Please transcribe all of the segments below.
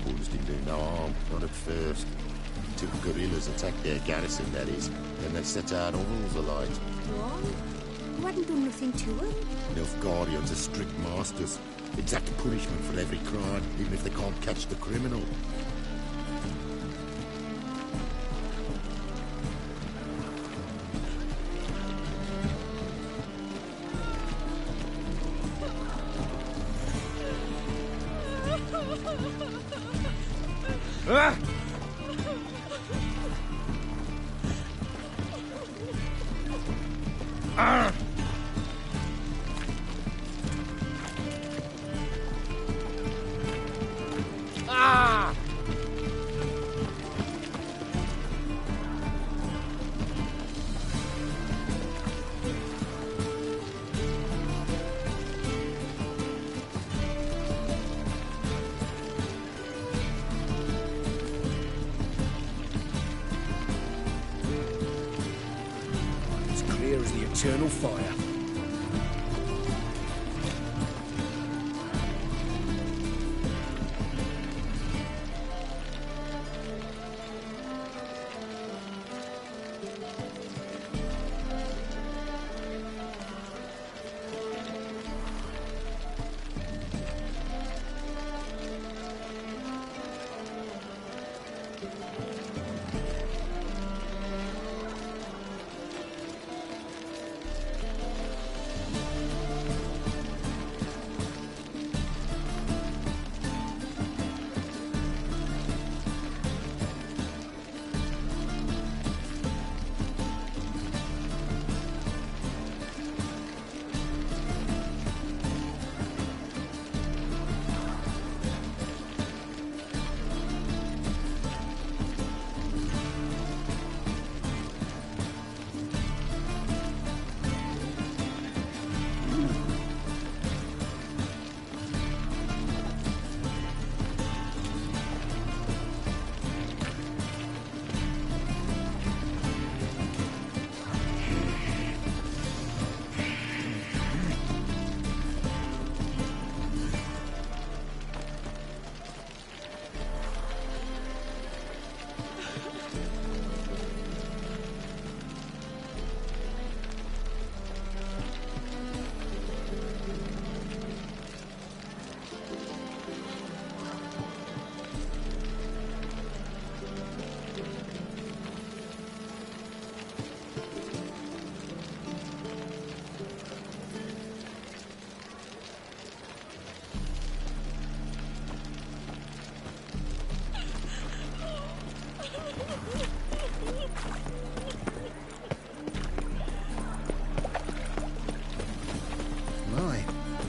Wolves didn't do no harm, not at first. Till guerrillas attacked their garrison, that is. Then they set our halls alight. What? You hadn't done nothing to them? Nilfgaardians are strict masters. Exact punishment for every crime, even if they can't catch the criminal. Ah! Ah! Ah! As the eternal fire.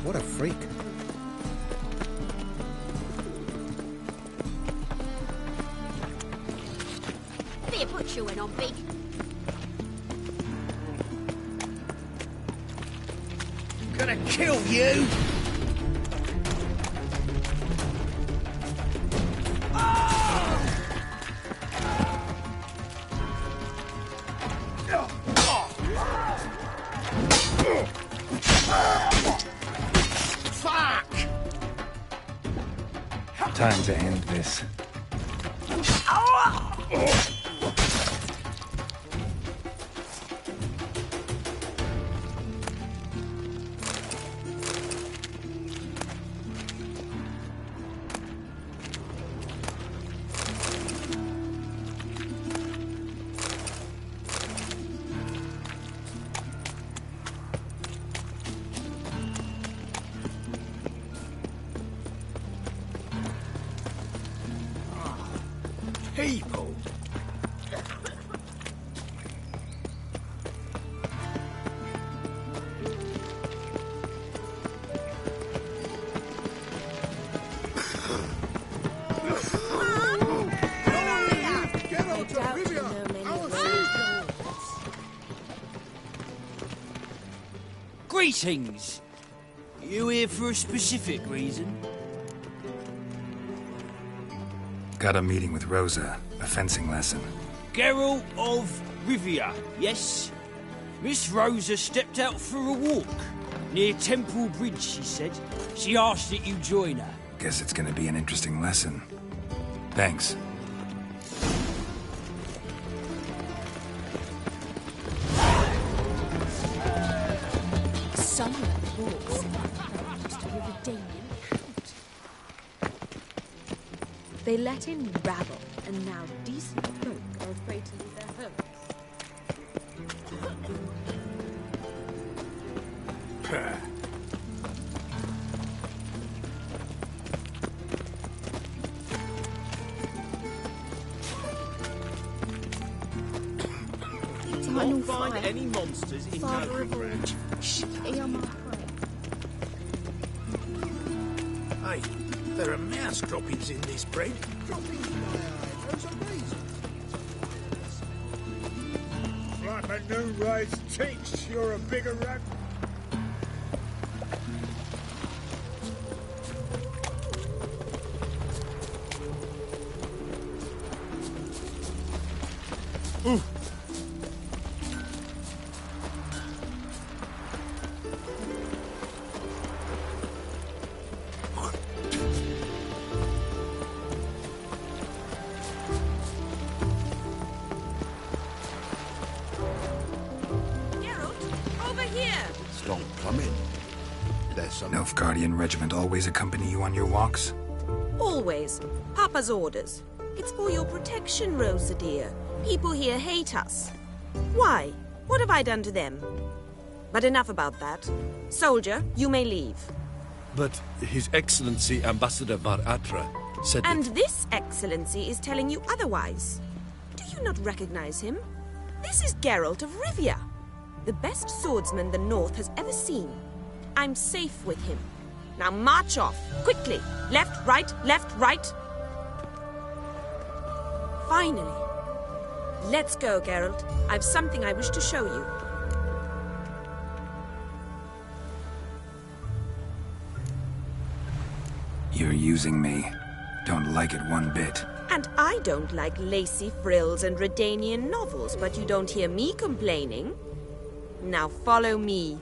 What a freak. Be a butcher went on big. I'm gonna kill you! Time to end this. People! Greetings! You here for a specific reason? Got a meeting with Rosa, a fencing lesson. Geralt of Rivia, yes? Miss Rosa stepped out for a walk. Near Temple Bridge, she said. She asked that you join her. Guess it's gonna be an interesting lesson. Thanks. Someone walks belongs to a Redanian count. They let in rabble, and now decent folk are afraid to leave their homes. You won't find any monsters in Novigrad. Hey, there are mouse droppings in this bread. Droppings, those are reasons. Like a new raised teach, you're a bigger rat. Stop coming. There's some... Nilfgaardian regiment always accompany you on your walks? Always. Papa's orders. It's for your protection, Rosa dear. People here hate us. Why? What have I done to them? But enough about that. Soldier, you may leave. But His Excellency Ambassador Var-Atra said And that... this Excellency is telling you otherwise. Do you not recognize him? This is Geralt of Rivia, the best swordsman the North has ever seen. I'm safe with him. Now march off, quickly. Left, right, left, right. Finally. Let's go, Geralt. I've something I wish to show you. You're using me. Don't like it one bit. And I don't like lacy frills and Redanian novels, but you don't hear me complaining. Now follow me.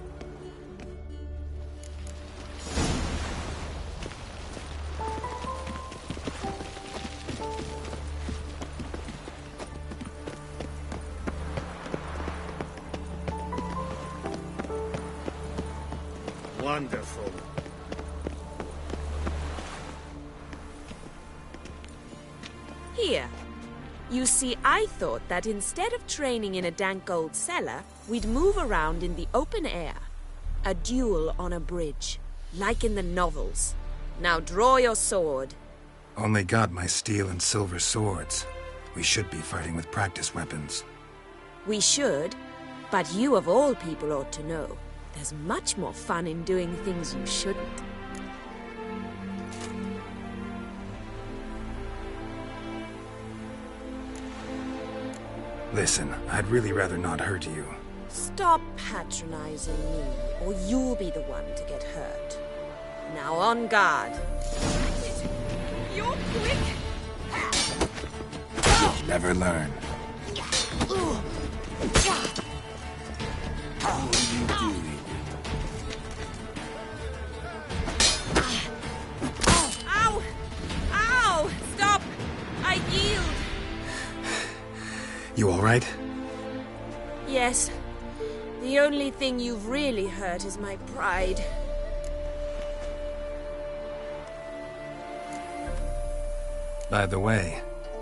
Wonderful. Here. You see, I thought that instead of training in a dank old cellar, we'd move around in the open air. A duel on a bridge, like in the novels. Now draw your sword. Only got my steel and silver swords. We should be fighting with practice weapons. We should, but you of all people ought to know. There's much more fun in doing things you shouldn't. Listen, I'd really rather not hurt you. Stop patronizing me, or you'll be the one to get hurt. Now on guard. You're quick! Never learn. What are you doing? Ow! Ow! Stop! I yield! You all right? Yes. The only thing you've really hurt is my pride. By the way,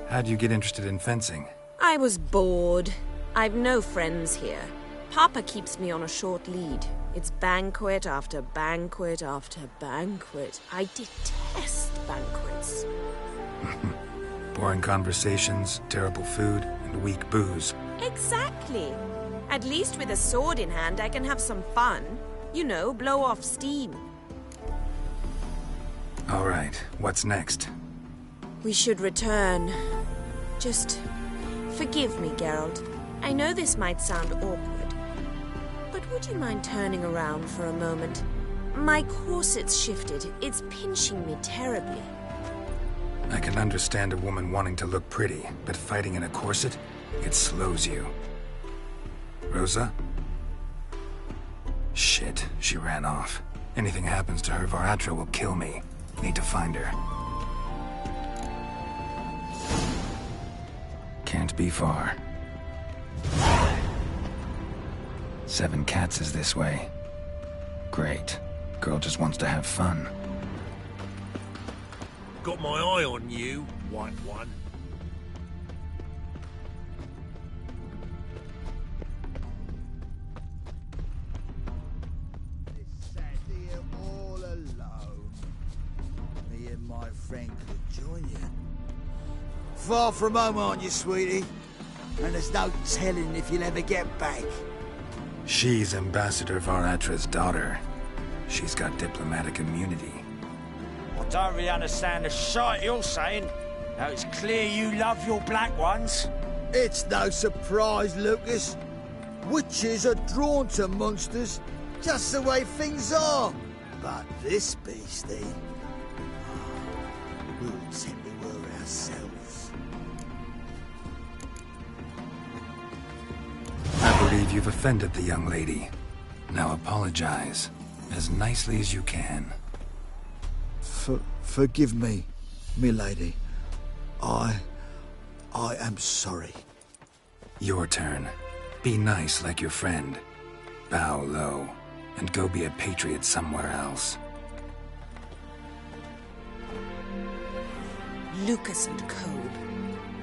how'd you get interested in fencing? I was bored. I've no friends here. Papa keeps me on a short lead. It's banquet after banquet after banquet. I detest banquets. Boring conversations, terrible food, and weak booze. Exactly. At least with a sword in hand, I can have some fun. You know, blow off steam. All right, what's next? We should return. Just forgive me, Geralt. I know this might sound awkward, but would you mind turning around for a moment? My corset's shifted. It's pinching me terribly. I can understand a woman wanting to look pretty, but fighting in a corset, it slows you. Rosa? Shit, she ran off. Anything happens to her, Var-Atra will kill me. Need to find her. Can't be far. 7 Cats is this way. Great. Girl just wants to have fun. Got my eye on you, white one. Sat here all alone. Me and my friend could join you. Far from home, aren't you, sweetie? And there's no telling if you'll ever get back. She's Ambassador Varatra's daughter. She's got diplomatic immunity. I don't really understand the shite you're saying. Now it's clear you love your black ones. It's no surprise, Lucas. Witches are drawn to monsters, just the way things are. But this beastie, we would simply were ourselves. I believe you've offended the young lady. Now apologize, as nicely as you can. Forgive me, milady. I am sorry. Your turn. Be nice like your friend. Bow low, and go be a patriot somewhere else. Lucas and Kolb.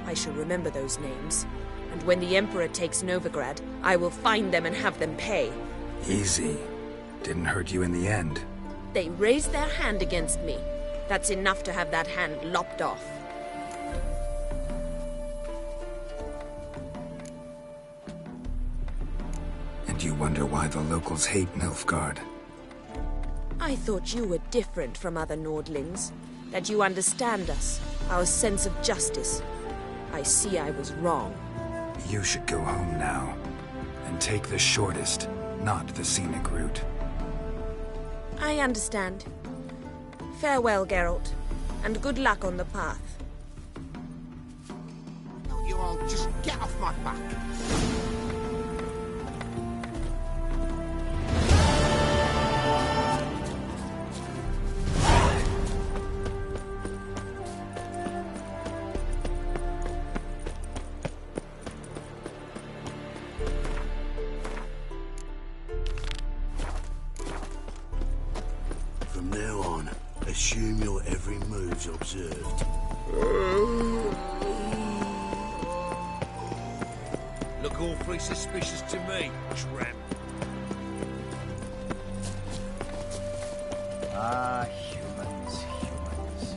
I shall remember those names. And when the Emperor takes Novigrad, I will find them and have them pay. Easy. Didn't hurt you in the end. They raised their hand against me. That's enough to have that hand lopped off. And you wonder why the locals hate Nilfgaard. I thought you were different from other Nordlings. That you understand us, our sense of justice. I see I was wrong. You should go home now. And take the shortest, not the scenic route. I understand. Farewell, Geralt. And good luck on the path. Oh, you all just get off my back. From now on, assume your every move's observed. Look awfully suspicious to me, tramp. Ah, humans, humans.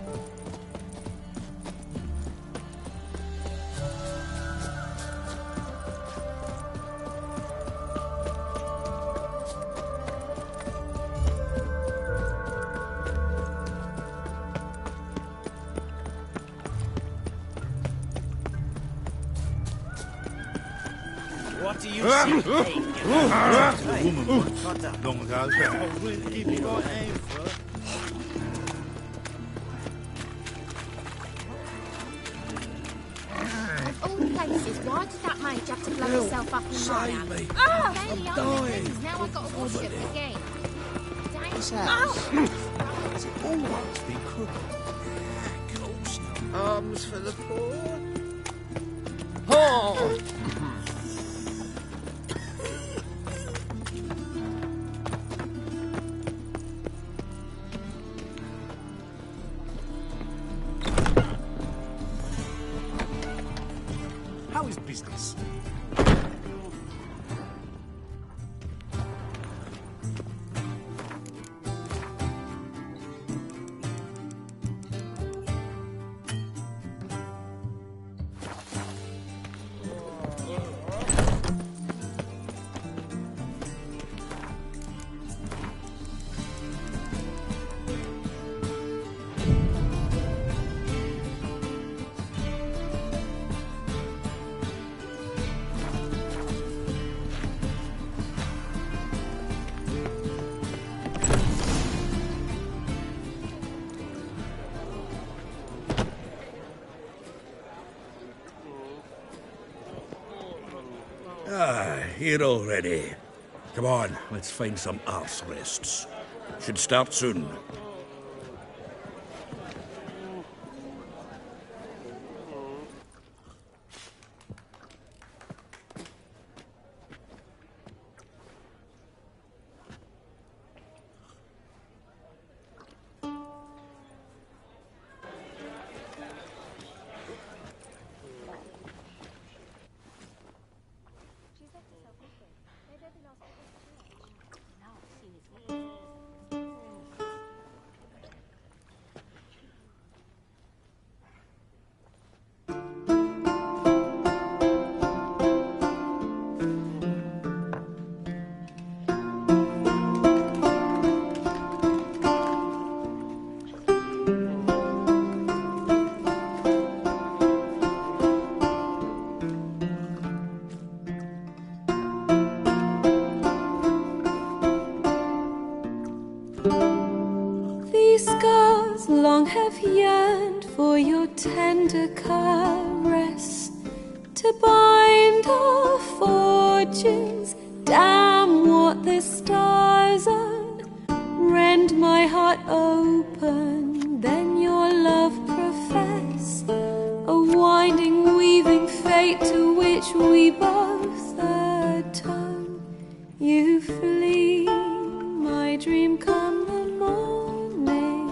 What do you see? A woman once, long ago. I will give you my hand for her. Of all places, why did that mage have to blow himself up in my Save me. I'm dying. Now I've got to wash it again. This Dang. house has it always been crooked? Of course not. Arms for the poor. Oh! How is business? Here already. Come on, let's find some arse rests. Should start soon. tender caress to bind our fortunes. Damn what the stars are, rend my heart open, then your love profess, a winding, weaving fate to which we both atone. You flee, my dream come the morning,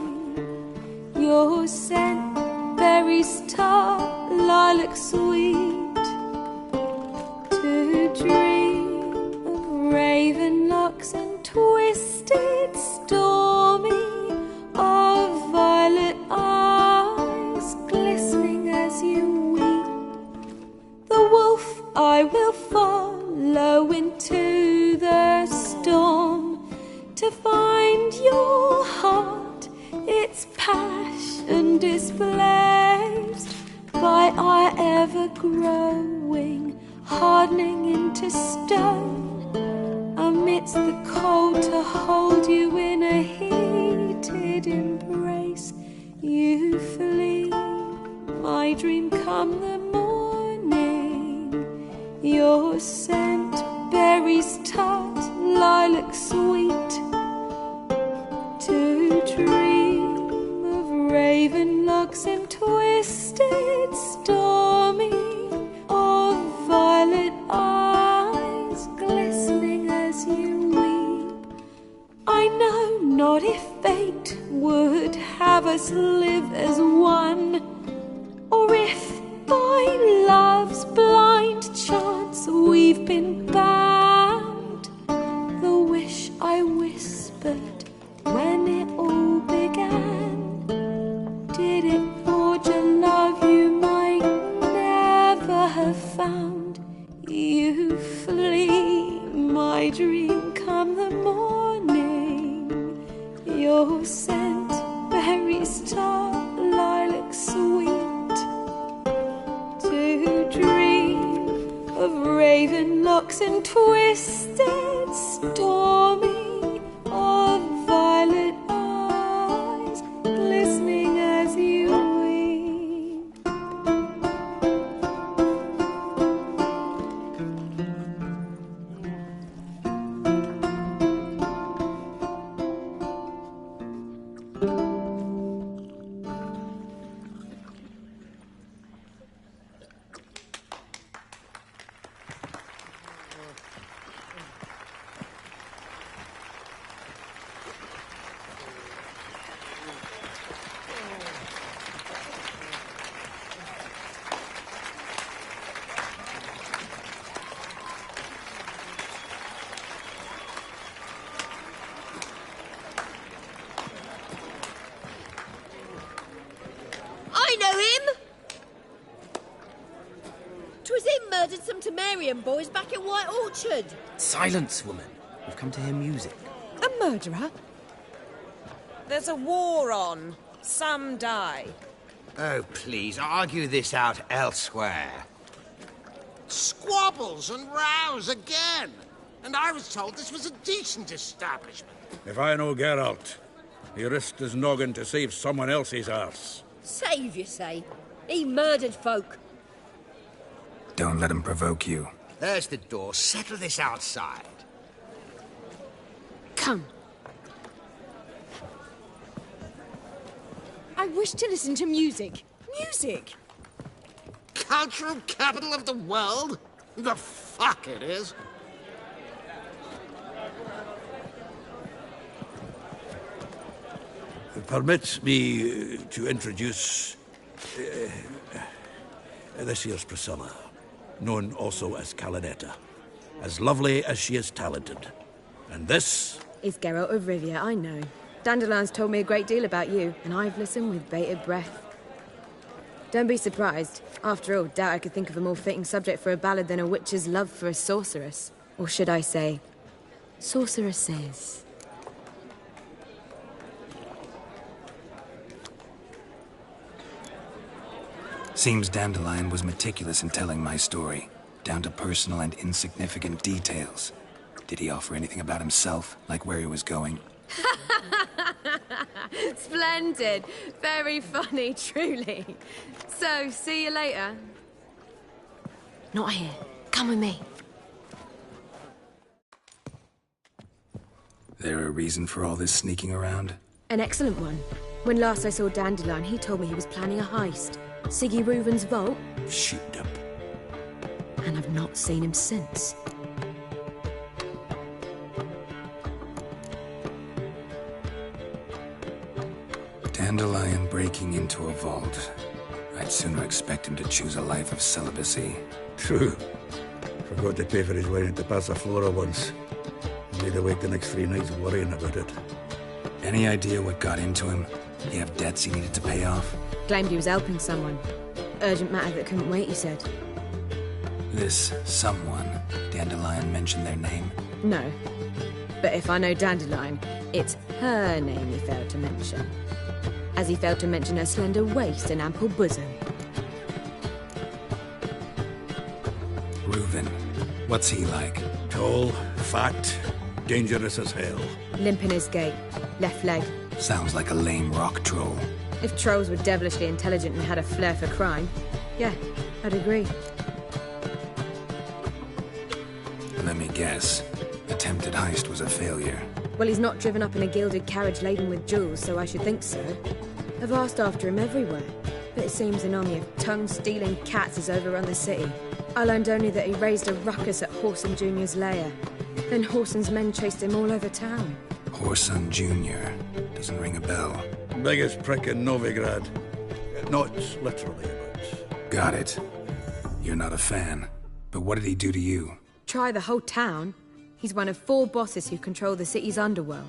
your scent, berries tart, lilac sweet, to dream of raven locks and twisted, stormy, of violet eyes glistening as you weep. The wolf I will follow into the storm to find your heart, its passion displaced by our ever-growing, hardening into stone. Amidst the cold to hold you in a heated embrace, you flee, my dream come the morning, your scent, berries tart, lilac sweet, to dream of raven locks and twisted, stormy, of violet eyes glistening as you weep. I know not if fate would have us live as one, or if by love's blind chance we've been bound. The wish I whispered when it all began, did it forge a love you might never have found? You flee, my dream come the morning, your scent, berries tart, lilac sweet, to dream of raven locks and twisted, stormy, of violet eyes glistening as you weep. I know him! 'Twas him murdered some Temerian boys back in White Orchard. Silence, woman. We've come to hear music. A murderer? There's a war on. Some die. Oh, please, argue this out elsewhere. Squabbles and rows again. And I was told this was a decent establishment. If I know Geralt, he risked his noggin to save someone else's arse. Save, you say? He murdered folk. Don't let him provoke you. There's the door. Settle this outside. Come. I wish to listen to music. Music! Cultural capital of the world? The fuck it is. Permit me to introduce this here's Priscilla, known also as Calinetta. As lovely as she is talented. And this is Geralt of Rivia, I know. Dandelion's told me a great deal about you, and I've listened with bated breath. Don't be surprised. After all, doubt I could think of a more fitting subject for a ballad than a witch's love for a sorceress. Or should I say, sorceresses. Seems Dandelion was meticulous in telling my story, down to personal and insignificant details. Did he offer anything about himself, like where he was going? Splendid. Very funny, truly. So, see you later. Not here. Come with me. There a reason for all this sneaking around? An excellent one. When last I saw Dandelion, he told me he was planning a heist. Siggy Reuven's vault. Sheeped up. And I've not seen him since. Dandelion breaking into a vault. I'd sooner expect him to choose a life of celibacy. True. Forgot to pay for his wine at the Passaflora once. Laid awake the next 3 nights worrying about it. Any idea what got into him? He have debts he needed to pay off? Claimed he was helping someone. Urgent matter that couldn't wait, he said. This someone, Dandelion mentioned their name? No. But if I know Dandelion, it's her name he failed to mention. As he failed to mention her slender waist and ample bosom. Reuven. What's he like? Tall, fat, dangerous as hell. Limp in his gait. Left leg. Sounds like a lame rock troll. If trolls were devilishly intelligent and had a flair for crime, yeah, I'd agree. Let me guess. Attempted heist was a failure. Well, he's not driven up in a gilded carriage laden with jewels, so I should think so. I've asked after him everywhere, but it seems an army of tongue-stealing cats has overrun the city. I learned only that he raised a ruckus at Whoreson Jr.'s lair. Then Whoreson's men chased him all over town. Whoreson Jr. Doesn't ring a bell. Biggest prick in Novigrad. Not literally, but... Got it. You're not a fan. But what did he do to you? Try the whole town. He's one of 4 bosses who control the city's underworld.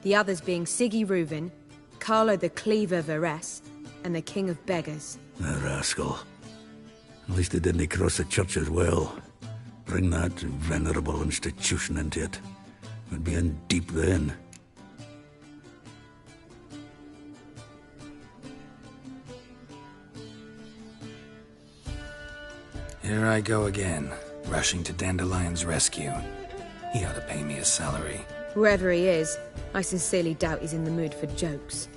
The others being Siggy Reuven, Carlo the Cleaver Varese, and the King of Beggars. The rascal. At least he didn't cross the church as well. Bring that venerable institution into it. We'd be in deep then. Here I go again, rushing to Dandelion's rescue. He ought to pay me a salary. Whoever he is, I sincerely doubt he's in the mood for jokes.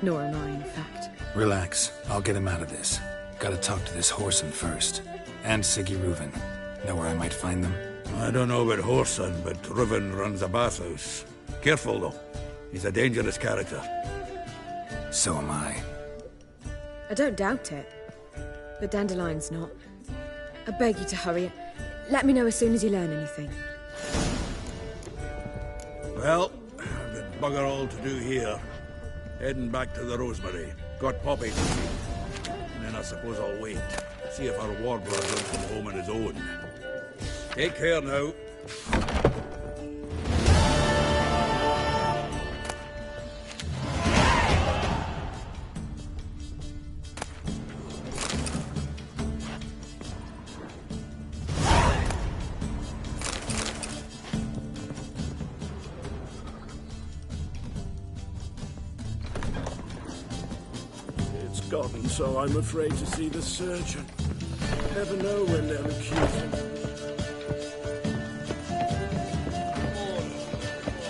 Nor am I, in fact. Relax. I'll get him out of this. Gotta talk to this Whoreson first. And Siggy Reuven. Know where I might find them? I don't know about Whoreson, but Reuven runs a bathhouse. Careful, though. He's a dangerous character. So am I. I don't doubt it. But Dandelion's not. I beg you to hurry. Let me know as soon as you learn anything. Well, I've got bugger all to do here. Heading back to the Rosemary. Got Poppy to see. And then I suppose I'll wait. See if our war brother will come home on his own. Take care now. Gotten, so I'm afraid to see the surgeon. Never know when they'll accuse him.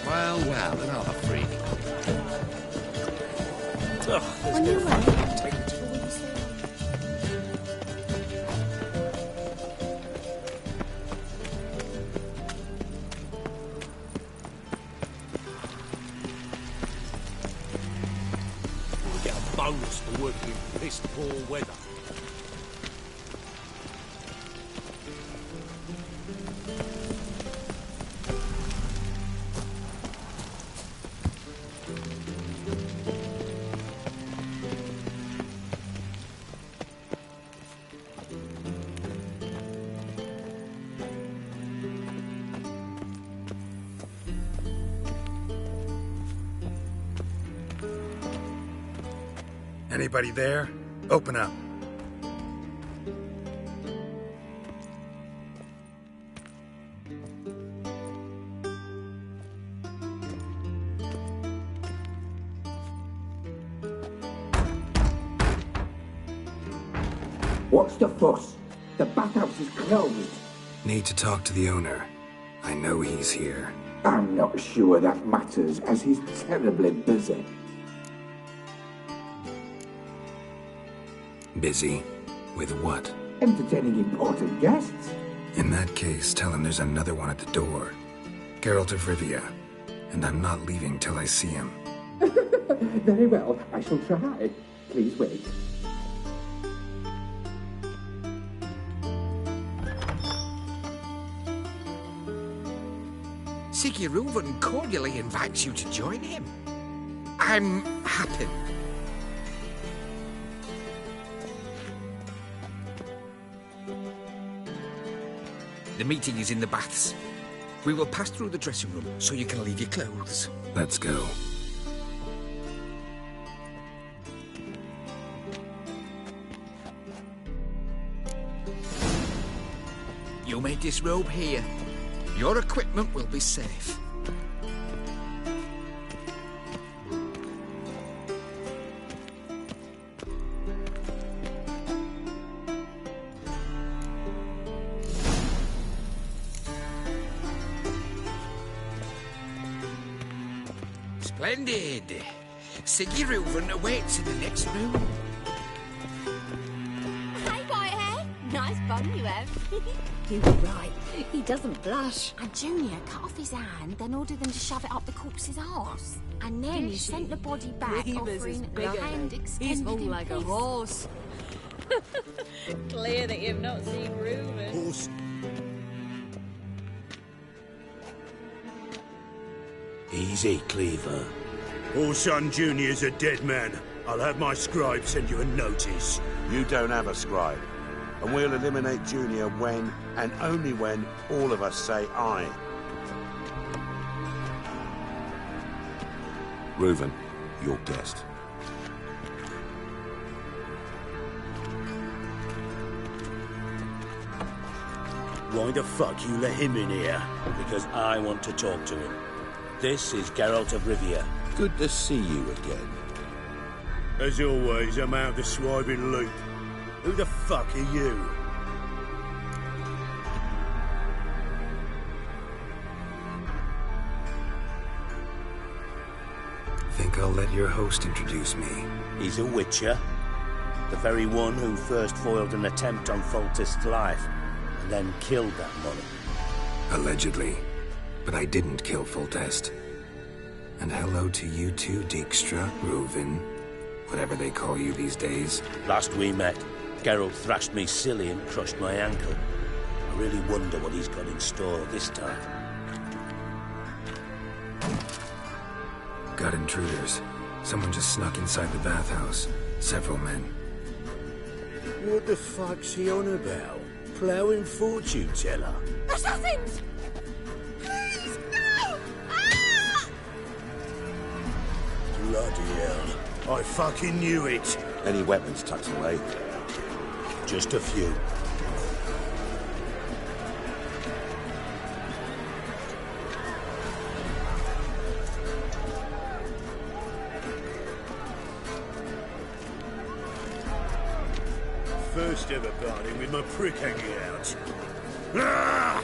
Well, well, another freak. Oh, there's no... bonus for working in piss poor weather. Anybody there? Open up. What's the fuss? The bathhouse is closed. Need to talk to the owner. I know he's here. I'm not sure that matters, as he's terribly busy. Busy? With what? Entertaining important guests. In that case, tell him there's another one at the door. Geralt of Rivia. And I'm not leaving till I see him. Very well, I shall try. Please wait. Sigurd cordially invites you to join him. I'm happy. The meeting is in the baths. We will pass through the dressing room so you can leave your clothes. Let's go. You may disrobe here. Your equipment will be safe. Splendid. Sigurd awaits in the next room. Hey, Whitehair. Nice bum you have. You were right. He doesn't blush. And Junior cut off his hand, then ordered them to shove it up the corpse's arse. And then he sent the body back, offering a hand extended. He's more like a horse. Clear that you've not seen Reuben. Horse. Easy, Cleaver. Orson Jr.'s a dead man. I'll have my scribe send you a notice. You don't have a scribe. And we'll eliminate Junior when, and only when, all of us say aye. Reuven, your guest. Why the fuck you let him in here? Because I want to talk to him. This is Geralt of Rivia. Good to see you again. As always, I'm out the swiping loop. Who the fuck are you? Think I'll let your host introduce me. He's a witcher. The very one who first foiled an attempt on Foltest's life, and then killed that monarch. Allegedly. But I didn't kill Foltest. And hello to you too, Dijkstra, Reuven, whatever they call you these days. Last we met, Geralt thrashed me silly and crushed my ankle. I really wonder what he's got in store this time. Got intruders. Someone just snuck inside the bathhouse. Several men. What the fuck's he on about? Ploughing fortune teller? Assassins! Please, no! Ah! Bloody hell. I fucking knew it. Any weapons tucked away? Just a few. First ever party with my prick hanging out. Ah!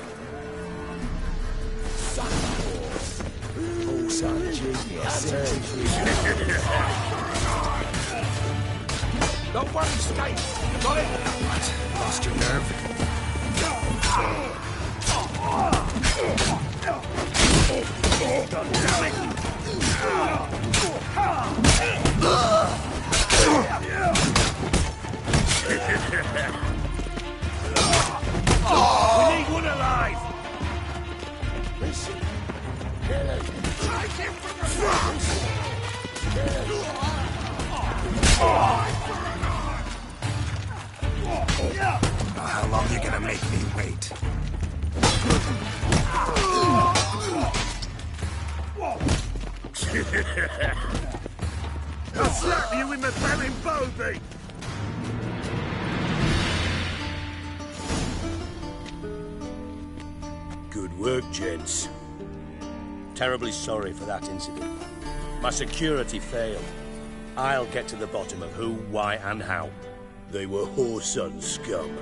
Orson Jr. Not one escape. Got it? What? Lost your nerve? God damn it! We need one alive! Listen, Helen. Take him from the front! How long are you gonna make me wait? I'll slap you in the Velen bogey! Good work, gents. Terribly sorry for that incident. My security failed. I'll get to the bottom of who, why, and how. They were whoreson scum.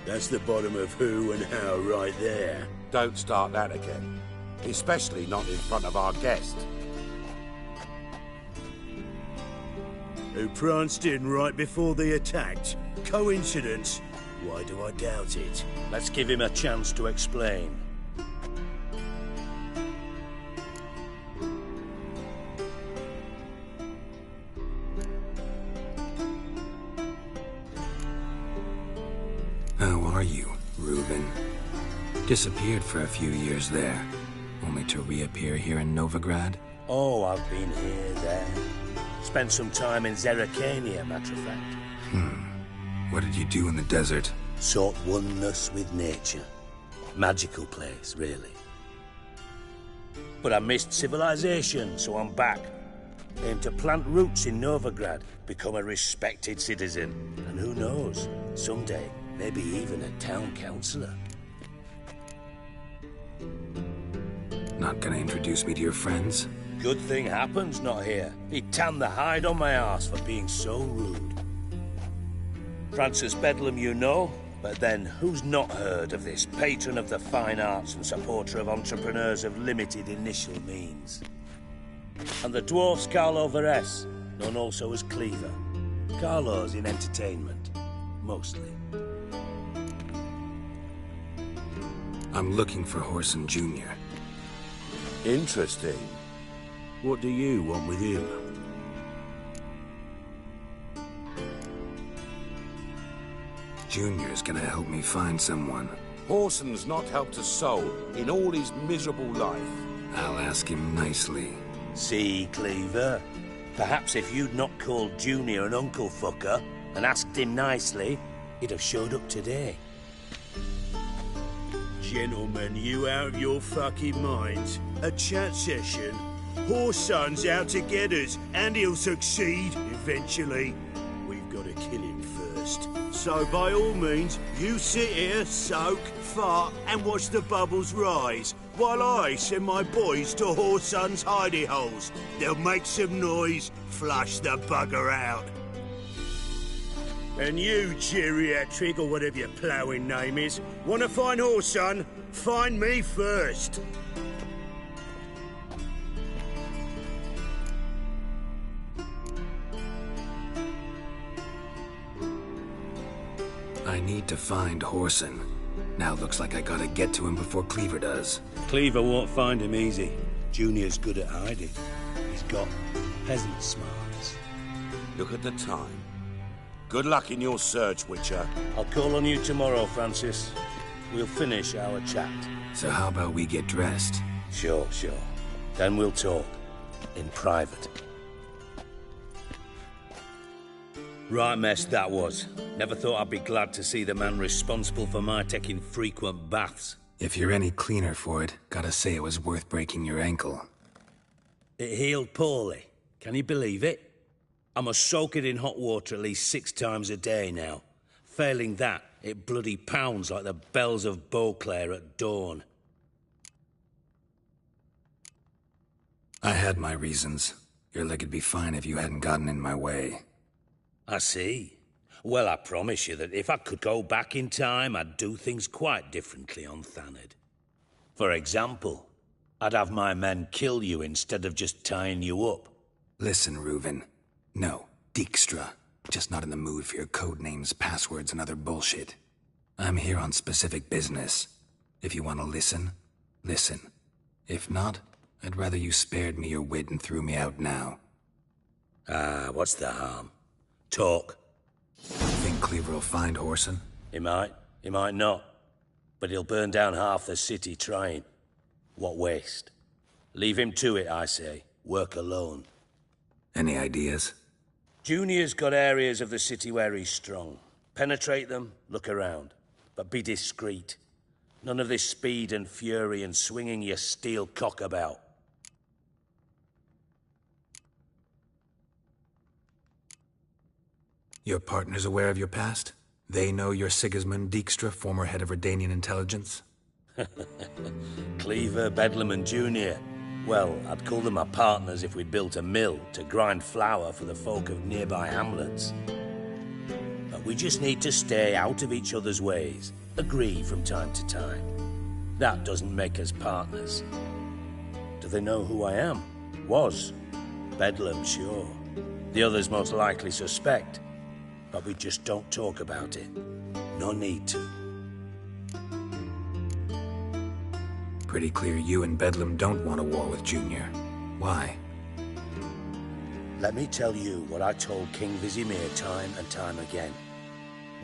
That's the bottom of who and how right there. Don't start that again. Especially not in front of our guest. Who pranced in right before they attacked. Coincidence? Why do I doubt it? Let's give him a chance to explain. How are you, Reuben? Disappeared for a few years there, only to reappear here in Novigrad? Oh, I've been here, there. Spent some time in Zerrikania, matter of fact. What did you do in the desert? Sought oneness with nature. Magical place, really. But I missed civilization, so I'm back. Aim to plant roots in Novigrad, become a respected citizen. And who knows, someday, maybe even a town councillor. Not gonna introduce me to your friends? Good thing Happen's not here. He'd tan the hide on my arse for being so rude. Francis Bedlam you know, but then who's not heard of this patron of the fine arts and supporter of entrepreneurs of limited initial means? And the dwarf's Carlo Veres, known also as Cleaver. Carlo's in entertainment, mostly. I'm looking for Horson Jr. Interesting. What do you want with him? Junior's gonna help me find someone. Horson's not helped a soul in all his miserable life. I'll ask him nicely. See, Cleaver? Perhaps if you'd not called Junior an uncle fucker and asked him nicely, he'd have showed up today. Gentlemen, you out of your fucking minds? A chat session? Horson's out to get us, and he'll succeed eventually. We've got to kill him first. So by all means, you sit here, soak, fart, and watch the bubbles rise, while I send my boys to Horson's hidey holes. They'll make some noise, flush the bugger out. And you, geriatric, or whatever your ploughing name is, want to find Horson? Find me first. I need to find Horson. Now looks like I gotta get to him before Cleaver does. Cleaver won't find him easy. Junior's good at hiding. He's got peasant smarts. Look at the time. Good luck in your search, Witcher. I'll call on you tomorrow, Francis. We'll finish our chat. So how about we get dressed? Sure. Then we'll talk. In private. Right mess that was. Never thought I'd be glad to see the man responsible for my taking frequent baths. If you're any cleaner for it, gotta say it was worth breaking your ankle. It healed poorly. Can you believe it? I must soak it in hot water at least 6 times a day now. Failing that, it bloody pounds like the bells of Beauclair at dawn. I had my reasons. Your leg'd be fine if you hadn't gotten in my way. I see. Well, I promise you that if I could go back in time, I'd do things quite differently on Thanedd. For example, I'd have my men kill you instead of just tying you up. Listen, Reuven. No, Dijkstra. Just not in the mood for your code names, passwords, and other bullshit. I'm here on specific business. If you want to listen, listen. If not, I'd rather you spared me your wit and threw me out now. What's the harm? Talk. Think Cleaver will find Horson? He might not. But he'll burn down half the city trying. What waste? Leave him to it, I say. Work alone. Any ideas? Junior's got areas of the city where he's strong. Penetrate them, look around. But be discreet. None of this speed and fury and swinging your steel cock about. Your partner's aware of your past? They know you're Sigismund Dijkstra, former head of Redanian intelligence? Cleaver, Bedlam and Junior. Well, I'd call them my partners if we'd built a mill to grind flour for the folk of nearby hamlets. But we just need to stay out of each other's ways, agree from time to time. That doesn't make us partners. Do they know who I am? Was. Bedlam, sure. The others most likely suspect. But we just don't talk about it. No need to. Pretty clear you and Bedlam don't want a war with Junior. Why? Let me tell you what I told King Vizimir time and time again.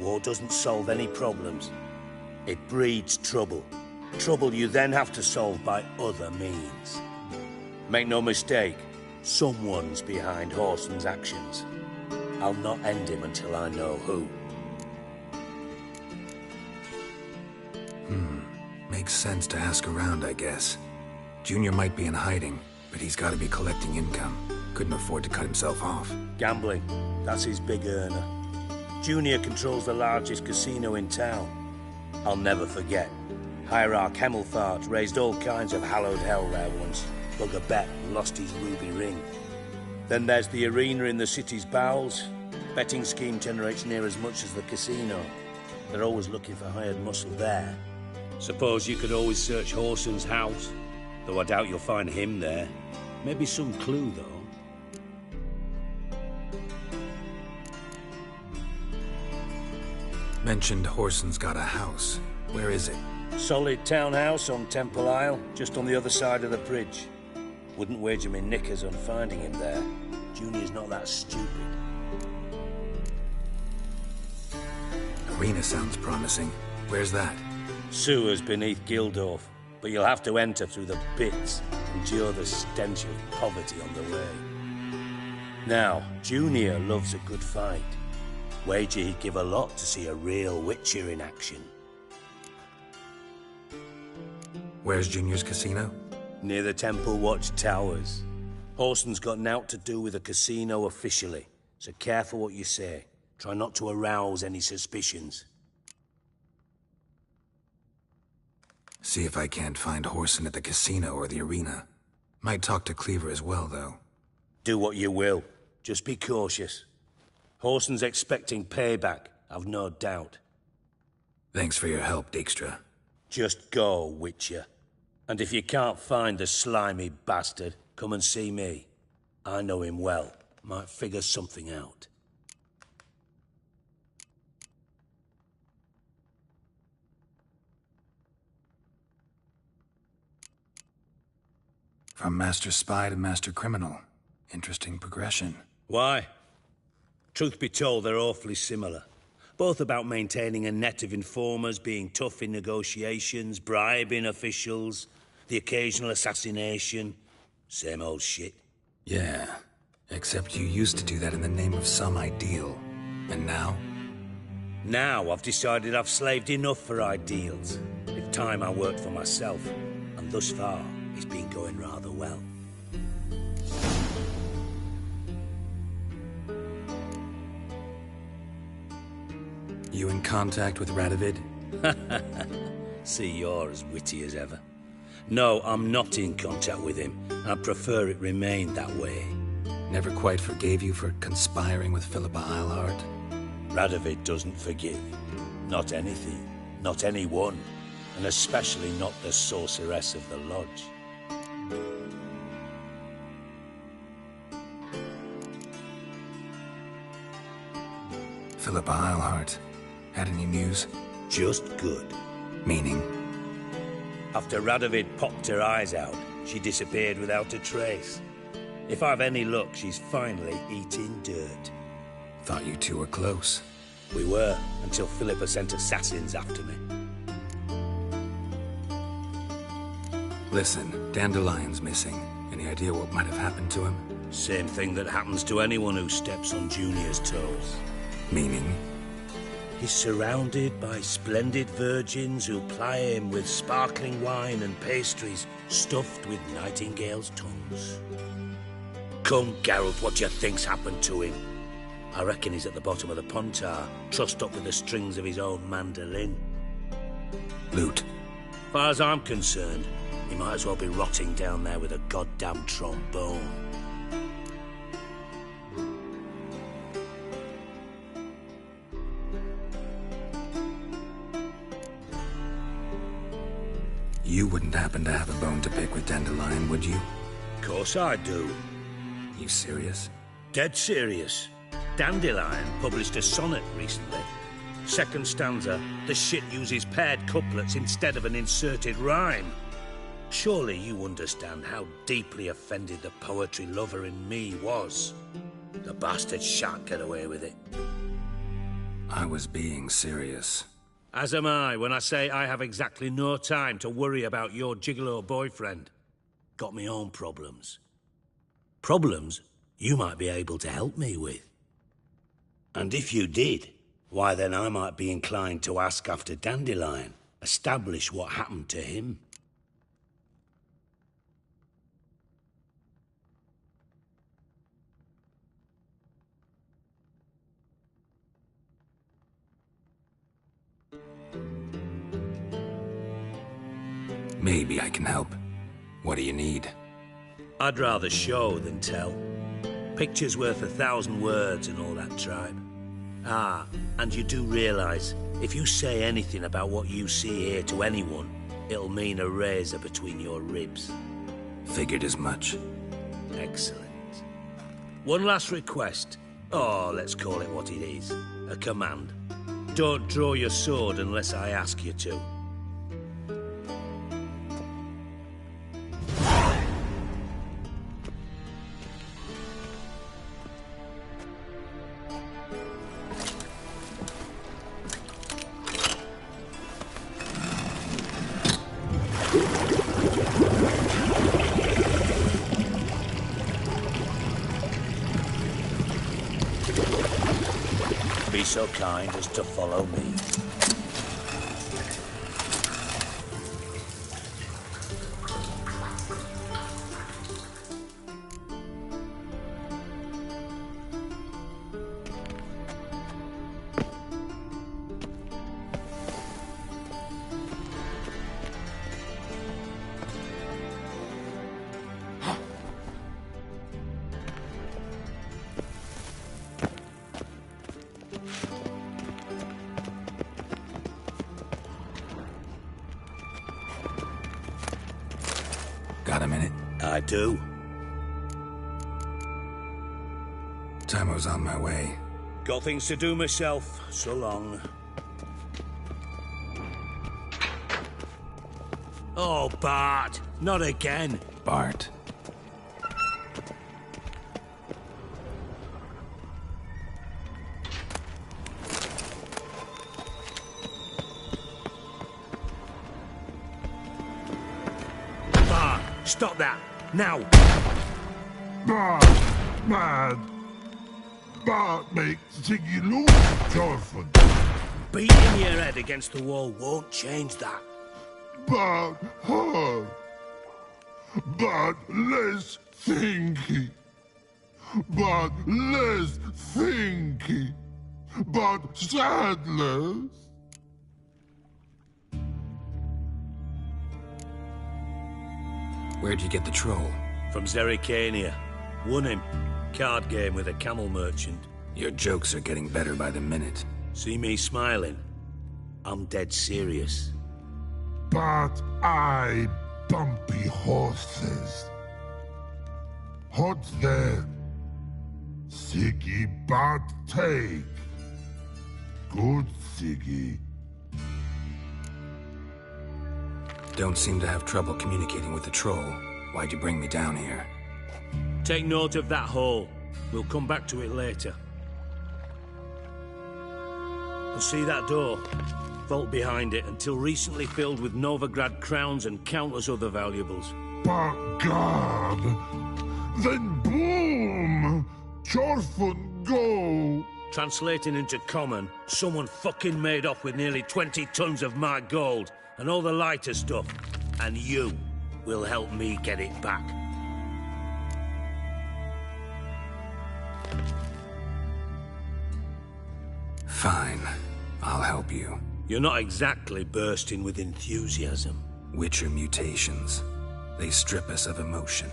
War doesn't solve any problems. It breeds trouble. Trouble you then have to solve by other means. Make no mistake, someone's behind Whoreson's actions. I'll not end him until I know who. Makes sense to ask around, I guess. Junior might be in hiding, but he's got to be collecting income. Couldn't afford to cut himself off. Gambling, that's his big earner. Junior controls the largest casino in town. I'll never forget. Hierarch Hemmelfart raised all kinds of hallowed hell there once. Took a bet and lost his ruby ring. Then there's the arena in the city's bowels. Betting scheme generates near as much as the casino. They're always looking for hired muscle there. Suppose you could always search Whoreson's house, though I doubt you'll find him there. Maybe some clue, though. Mentioned Whoreson's got a house. Where is it? Solid townhouse on Temple Isle, just on the other side of the bridge. Wouldn't wager me knickers on finding him there. Junior's not that stupid. Arena sounds promising. Where's that? Sewers beneath Gildorf, but you'll have to enter through the pits, endure the stench of poverty on the way. Now, Junior loves a good fight. Wager he'd give a lot to see a real Witcher in action. Where's Junior's casino? Near the Temple Watch Towers. Whoreson's got nought to do with the casino officially, so careful what you say. Try not to arouse any suspicions. See if I can't find Whoreson at the casino or the arena. Might talk to Cleaver as well, though. Do what you will. Just be cautious. Whoreson's expecting payback, I've no doubt. Thanks for your help, Dijkstra. Just go, Witcher. And if you can't find the slimy bastard, come and see me. I know him well. Might figure something out. From Master Spy to Master Criminal. Interesting progression. Why? Truth be told, they're awfully similar. Both about maintaining a net of informers, being tough in negotiations, bribing officials, the occasional assassination. Same old shit. Yeah, except you used to do that in the name of some ideal. And now? Now I've decided I've slaved enough for ideals. It's time I worked for myself. And thus far, it's been going rather well. You in contact with Radovid? See, you're as witty as ever. No, I'm not in contact with him. I prefer it remained that way. Never quite forgave you for conspiring with Philippa Eilhart? Radovid doesn't forgive. Not anything. Not anyone. And especially not the sorceress of the Lodge. Philippa Eilhart. Had any news? Just good. Meaning? After Radovid popped her eyes out, she disappeared without a trace. If I've any luck, she's finally eating dirt. Thought you two were close. We were, until Philippa sent assassins after me. Listen, Dandelion's missing. Any idea what might have happened to him? Same thing that happens to anyone who steps on Junior's toes. Meaning? He's surrounded by splendid virgins who ply him with sparkling wine and pastries stuffed with nightingales' tongues. Come, Geralt, what do you think's happened to him? I reckon he's at the bottom of the Pontar, trussed up with the strings of his own mandolin. Loot. Far as I'm concerned, he might as well be rotting down there with a goddamn trombone. You wouldn't happen to have a bone to pick with Dandelion, would you? Of course I do. You serious? Dead serious. Dandelion published a sonnet recently. Second stanza, the shit uses paired couplets instead of an inserted rhyme. Surely you understand how deeply offended the poetry lover in me was. The bastard shan't get away with it. I was being serious. As am I when I say I have exactly no time to worry about your gigolo boyfriend. Got me own problems. Problems you might be able to help me with. And if you did, why then I might be inclined to ask after Dandelion, establish what happened to him. Maybe I can help. What do you need? I'd rather show than tell. Picture's worth 1,000 words and all that tribe. Ah, and you do realise, if you say anything about what you see here to anyone, it'll mean a razor between your ribs. Figured as much. Excellent. One last request. Oh, let's call it what it is. A command. Don't draw your sword unless I ask you to. Be so kind as to follow me. Got a minute? I do. Timo's on my way. Got things to do myself. So long. Oh, Bart. Not again. Bart. Stop that! Now! Bart, mad. Bart makes Ziggy lose, Jorfin. Beating your head against the wall won't change that. Bart hard. Bart less thinky. Bart less thinky. Bart sadless. Where'd you get the troll? From Zerrikania. Won him. Card game with a camel merchant. Your jokes are getting better by the minute. See me smiling? I'm dead serious. But I bumpy horses. Hot there. Siggy Bart take. Good Siggy. Don't seem to have trouble communicating with the troll. Why'd you bring me down here? Take note of that hole. We'll come back to it later. And see that door? Vault behind it, until recently filled with Novigrad crowns and countless other valuables. But God! Then boom! Jorfun go! Translating into common, someone fucking made off with nearly 20 tons of my gold. And all the lighter stuff. And you will help me get it back. Fine. I'll help you. You're not exactly bursting with enthusiasm. Witcher mutations. They strip us of emotion.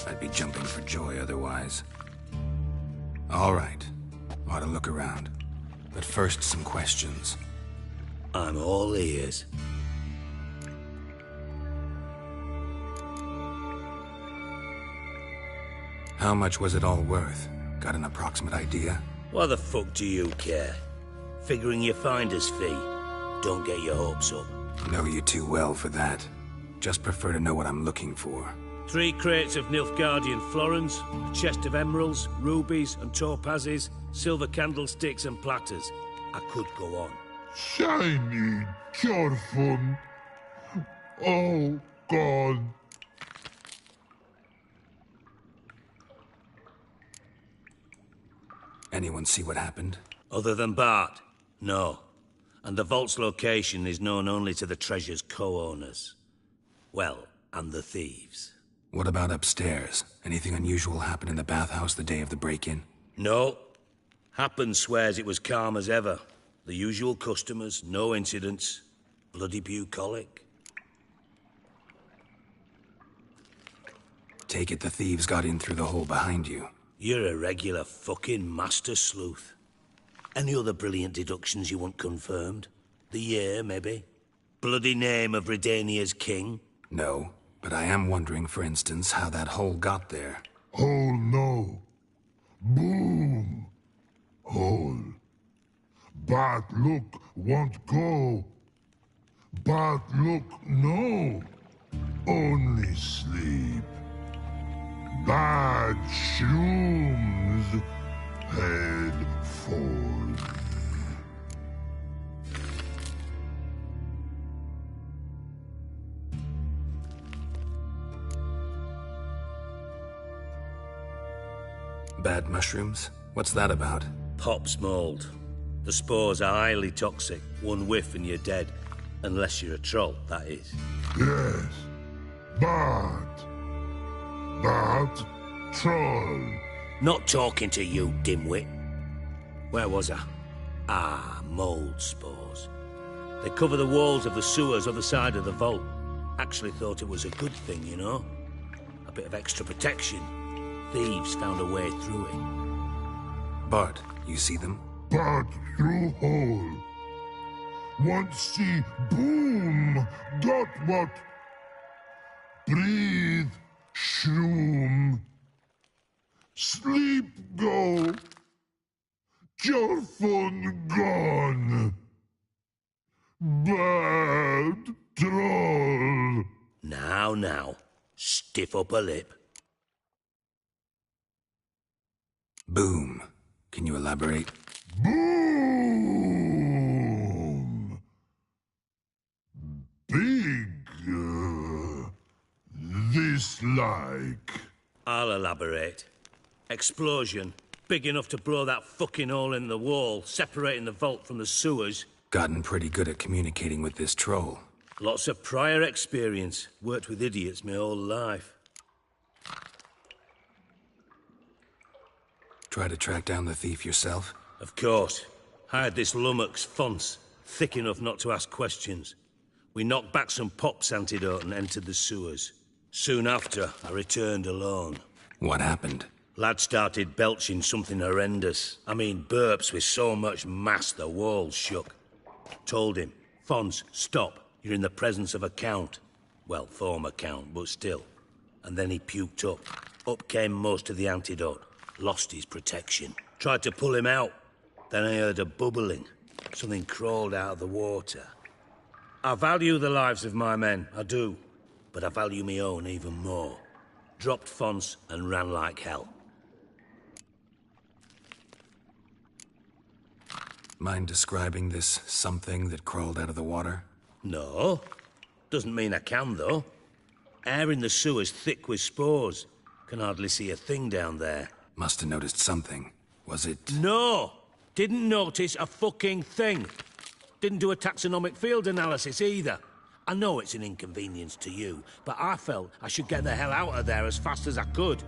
I'd be jumping for joy otherwise. All right. Ought to look around. But first, some questions. I'm all ears. How much was it all worth? Got an approximate idea? Why the fuck do you care? Figuring your finder's fee. Don't get your hopes up. Know you too well for that. Just prefer to know what I'm looking for. 3 crates of Nilfgaardian florins, a chest of emeralds, rubies and topazes, silver candlesticks and platters. I could go on. Shiny Jorfun. Oh, God. Anyone see what happened? Other than Bart? No. And the vault's location is known only to the treasure's co-owners. Well, and the thieves. What about upstairs? Anything unusual happen in the bathhouse the day of the break-in? No. Happen swears it was calm as ever. The usual customers, no incidents. Bloody bucolic. Take it the thieves got in through the hole behind you. You're a regular fucking master sleuth. Any other brilliant deductions you want confirmed? The year, maybe? Bloody name of Redania's king? No, but I am wondering, for instance, how that hole got there. Hole no. Boom. Hole. Bad look won't go. Bad look no. Only sleep. Bad shrooms. Head forward. Bad mushrooms? What's that about? Pop's mold. The spores are highly toxic. One whiff and you're dead. Unless you're a troll, that is. Yes. Bad. Bad troll. Not talking to you, dimwit. Where was I? Ah, mold spores. They cover the walls of the sewers other side of the vault. Actually thought it was a good thing, you know? A bit of extra protection. Thieves found a way through it. Bart, you see them? Bad through hole. Want see boom. Got what? Breathe. Shroom. Sleep go. Jorfun gone. Bad troll. Now. Stiff up a lip. Boom. Can you elaborate? Boom. Big. This like. I'll elaborate. Explosion. Big enough to blow that fucking hole in the wall, separating the vault from the sewers. Gotten pretty good at communicating with this troll. Lots of prior experience. Worked with idiots my whole life. Try to track down the thief yourself? Of course. Hired this lummox, Fons. Thick enough not to ask questions. We knocked back some Pop's antidote and entered the sewers. Soon after, I returned alone. What happened? Lad started belching something horrendous. I mean, burps with so much mass the walls shook. Told him, Fons, stop. You're in the presence of a count. Well, former count, but still. And then he puked up. Up came most of the antidote. Lost his protection. Tried to pull him out. Then I heard a bubbling. Something crawled out of the water. I value the lives of my men, I do. But I value my own even more. Dropped Fons and ran like hell. Mind describing this something that crawled out of the water? No. Doesn't mean I can, though. Air in the sewer's thick with spores. Can hardly see a thing down there. Must have noticed something. Was it... No! Didn't notice a fucking thing. Didn't do a taxonomic field analysis either. I know it's an inconvenience to you, but I felt I should get the hell out of there as fast as I could.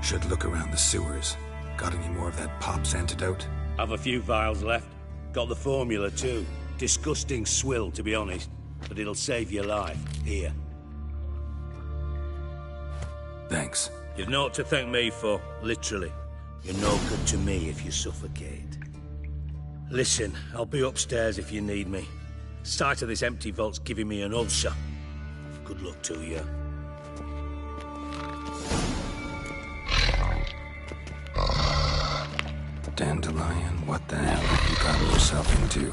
Should look around the sewers. Got any more of that Pop's antidote? Have a few vials left. Got the formula too. Disgusting swill, to be honest. But it'll save your life. Here. Thanks. You've naught to thank me for, literally. You're no good to me if you suffocate. Listen, I'll be upstairs if you need me. Sight of this empty vault's giving me an ulcer. Good luck to you. Dandelion, what the hell have you gotten yourself into?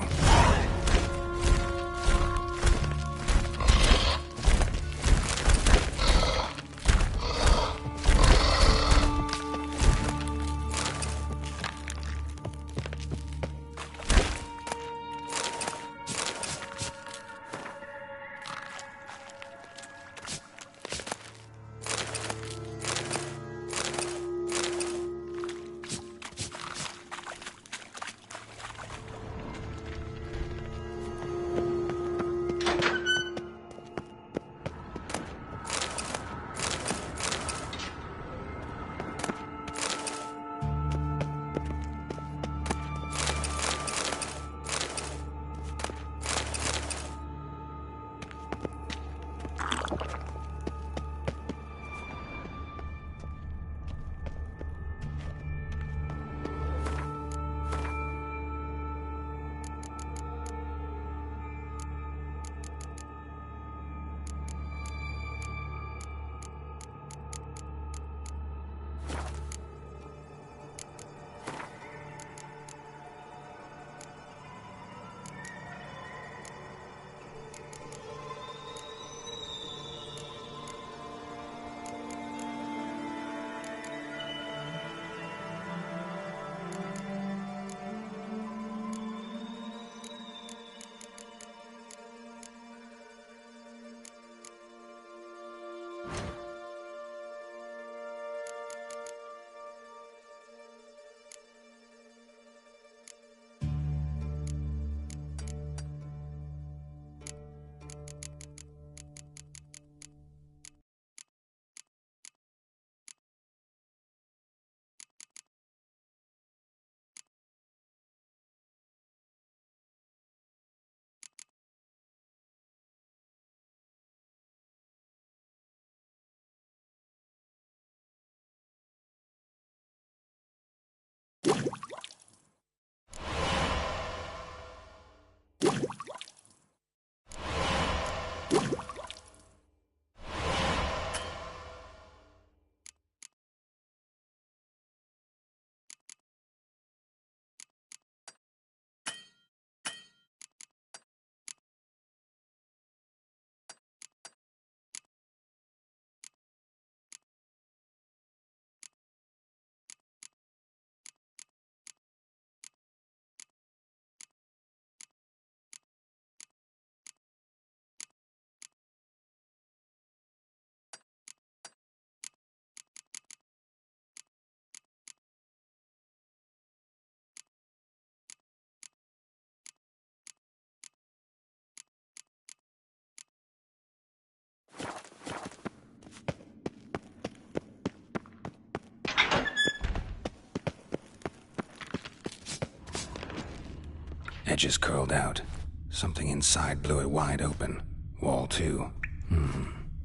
Edges curled out. Something inside blew it wide open. Wall too.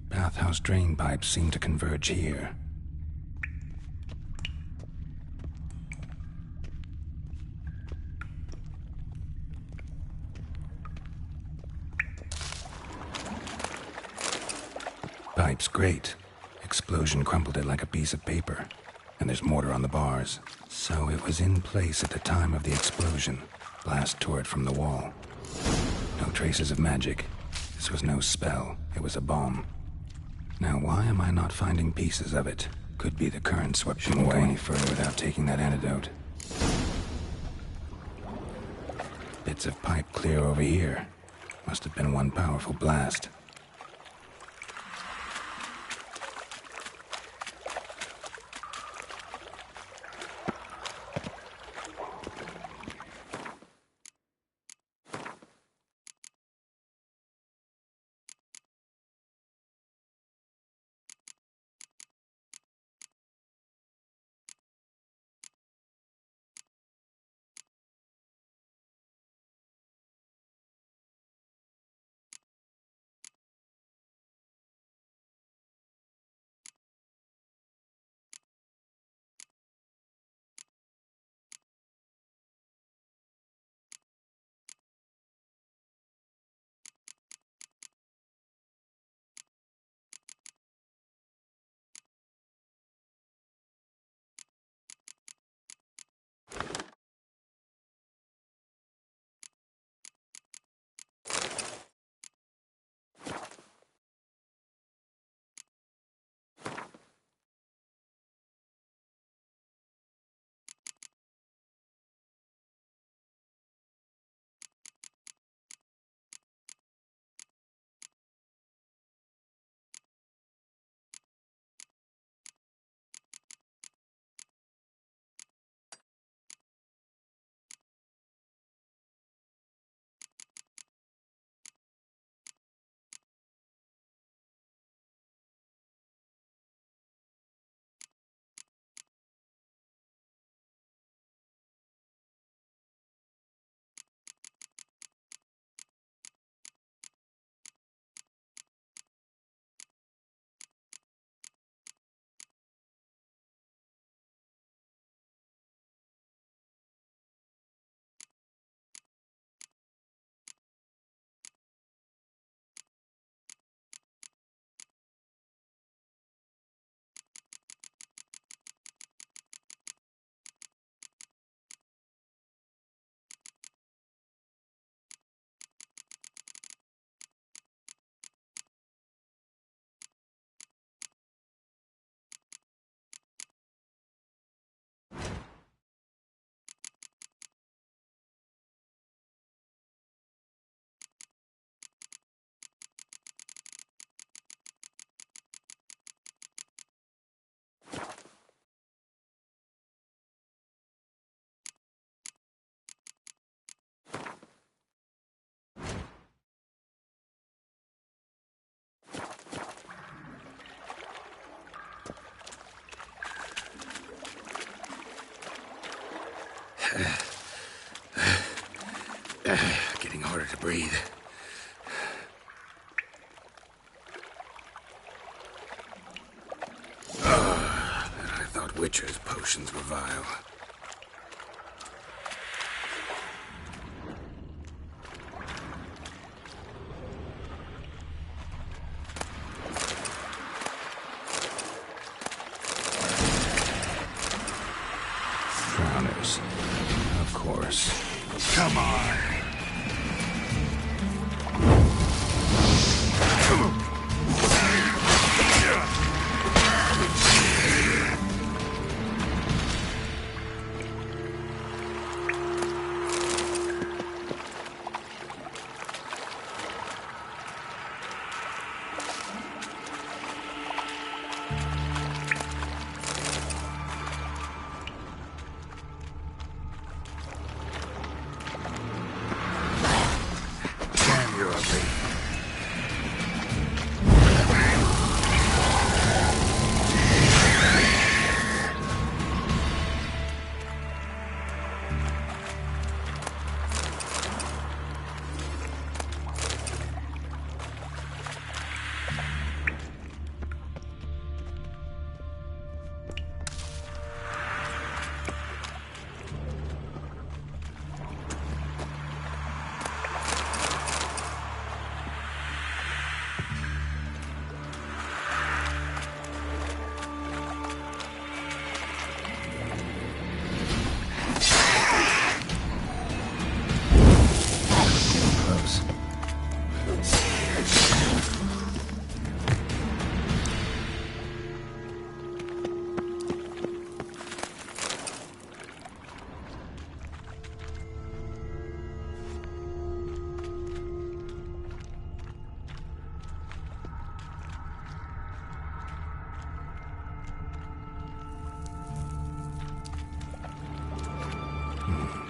Bathhouse drain pipes seem to converge here. Pipe's great. Explosion crumpled it like a piece of paper. And there's mortar on the bars. So it was in place at the time of the explosion. Blast tore it from the wall. No traces of magic. This was no spell. It was a bomb. Now why am I not finding pieces of it? Could be the current swept them away. Shouldn't go any further without taking that antidote. Bits of pipe clear over here. Must have been one powerful blast. Getting harder to breathe. I thought Witcher's potions were vile. Drowners. Of course. Come on!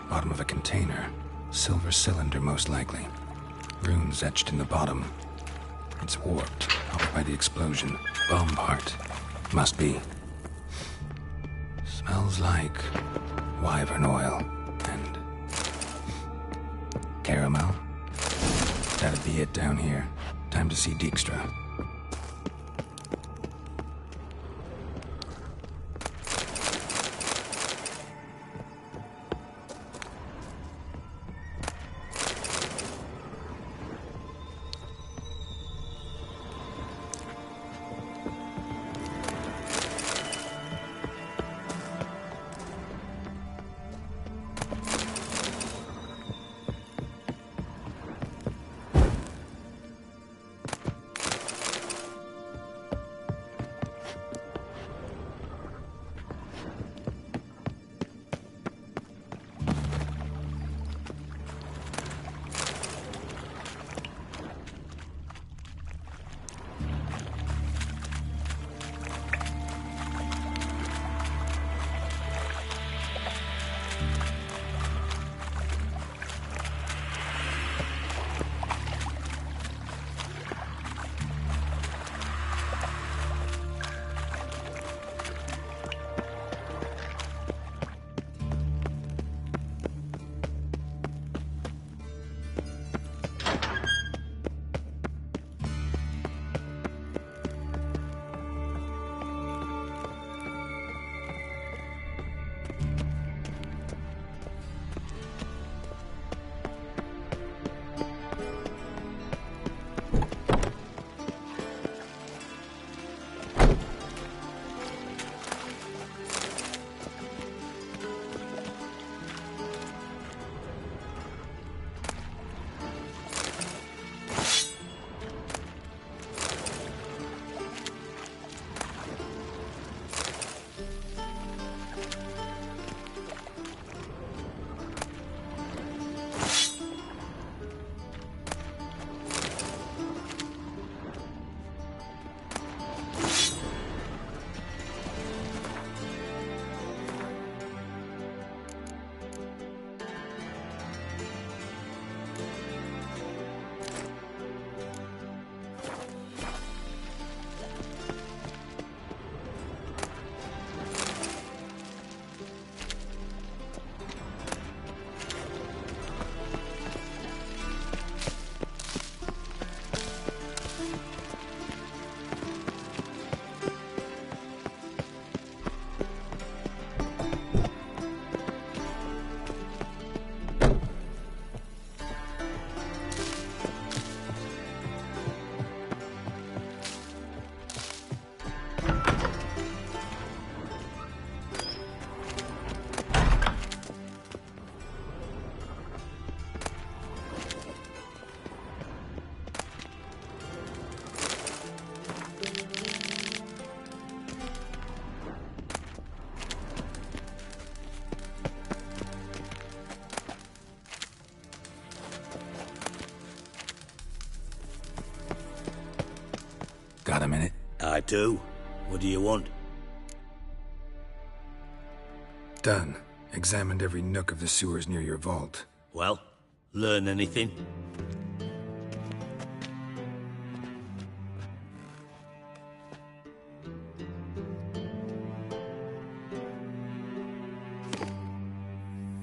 Bottom of a container. Silver cylinder, most likely. Runes etched in the bottom. It's warped, probably by the explosion. Bomb part. Must be. Smells like wyvern oil and caramel. That'd be it down here. Time to see Dijkstra. Got a minute? I do. What do you want? Done. Examined every nook of the sewers near your vault. Well, learn anything?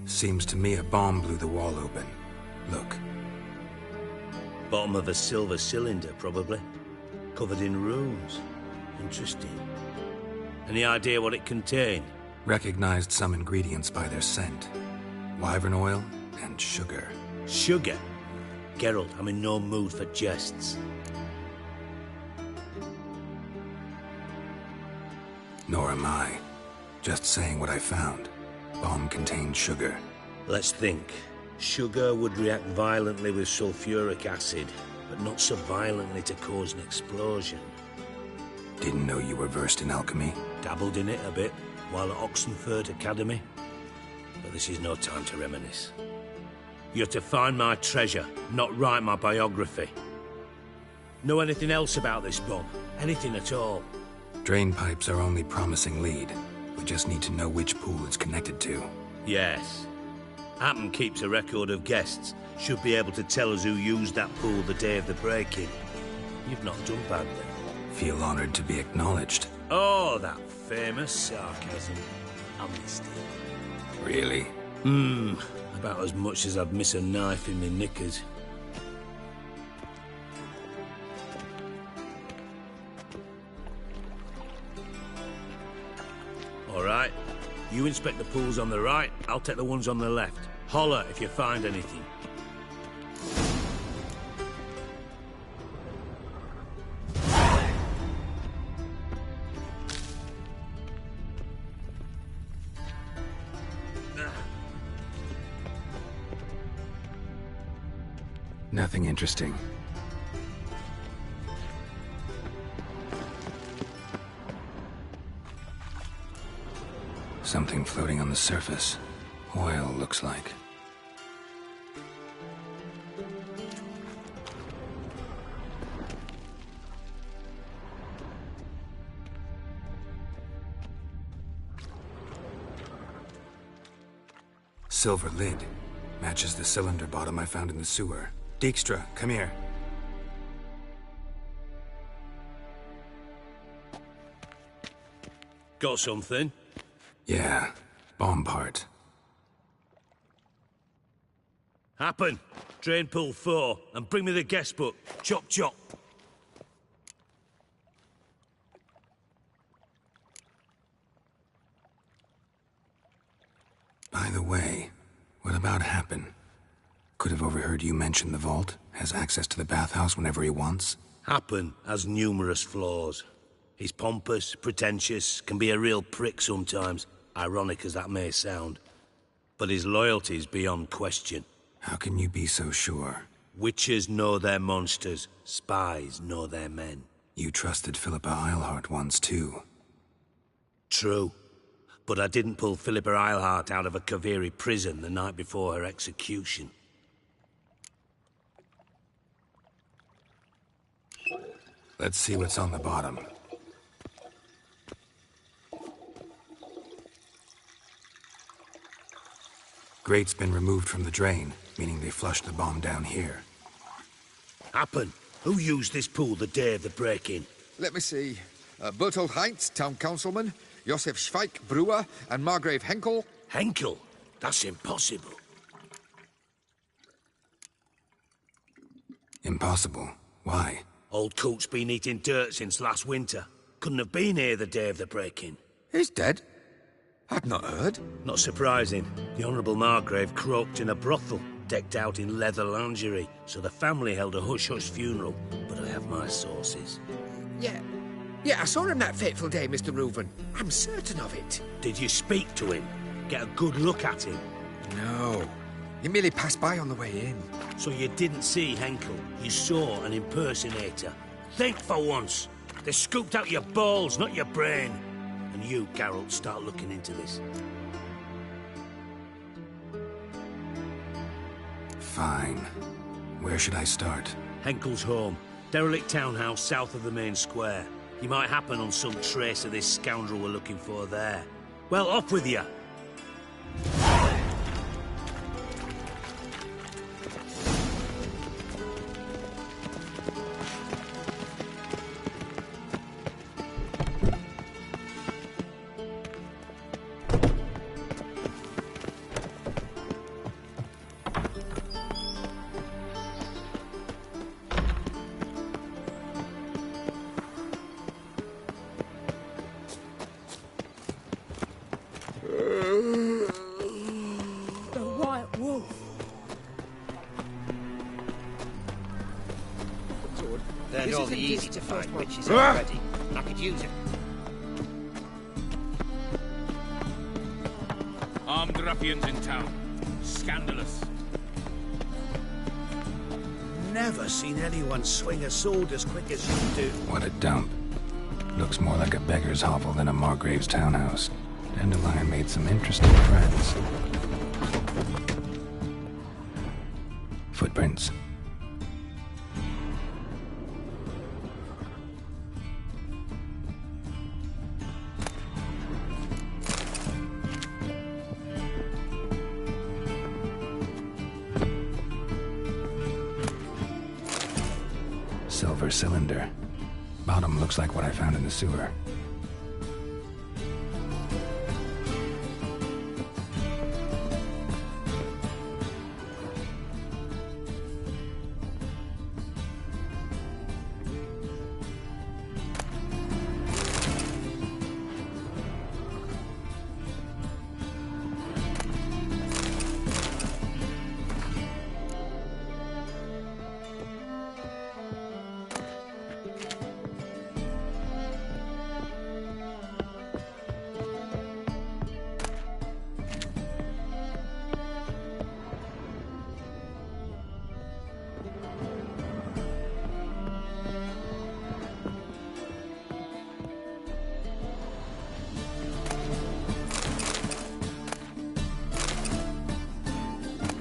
Seems to me a bomb blew the wall open. Look. Bottom of a silver cylinder, probably. Covered in runes. Interesting. Any idea what it contained? Recognized some ingredients by their scent. Wyvern oil and sugar. Sugar? Geralt, I'm in no mood for jests. Nor am I. Just saying what I found. Bomb contained sugar. Let's think. Sugar would react violently with sulfuric acid, but not so violently to cause an explosion. Didn't know you were versed in alchemy. Dabbled in it a bit, while at Oxenford Academy. But this is no time to reminisce. You're to find my treasure, not write my biography. Know anything else about this bomb? Anything at all? Drain pipes are only promising lead. We just need to know which pool it's connected to. Yes. Hammond keeps a record of guests. Should be able to tell us who used that pool the day of the break-in. You've not done badly. Feel honored to be acknowledged. Oh, that famous sarcasm. I missed it. Really? About as much as I'd miss a knife in my knickers. All right. You inspect the pools on the right, I'll take the ones on the left. Holler if you find anything. Nothing interesting. Something floating on the surface. Oil, looks like. Silver lid. Matches the cylinder bottom I found in the sewer. Dijkstra, come here. Got something? Yeah, bomb part. Happen. Drain pool 4, and bring me the guest book. Chop, chop. By the way, what about Happen? Could have overheard you mention the vault. Has access to the bathhouse whenever he wants. Happen has numerous flaws. He's pompous, pretentious, can be a real prick sometimes, ironic as that may sound. But his loyalty's beyond question. How can you be so sure? Witches know their monsters, spies know their men. You trusted Philippa Eilhart once too. True. But I didn't pull Philippa Eilhart out of a Kaviri prison the night before her execution. Let's see what's on the bottom. Grate's been removed from the drain, meaning they flushed the bomb down here. Happen. Who used this pool the day of the break-in? Let me see. Bertold Heinz, town councilman, Josef Schweik, brewer, and Margrave Henkel. Henkel? That's impossible. Impossible? Why? Old Coot's been eating dirt since last winter. Couldn't have been here the day of the break-in. He's dead? I'd not heard. Not surprising. The Honourable Margrave croaked in a brothel, decked out in leather lingerie, so the family held a hush-hush funeral. But I have my sources. Yeah, I saw him that fateful day, Mr. Reuven. I'm certain of it. Did you speak to him? Get a good look at him? No. He merely passed by on the way in. So you didn't see Henkel? You saw an impersonator? Think for once! They scooped out your balls, not your brain. And you, Geralt, start looking into this. Fine. Where should I start? Henkel's home. Derelict townhouse south of the main square. You might happen on some trace of this scoundrel we're looking for there. Well, off with you. Learned all the easy to find witches already. I could use it. Armed ruffians in town. Scandalous. Never seen anyone swing a sword as quick as you do. What a dump. Looks more like a beggar's hovel than a Margrave's townhouse. Dandelion made some interesting friends. Footprints. Silver cylinder. Bottom looks like what I found in the sewer.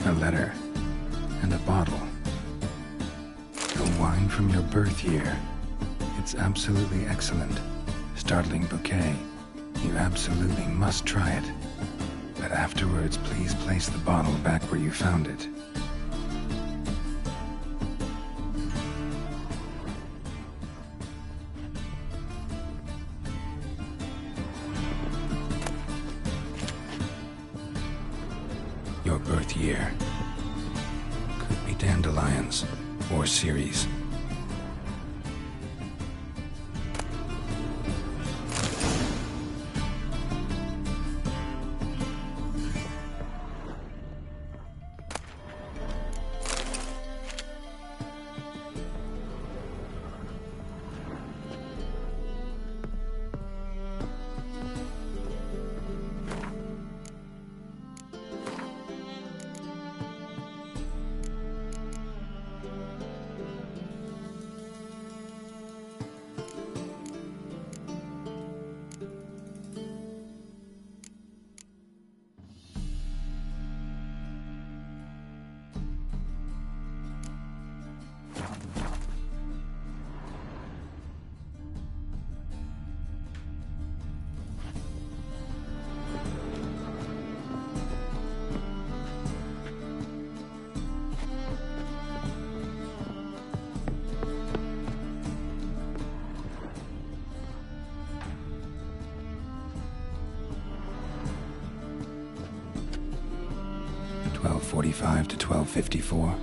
A letter and a bottle. The wine from your birth year. It's absolutely excellent. Startling bouquet. You absolutely must try it. But afterwards, please place the bottle back where you found it. Your birth year. Could be dandelions or Ceres. .45 to 12:54.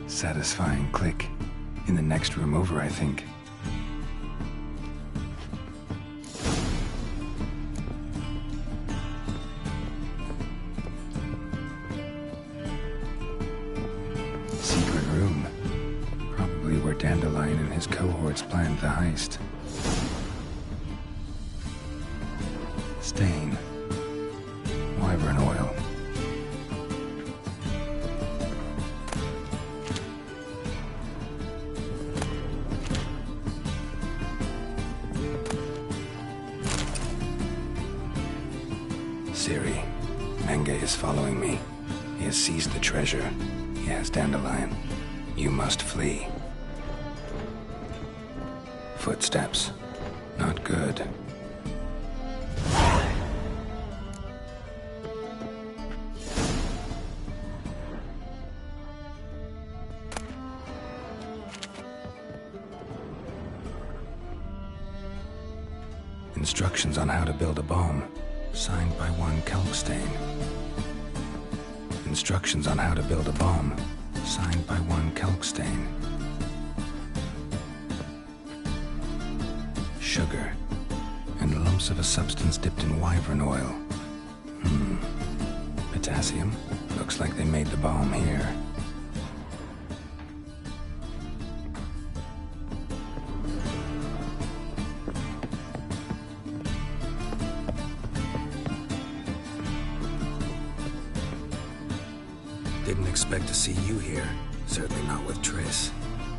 Satisfying click. In the next room over, I think. Secret room. Probably where Dandelion and his cohorts planned the heist. Stain. Wyvern oil. Siri. Menge is following me. He has seized the treasure. Yes, Dandelion. You must flee. Footsteps. Not good. Instructions on how to build a bomb, signed by one Kelkstain. Instructions on how to build a bomb, signed by one Kelkstain. Sugar, and lumps of a substance dipped in wyvern oil. Potassium? Looks like they made the bomb here. Didn't expect to see you here. Certainly not with Triss.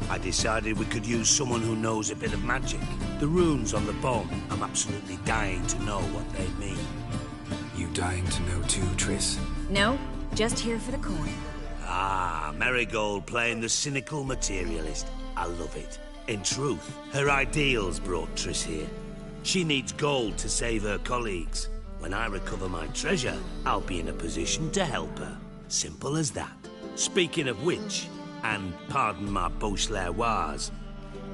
I decided we could use someone who knows a bit of magic. The runes on the bomb, I'm absolutely dying to know what they mean. You dying to know too, Triss? No, just here for the coin. Ah, Marigold playing the cynical materialist. I love it. In truth, her ideals brought Triss here. She needs gold to save her colleagues. When I recover my treasure, I'll be in a position to help her. Simple as that. Speaking of which, and pardon my Beauclervois,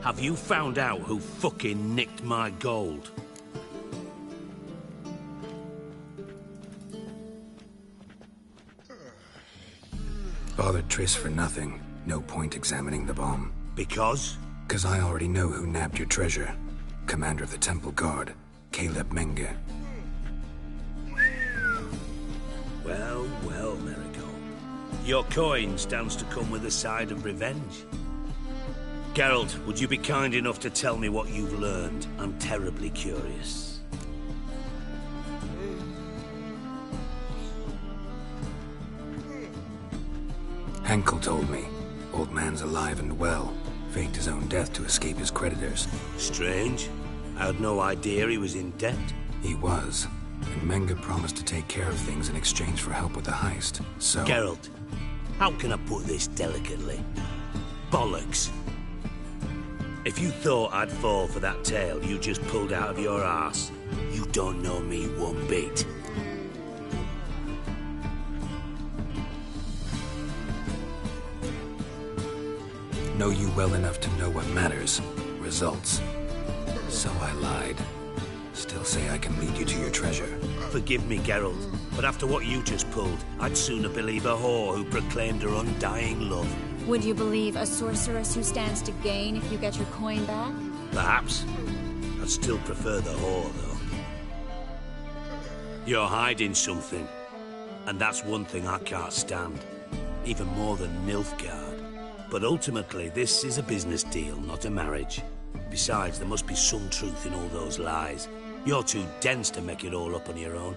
have you found out who fucking nicked my gold? Bothered Triss for nothing. No point examining the bomb. Because? 'Cause I already know who nabbed your treasure. Commander of the Temple Guard, Caleb Menge. Well, well, Marigold. Your coin stands to come with a side of revenge. Geralt, would you be kind enough to tell me what you've learned? I'm terribly curious. Henkel told me. Old man's alive and well. Faked his own death to escape his creditors. Strange. I had no idea he was in debt. He was. And Menge promised to take care of things in exchange for help with the heist. So... Geralt, how can I put this delicately? Bollocks. If you thought I'd fall for that tale you just pulled out of your arse, you don't know me one bit. Know you well enough to know what matters. Results. So I lied. Still say I can lead you to your treasure. Forgive me, Geralt, but after what you just pulled, I'd sooner believe a whore who proclaimed her undying love. Would you believe a sorceress who stands to gain if you get your coin back? Perhaps. I'd still prefer the whore, though. You're hiding something, and that's one thing I can't stand. Even more than Nilfgaard. But ultimately, this is a business deal, not a marriage. Besides, there must be some truth in all those lies. You're too dense to make it all up on your own.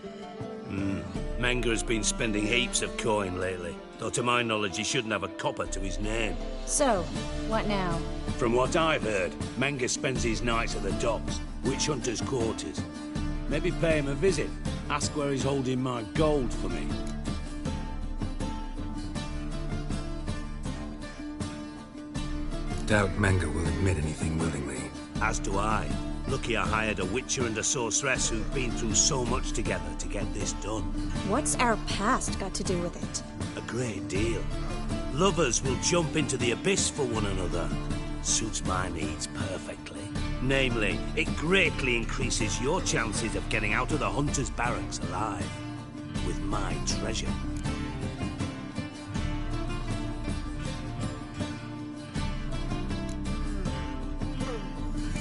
Menge has been spending heaps of coin lately, though to my knowledge he shouldn't have a copper to his name. So, what now? From what I've heard, Menge spends his nights at the docks, witch hunters' quarters. Maybe pay him a visit, ask where he's holding my gold for me. Doubt Menge will admit anything willingly. As do I. Lucky I hired a witcher and a sorceress who've been through so much together to get this done. What's our past got to do with it? A great deal. Lovers will jump into the abyss for one another. Suits my needs perfectly. Namely, it greatly increases your chances of getting out of the hunter's barracks alive. With my treasure.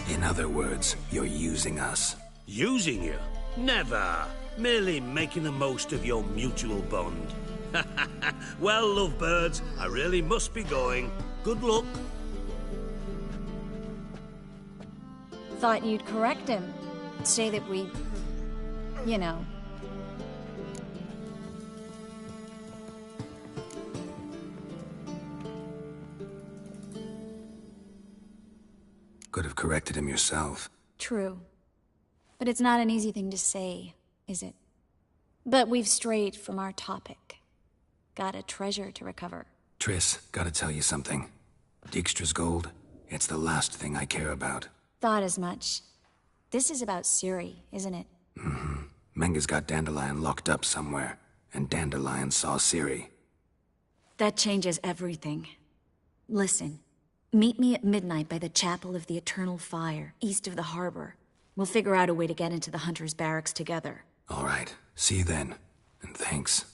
In other words, you're using us. Using you? Never. Merely making the most of your mutual bond. Well, lovebirds, I really must be going. Good luck. Thought you'd correct him. Say that we... you know... Could have corrected him yourself. True. But it's not an easy thing to say, is it? But we've strayed from our topic. Got a treasure to recover. Triss, gotta tell you something. Dijkstra's gold, it's the last thing I care about. Thought as much. This is about Ciri, isn't it? Mm-hmm. Menga's got Dandelion locked up somewhere, and Dandelion saw Ciri. That changes everything. Listen, meet me at midnight by the Chapel of the Eternal Fire, east of the harbor. We'll figure out a way to get into the Hunter's barracks together. All right, see you then, and thanks.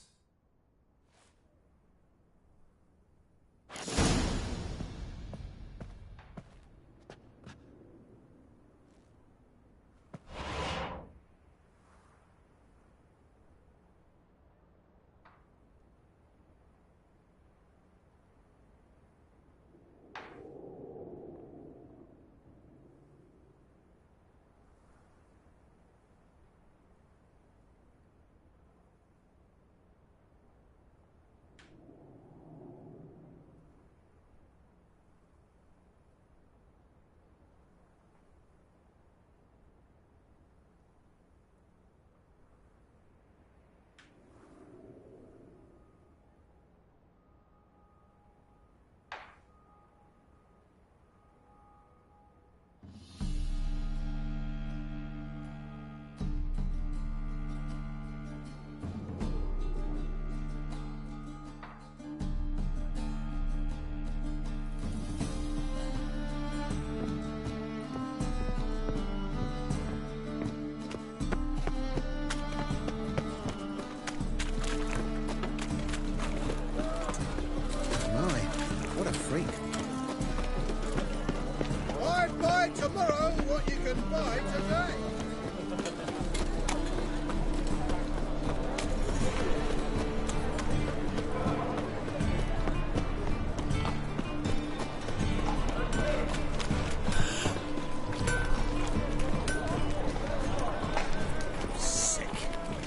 I'd buy tomorrow what you can buy today.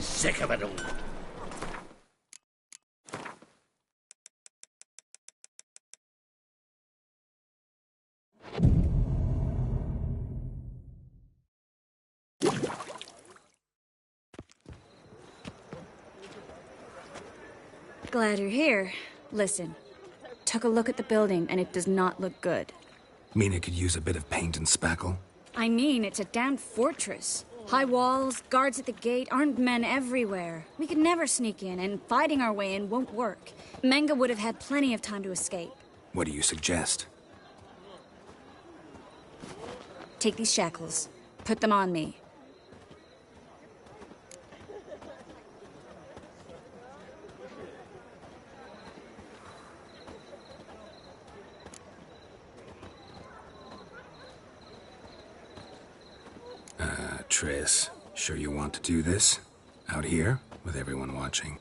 Sick of it all. Glad you're here. Listen, took a look at the building and it does not look good. Mean it could use a bit of paint and spackle? I mean, it's a damn fortress. High walls, guards at the gate, armed men everywhere. We could never sneak in, and fighting our way in won't work. Menga would have had plenty of time to escape. What do you suggest? Take these shackles. Put them on me. Triss, sure you want to do this? Out here, with everyone watching?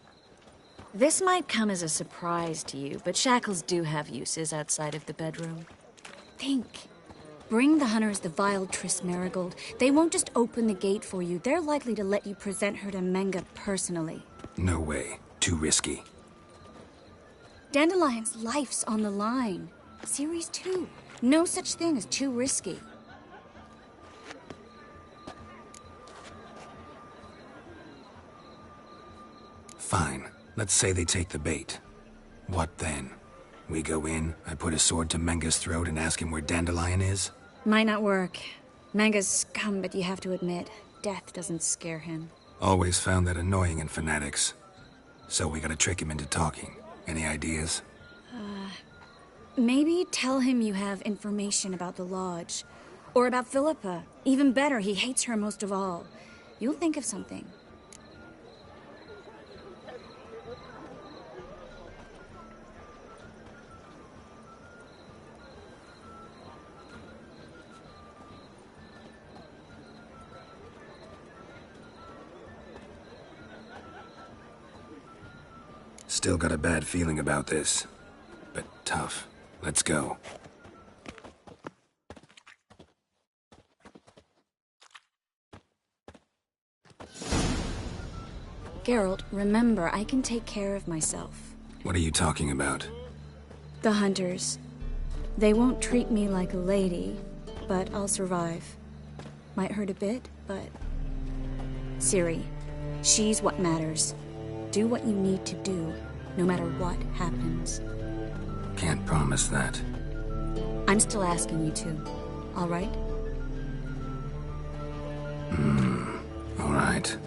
This might come as a surprise to you, but shackles do have uses outside of the bedroom. Think. Bring the hunters the vile Triss Marigold. They won't just open the gate for you. They're likely to let you present her to Menga personally. No way. Too risky. Dandelion's life's on the line. Ciri's too. No such thing as too risky. Fine. Let's say they take the bait. What then? We go in, I put a sword to Menga's throat and ask him where Dandelion is? Might not work. Menga's scum, but you have to admit, death doesn't scare him. Always found that annoying in fanatics. So we gotta trick him into talking. Any ideas? Maybe tell him you have information about the Lodge. Or about Philippa. Even better, he hates her most of all. You'll think of something. Still got a bad feeling about this. But tough. Let's go. Geralt, remember, I can take care of myself. What are you talking about? The hunters. They won't treat me like a lady, but I'll survive. Might hurt a bit, but... Ciri, she's what matters. Do what you need to do, no matter what happens. Can't promise that. I'm still asking you to. All right? All right.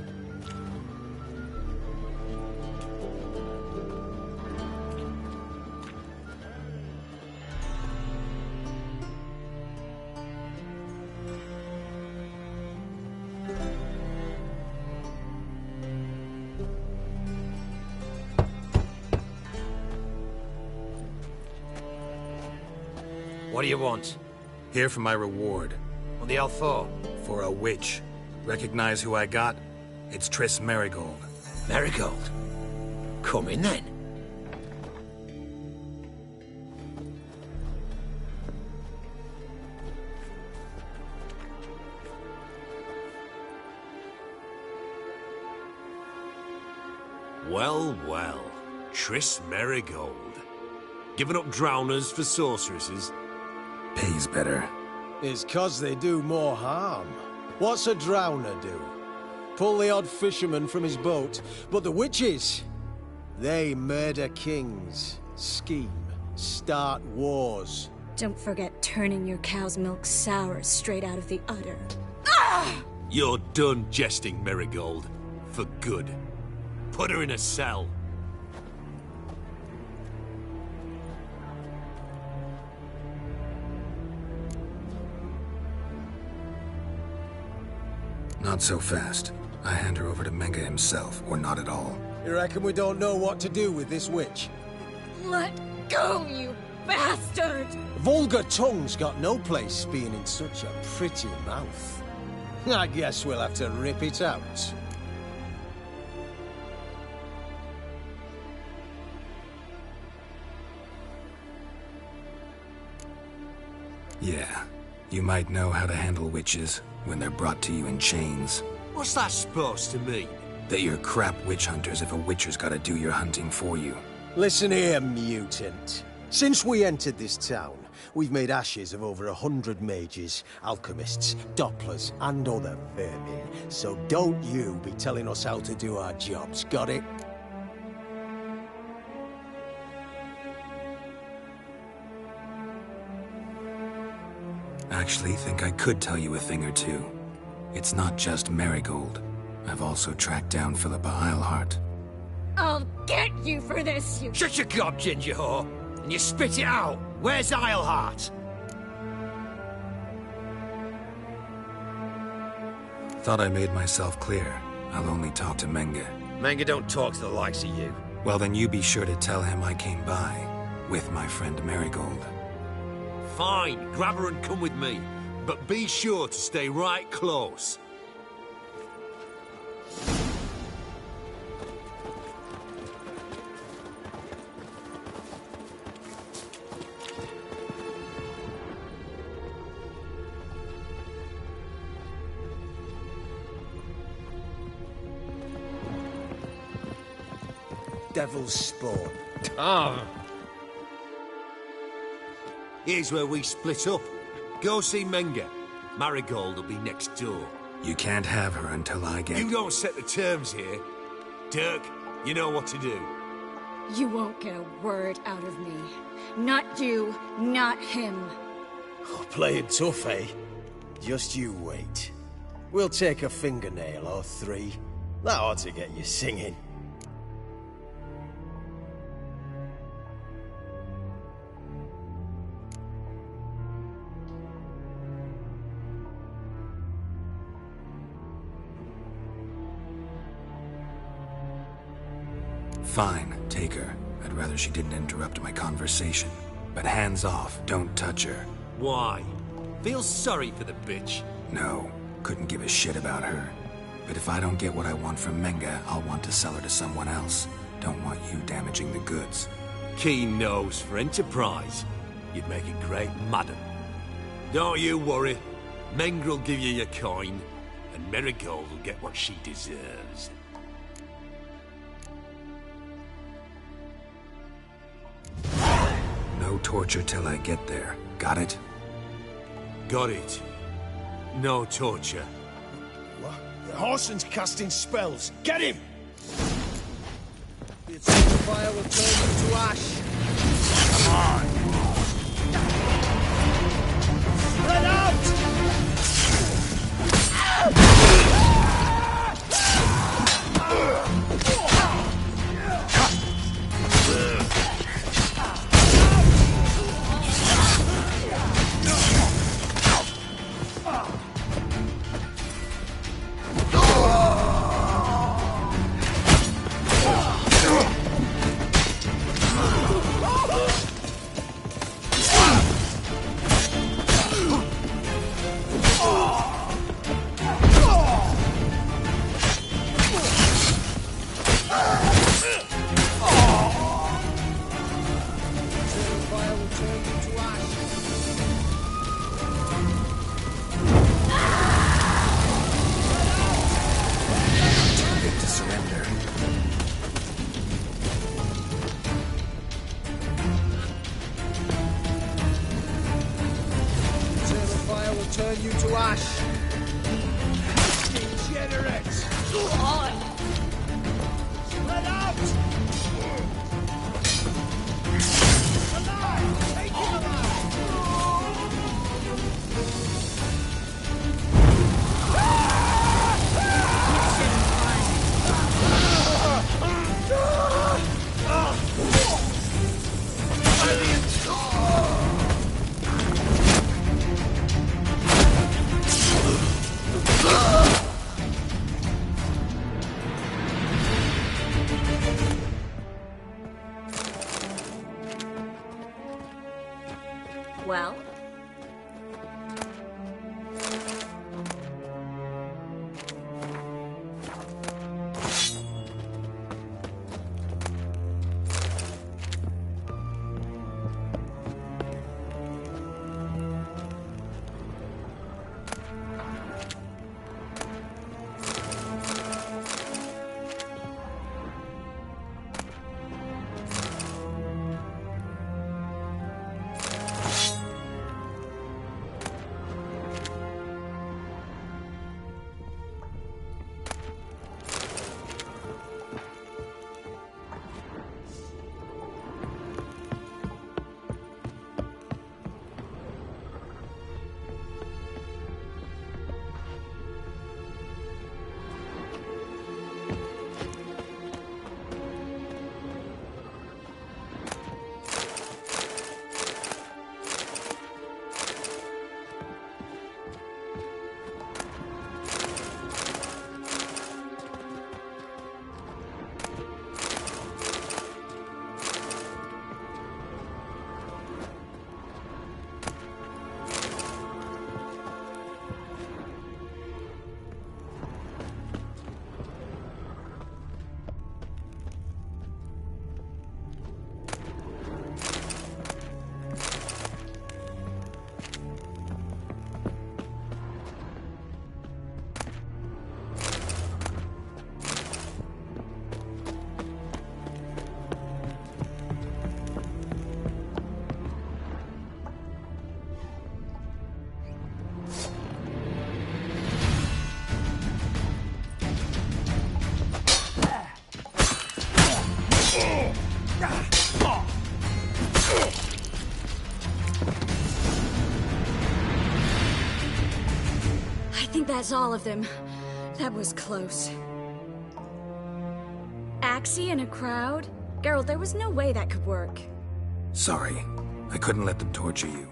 What do you want? Here for my reward. What the hell for? For a witch. Recognize who I got? It's Triss Merigold. Merigold? Come in then. Well, well. Triss Merigold. Giving up drowners for sorceresses? Pays better. It's 'cause they do more harm. What's a drowner do? Pull the odd fisherman from his boat. But the witches, they murder kings, scheme, start wars. Don't forget turning your cow's milk sour straight out of the udder. You're done jesting, Merigold. For good. Put her in a cell. Not so fast. I hand her over to Menga himself, or not at all. You reckon we don't know what to do with this witch? Let go, you bastard! Vulgar tongue's got no place being in such a pretty mouth. I guess we'll have to rip it out. Yeah. You might know how to handle witches when they're brought to you in chains. What's that supposed to mean? That you're crap witch hunters if a witcher's gotta do your hunting for you. Listen here, mutant. Since we entered this town, we've made ashes of over 100 mages, alchemists, dopplers, and other vermin. So don't you be telling us how to do our jobs, got it? Actually, think I could tell you a thing or two. It's not just Merigold. I've also tracked down Philippa Eilhart. I'll get you for this, you... Shut your gob, ginger whore! And you spit it out! Where's Eilhart? Thought I made myself clear. I'll only talk to Menga. Menga don't talk to the likes of you. Well, then you be sure to tell him I came by. With my friend Merigold. Fine, grab her and come with me. But be sure to stay right close. Devil's spawn. Ah. Here's where we split up. Go see Menga. Marigold will be next door. You can't have her until I get... You don't set the terms here. Dirk, you know what to do. You won't get a word out of me. Not you, not him. Oh, playing tough, eh? Just you wait. We'll take a fingernail or three. That ought to get you singing. Fine, take her. I'd rather she didn't interrupt my conversation. But hands off, don't touch her. Why? Feel sorry for the bitch? No, couldn't give a shit about her. But if I don't get what I want from Menga, I'll want to sell her to someone else. Don't want you damaging the goods. Keen nose for enterprise. You'd make a great madam. Don't you worry. Mengr'll give you your coin, and Merigold will get what she deserves. No torture till I get there. Got it? Got it. No torture. What? The Horson's casting spells. Get him! If The fire will turn you to ash. Come on! Spread out! Turn you to ash. Degenerate! Go on! Spread out! Alive! Take him alive! Well? I think that's all of them. That was close. Axie in a crowd? Geralt, there was no way that could work. Sorry. I couldn't let them torture you.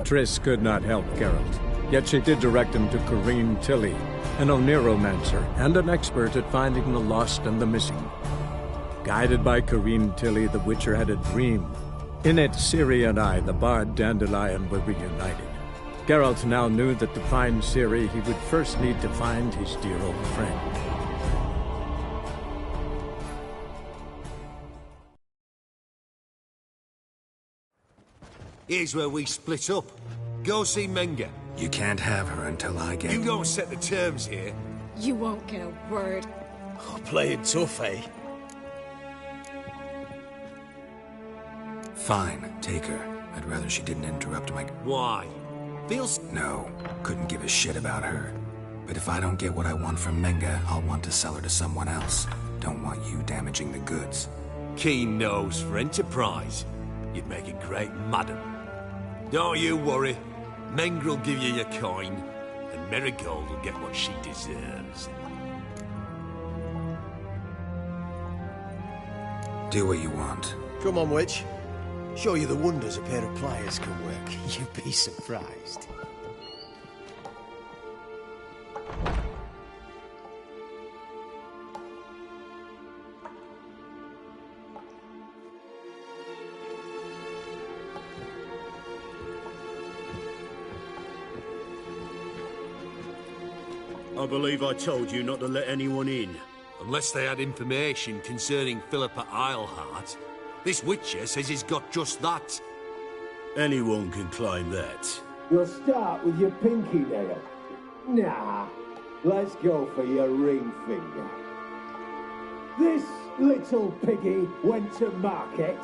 Triss could not help Geralt, yet she did direct him to Corrine Tilly, an Oneromancer and an expert at finding the lost and the missing. Guided by Corrine Tilly, the Witcher had a dream. In it, Ciri and I, the bard Dandelion, were reunited. Geralt now knew that to find Ciri, he would first need to find his dear old friend. Here's where we split up. Go see Menga. You can't have her until I get... You don't set the terms here. You won't get a word. Oh, playing tough, eh? Fine, take her. I'd rather she didn't interrupt my... Why? Feels... No, couldn't give a shit about her. But if I don't get what I want from Menga, I'll want to sell her to someone else. Don't want you damaging the goods. Keen nose for enterprise. You'd make a great madam. Don't you worry. Mengrel will give you your coin, and Marigold will get what she deserves. Do what you want. Come on, witch. Show you the wonders a pair of pliers can work. You'd be surprised. I believe I told you not to let anyone in. Unless they had information concerning Philippa Eilhart. This Witcher says he's got just that. Anyone can claim that. You'll start with your pinky nail. Nah, let's go for your ring finger. This little piggy went to market.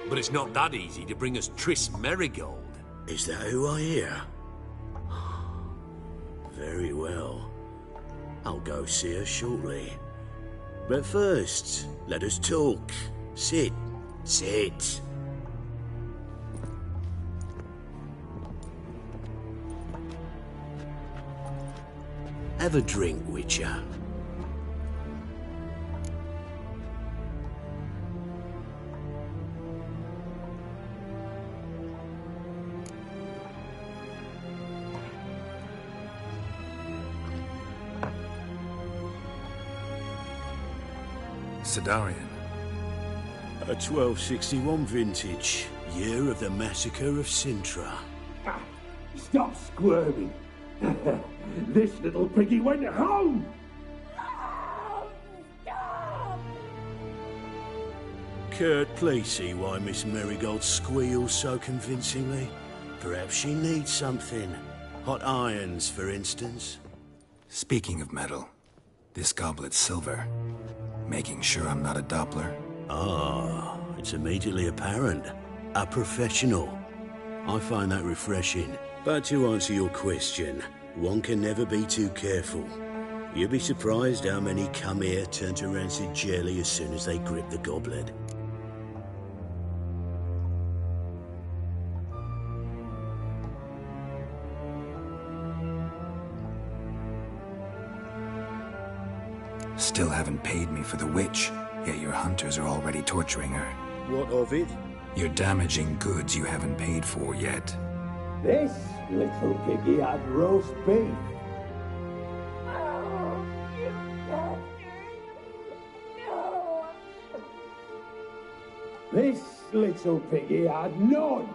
But it's not that easy to bring us Triss Merigold. Is that who I hear? Very well. I'll go see her shortly. But first, let us talk. Sit. Sit. Have a drink, Witcher. Sidarian. A 1261 vintage, year of the massacre of Sintra. Stop squirming. This little piggy went home. Kurt, please see why Miss Marigold squeals so convincingly. Perhaps she needs something. Hot irons, for instance. Speaking of metal, this goblet's silver. Making sure I'm not a Doppler. Ah, it's immediately apparent. A professional. I find that refreshing. But to answer your question, one can never be too careful. You'd be surprised how many come here turn to rancid jelly as soon as they grip the goblet. Still haven't paid me for the witch, yet your hunters are already torturing her. What of it? You're damaging goods you haven't paid for yet. This little piggy had roast beef. This little piggy had none.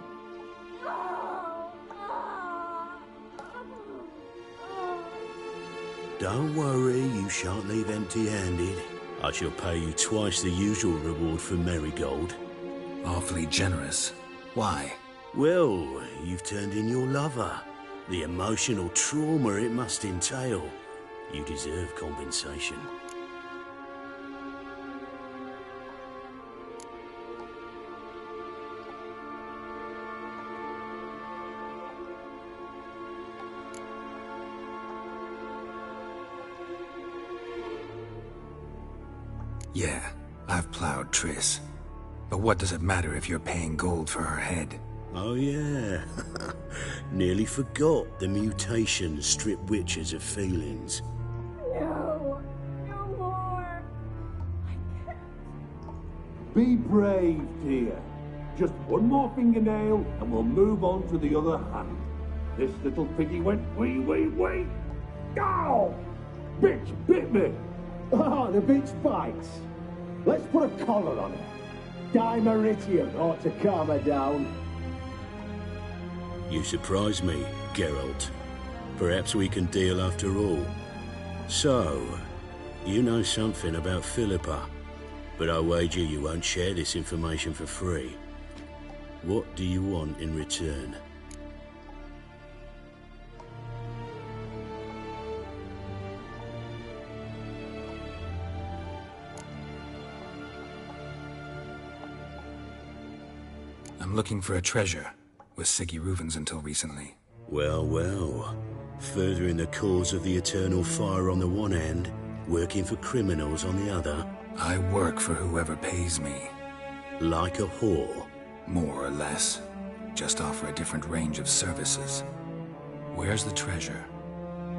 Don't worry, you shan't leave empty-handed. I shall pay you twice the usual reward for Marigold. Awfully generous. Why? Well, you've turned in your lover. The emotional trauma it must entail. You deserve compensation. Yeah, I've plowed Triss. But what does it matter if you're paying gold for her head? Oh yeah. Nearly forgot the mutations strip witches of feelings. No, no more. Be brave, dear. Just one more fingernail and we'll move on to the other hand. This little piggy went wee. Ow! Bitch bit me! Oh, the bitch bites. Let's put a collar on her. Dimeritium ought to calm her down. You surprise me, Geralt. Perhaps we can deal after all. So, you know something about Philippa, but I wager you won't share this information for free. What do you want in return? I'm looking for a treasure. Was Siggy Reuven's until recently. Well, well. Furthering the cause of the eternal fire on the one hand, working for criminals on the other. I work for whoever pays me. Like a whore? More or less. Just offer a different range of services. Where's the treasure?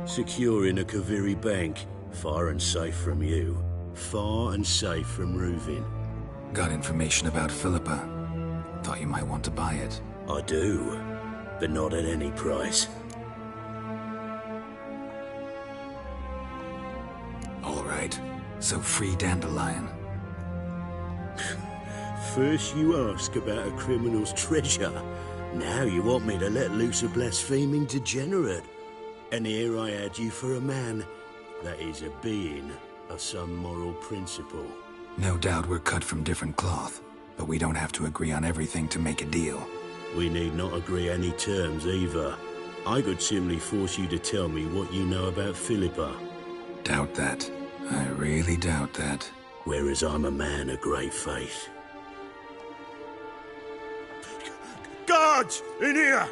Secure in a Kaviri bank. Far and safe from you. Far and safe from Reuven. Got information about Philippa. Thought you might want to buy it. I do, but not at any price. All right, so free Dandelion. First you ask about a criminal's treasure. Now you want me to let loose a blaspheming degenerate. And here I had you for a man. That is a being of some moral principle. No doubt we're cut from different cloth, but we don't have to agree on everything to make a deal. We need not agree any terms either. I could simply force you to tell me what you know about Philippa. Doubt that. I really doubt that. Whereas I'm a man of great faith. Guards! In here!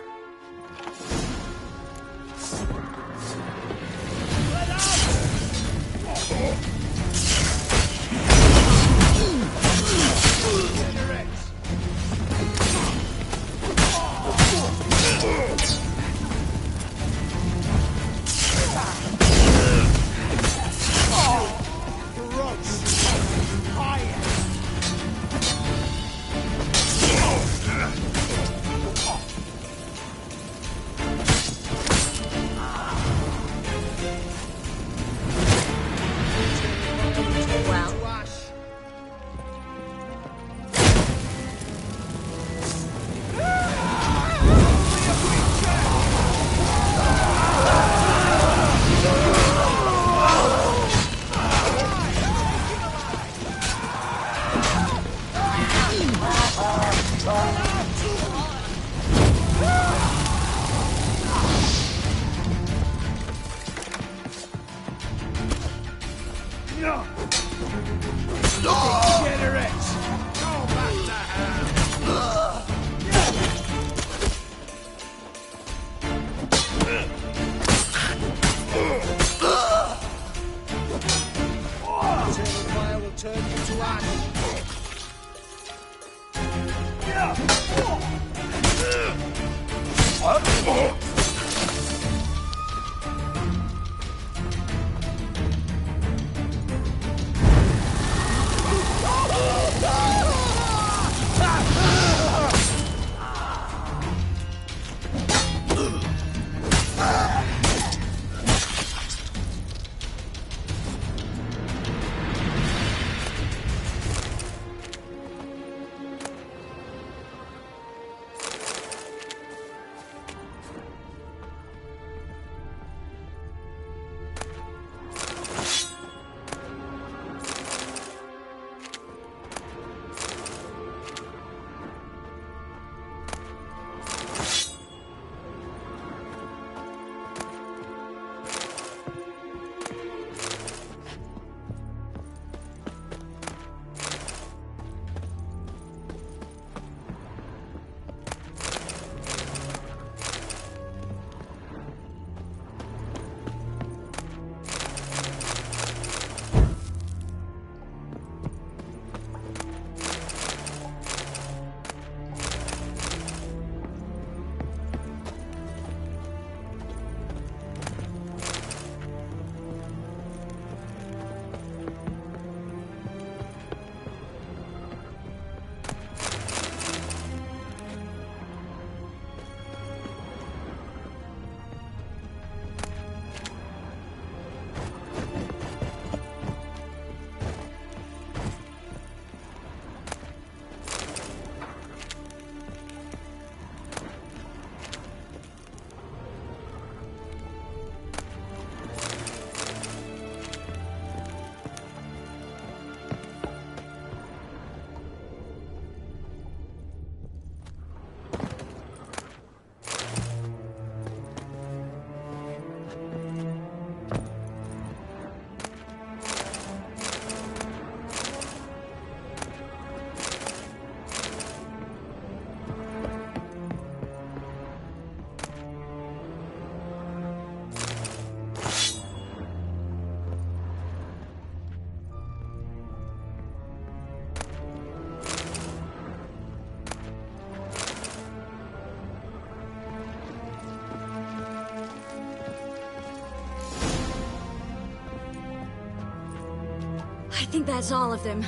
think that's all of them.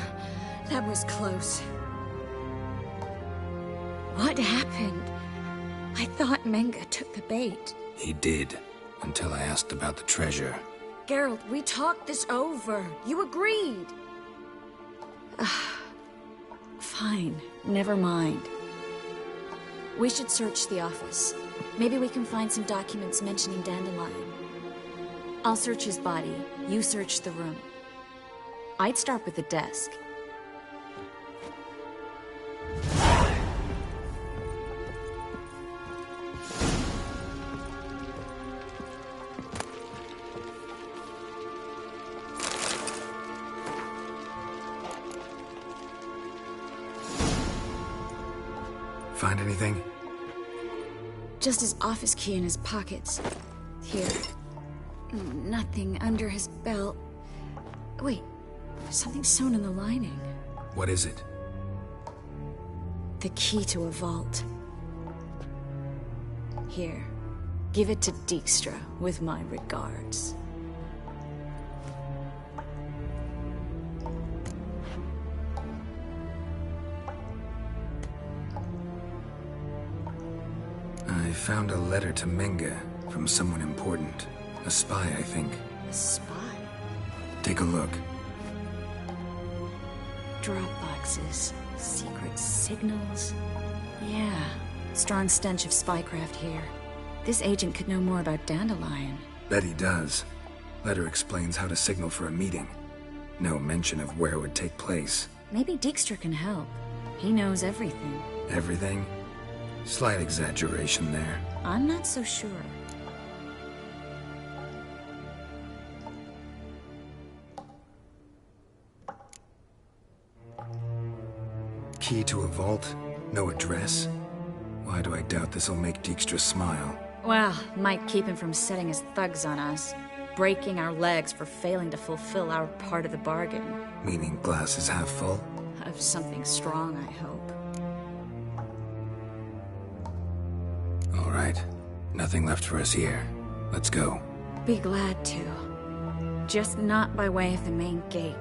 That was close. What happened? I thought Menga took the bait. He did, until I asked about the treasure. Geralt, we talked this over. You agreed. Fine, never mind. We should search the office. Maybe we can find some documents mentioning Dandelion. I'll search his body, you search the room. I'd start with the desk. Find anything? Just his office key in his pockets. Here. Nothing under his belt. Wait, there's something sewn in the lining. What is it? The key to a vault. Here. Give it to Dijkstra, with my regards. I found a letter to Menga from someone important. A spy, I think. A spy? Take a look. Drop boxes, secret signals. Yeah, strong stench of spycraft here. This agent could know more about Dandelion. Bet he does. Letter explains how to signal for a meeting. No mention of where it would take place. Maybe Dijkstra can help. He knows everything. Everything? Slight exaggeration there. I'm not so sure. Key to a vault? No address? Why do I doubt this'll make Dijkstra smile? Well, might keep him from setting his thugs on us. Breaking our legs for failing to fulfill our part of the bargain. Meaning glass is half full? Of something strong, I hope. All right. Nothing left for us here. Let's go. Be glad to. Just not by way of the main gate.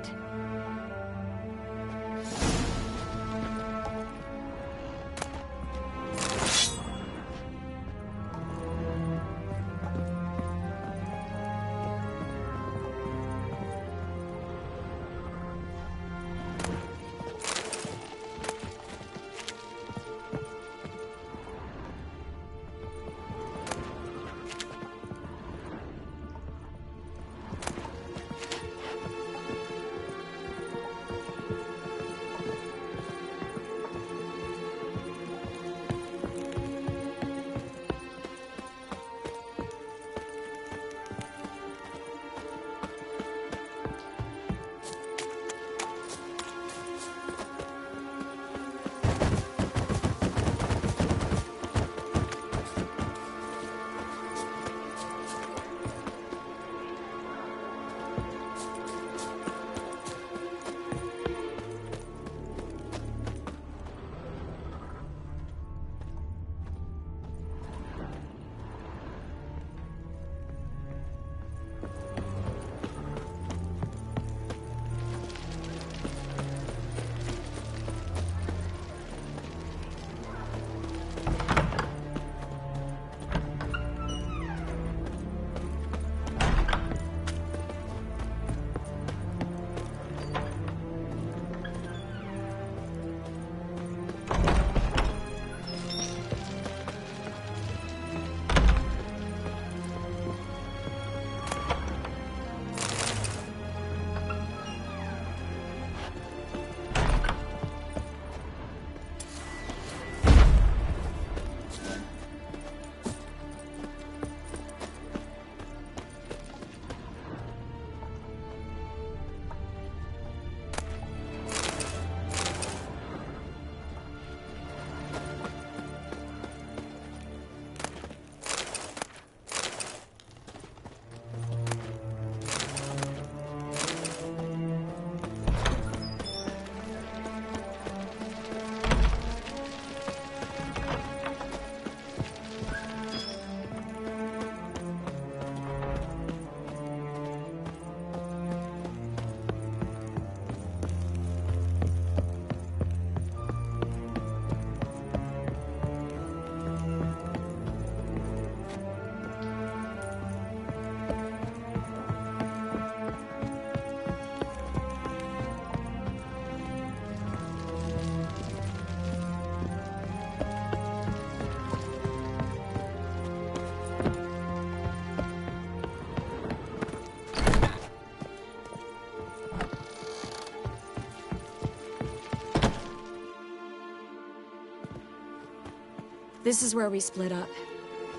This is where we split up.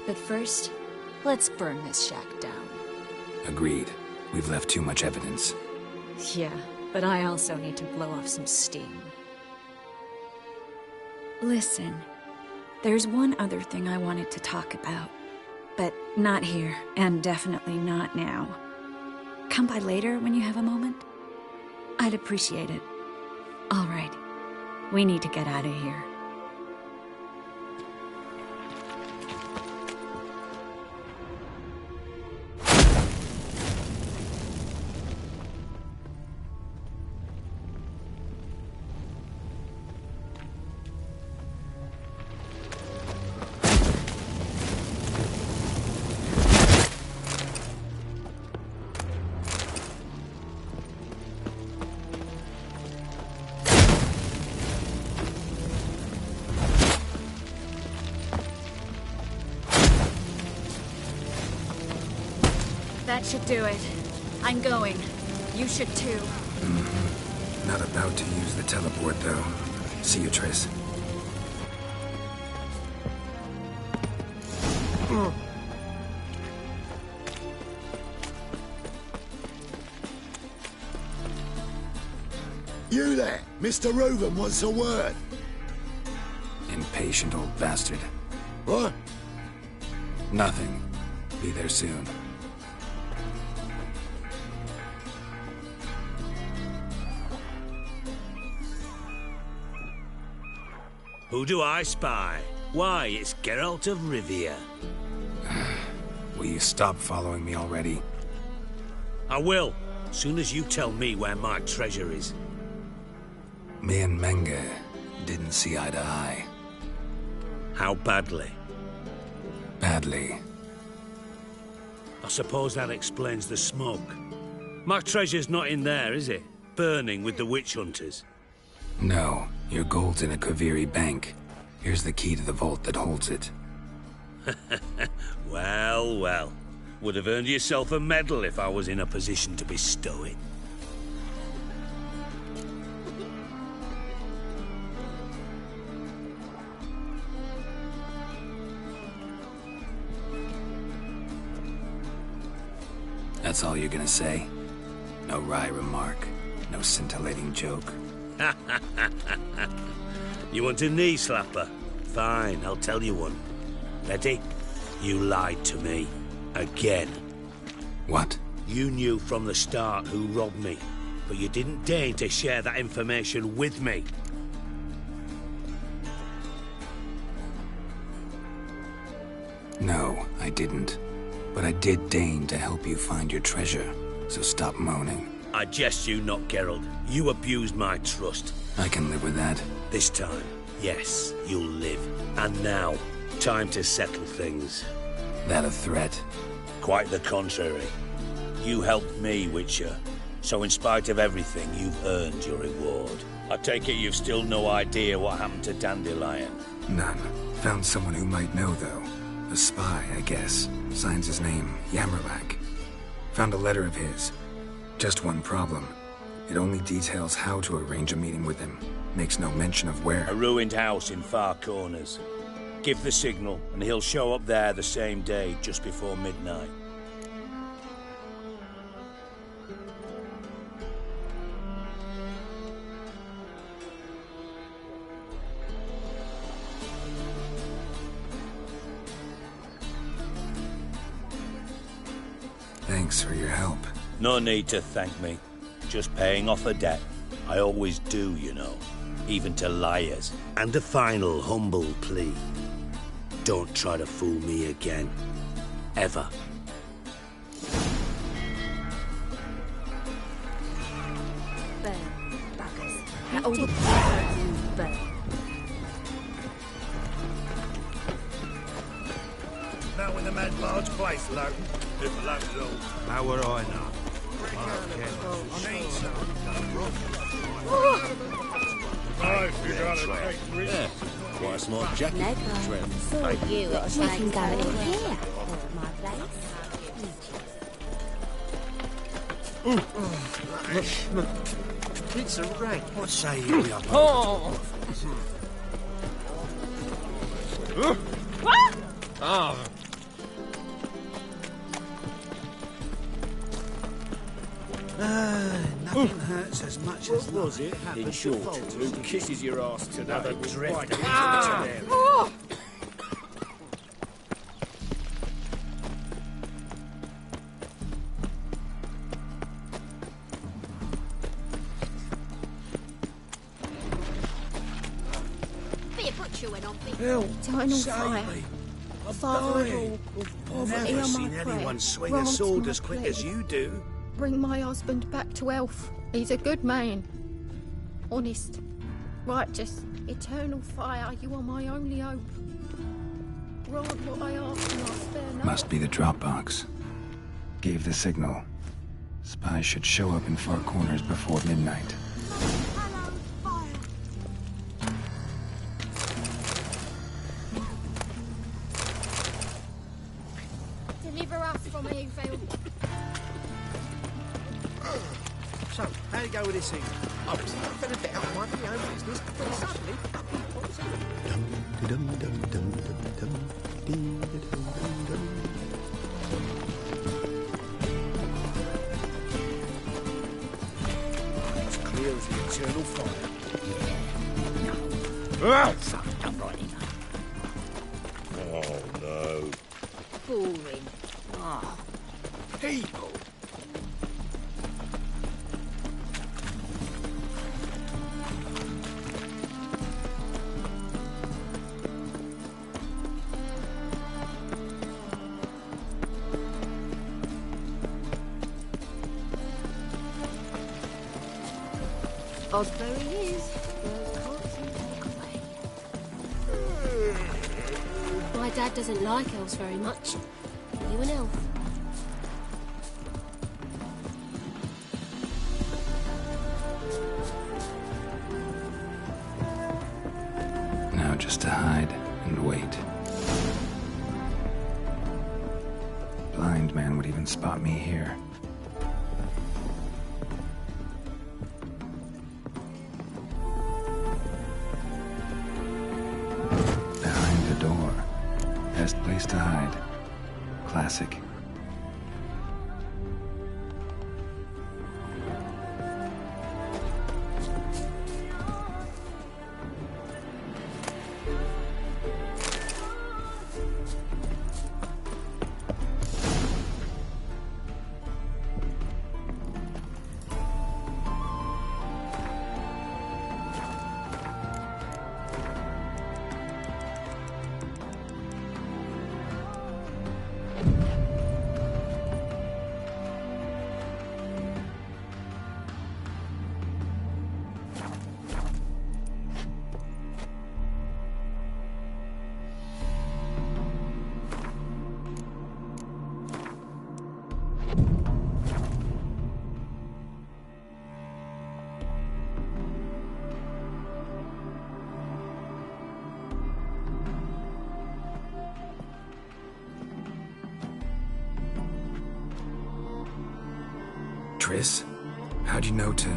But first, let's burn this shack down. Agreed. We've left too much evidence. Yeah, but I also need to blow off some steam. Listen, there's one other thing I wanted to talk about. But not here, and definitely not now. Come by later when you have a moment? I'd appreciate it. All right. We need to get out of here. That should do it. I'm going. You should too. Not about to use the teleport, though. See you, Triss. You there! Mr. Reuven wants a word. Impatient old bastard. What? Nothing. Be there soon. Who do I spy? Why, it's Geralt of Rivia. Will you stop following me already? I will, soon as you tell me where my treasure is. Me and Menge didn't see eye to eye. How badly? Badly. I suppose that explains the smoke. My treasure's not in there, is it? Burning with the witch hunters. No, your gold's in a Kaviri bank. Here's the key to the vault that holds it. Well, well. Would have earned yourself a medal if I was in a position to bestow it. That's all you're gonna say? No wry remark, no scintillating joke. You want a knee slapper? Fine, I'll tell you one. Ready? You lied to me. Again. What? You knew from the start who robbed me, but you didn't deign to share that information with me. No, I didn't. But I did deign to help you find your treasure, so stop moaning. I jest you not, Geralt. You abused my trust. I can live with that. This time, yes, you'll live. And now, time to settle things. That a threat? Quite the contrary. You helped me, Witcher. So in spite of everything, you've earned your reward. I take it you've still no idea what happened to Dandelion? None. Found someone who might know, though. A spy, I guess. Signs his name, Yammerlak. Found a letter of his. Just one problem. It only details how to arrange a meeting with him. Makes no mention of where. A ruined house in Far Corners. Give the signal, and he'll show up there the same day, just before midnight. Thanks for your help. No need to thank me. Just paying off a debt. I always do, you know. Even to liars. And a final humble plea. Don't try to fool me again. Ever. Burn, buggers. Now all the burn. Now in the mad large place, Lowton. If alone at all. How would I know? Yeah, quite a smart jacket. For you, it's we can go in here. My place. It's a rank. What say you? Oh! Ah. Nothing hurts as much as was it? In short, who kisses your ass today? Another drift. Be a butcher when I'm big. Help! Eternal Save fire. me! I'm Father dying. of all, I've hear never my seen prayer. anyone swing a Grant sword my as quick plea. as you do. Bring my husband back to health. He's a good man. Honest. Righteous. Eternal fire. You are my only hope. Grant what I ask and I'll spare no. Must be the drop box. Gave the signal. Spies should show up in far corners before midnight. Deliver us from evil. So, how'd it go with this thing? I was having a bit out of my own business, but suddenly, As clear as the eternal fire. Oh, no. Boring. People! Osbury is. Those can't seem to look away. My dad doesn't like elves very much. Are you an elf? Now just to hide and wait. Blind man would even spot me here. Behind the door. Best place to hide. Classic. Triss? How'd you know to...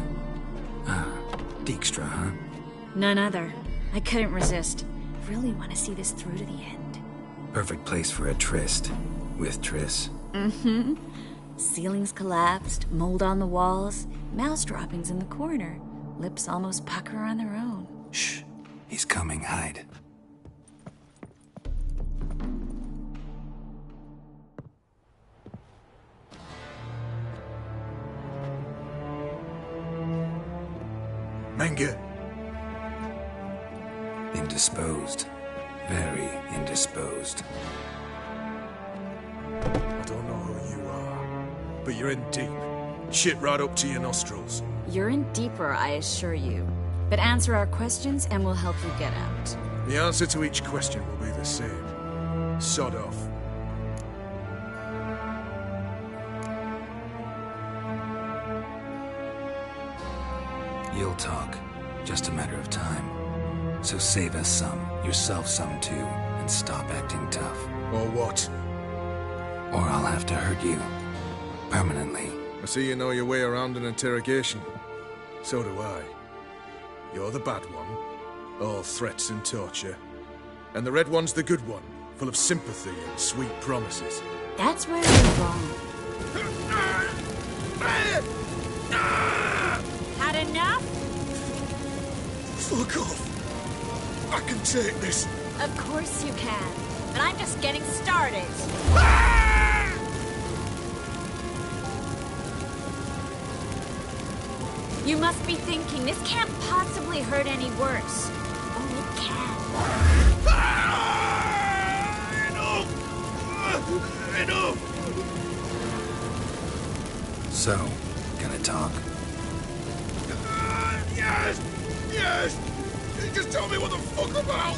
Ah, Dijkstra, huh? None other. I couldn't resist. Really want to see this through to the end. Perfect place for a tryst. With Triss. Mm-hmm. Ceilings collapsed, mold on the walls, mouse droppings in the corner. Lips almost pucker on their own. Shh. He's coming. Hide. Menge. Indisposed. Very indisposed. I don't know who you are, but you're in deep. Shit right up to your nostrils. You're in deeper, I assure you. But answer our questions and we'll help you get out. The answer to each question will be the same. Sod off. You'll talk. Just a matter of time. So save us some, yourself some too, and stop acting tough. Or what? Or I'll have to hurt you. Permanently. I see you know your way around an interrogation. So do I. You're the bad one. All threats and torture. And the red one's the good one, full of sympathy and sweet promises. That's where you're wrong. Had enough? Fuck off. I can take this. Of course you can. But I'm just getting started. You must be thinking, this can't possibly hurt any worse. Oh, it can. Enough! So, gonna talk? Yes! Yes! Just tell me what the fuck about!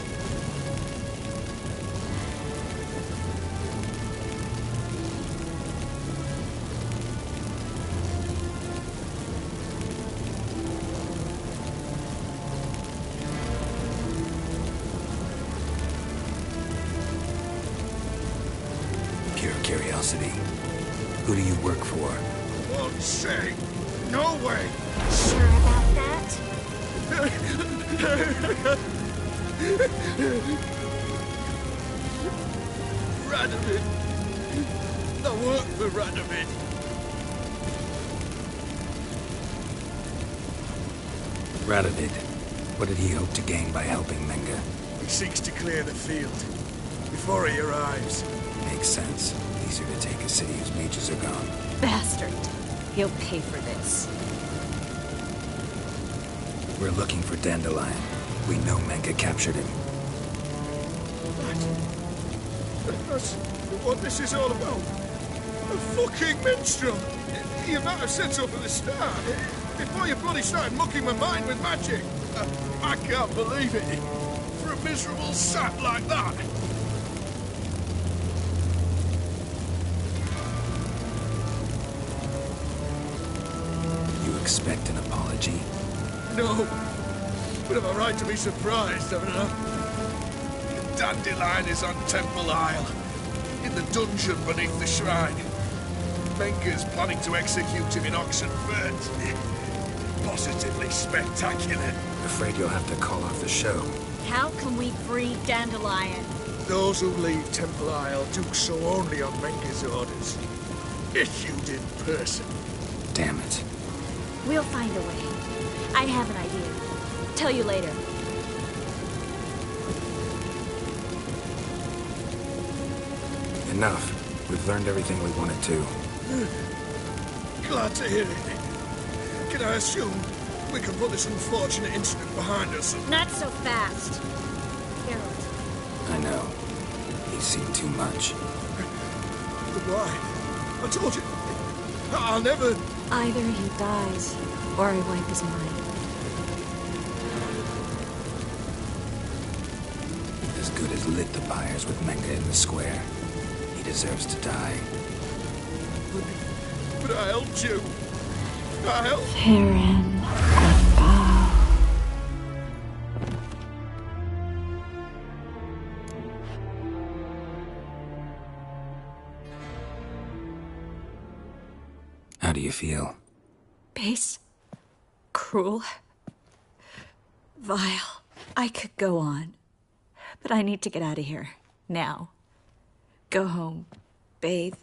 Pure curiosity. Who do you work for? Won't say. No way! Sure about that? Radovid. I work for Radovid. Radovid. What did he hope to gain by helping Menga? He seeks to clear the field before he arrives. Makes sense. Easier to take a city whose mages are gone. Bastard. He'll pay for this. We're looking for Dandelion. We know Menga captured him. That's what this is all about. A fucking minstrel! You might have said so from the start. Before you bloody started mucking my mind with magic. I can't believe it. For a miserable sap like that. You expect an apology? No. But I've a right to be surprised, haven't I? Dandelion is on Temple Isle. In the dungeon beneath the shrine. Menga's planning to execute him in Oxenfurt. Positively spectacular. Afraid you'll have to call off the show. How can we free Dandelion? Those who leave Temple Isle do so only on Menga's orders. Issued in person. Damn it. We'll find a way. I have an idea. Tell you later. Enough. We've learned everything we wanted to. Glad to hear it. Can I assume we can put this unfortunate incident behind us? Not so fast. Geralt. I know. He's seen too much. But why? I told you. I'll never... Either he dies, or I wipe his mind. As good as lit the pyres with Menga in the square. He deserves to die. But I helped you. I helped... Farron. How do you feel? Base. Cruel. Vile. I could go on. But I need to get out of here. Now. Go home. Bathe.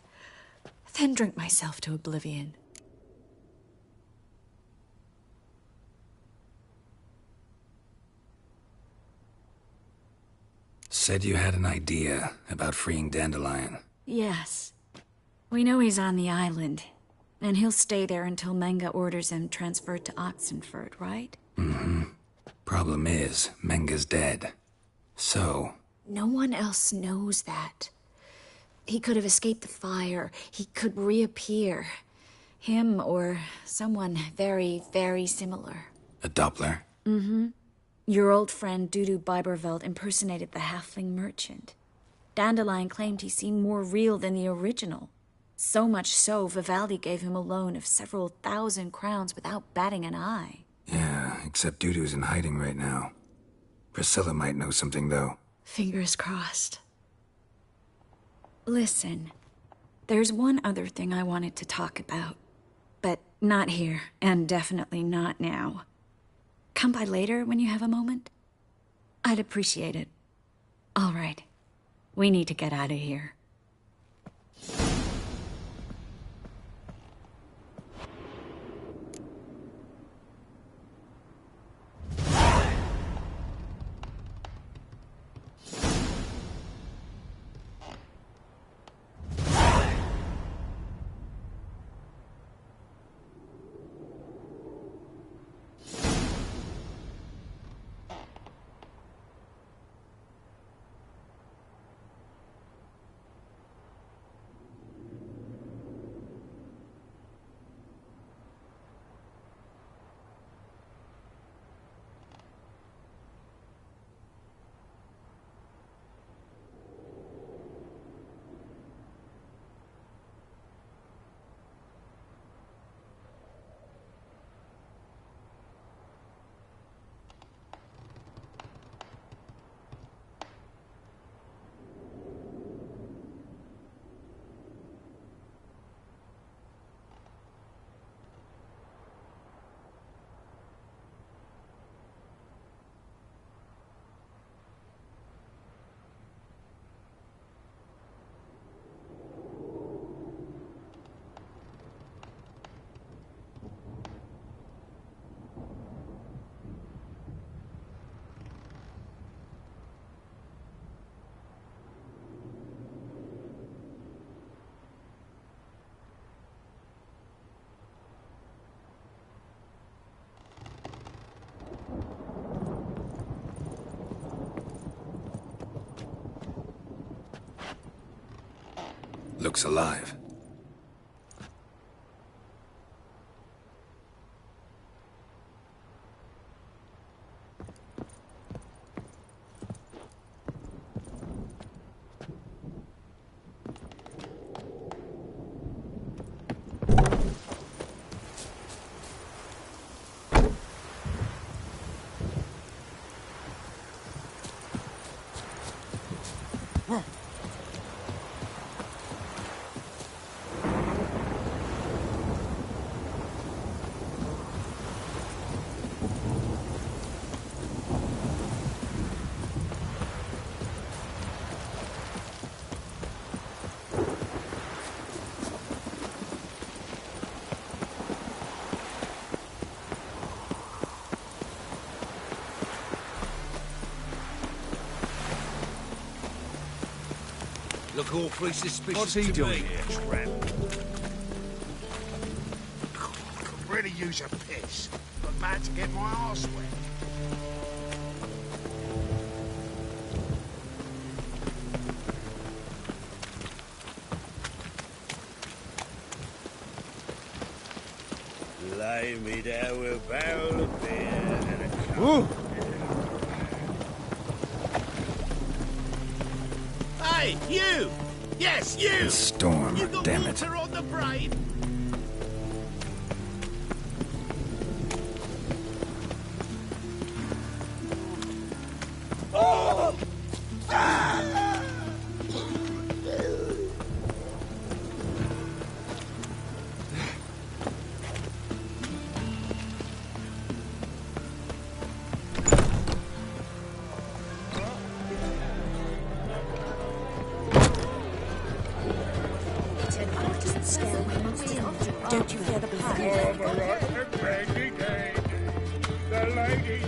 Then drink myself to oblivion. Said you had an idea about freeing Dandelion. Yes. We know he's on the island. And he'll stay there until Menga orders him transferred to Oxenfurt, right? Mm-hmm. Problem is, Menga's dead. So... No one else knows that. He could have escaped the fire. He could reappear. Him or someone very, very similar. A Doppler? Mm-hmm. Your old friend Dudu Biberveld impersonated the halfling merchant. Dandelion claimed he seemed more real than the original. So much so, Vivaldi gave him a loan of several thousand crowns without batting an eye. Yeah, except Dudu's in hiding right now. Priscilla might know something, though. Fingers crossed. Listen, there's one other thing I wanted to talk about. But not here, and definitely not now. Come by later when you have a moment? I'd appreciate it. All right. We need to get out of here. Looks alive. Look awfully suspicious. What's he doing me. here, tramp? I could really use a piss. I'm about to get my arse wet. Lay me down with a barrel of beer and a cup. Ooh. Hey, you! Yes, you! Storm, You got damn it. water on the brain? Oh! Don't you fear the blood? The lady.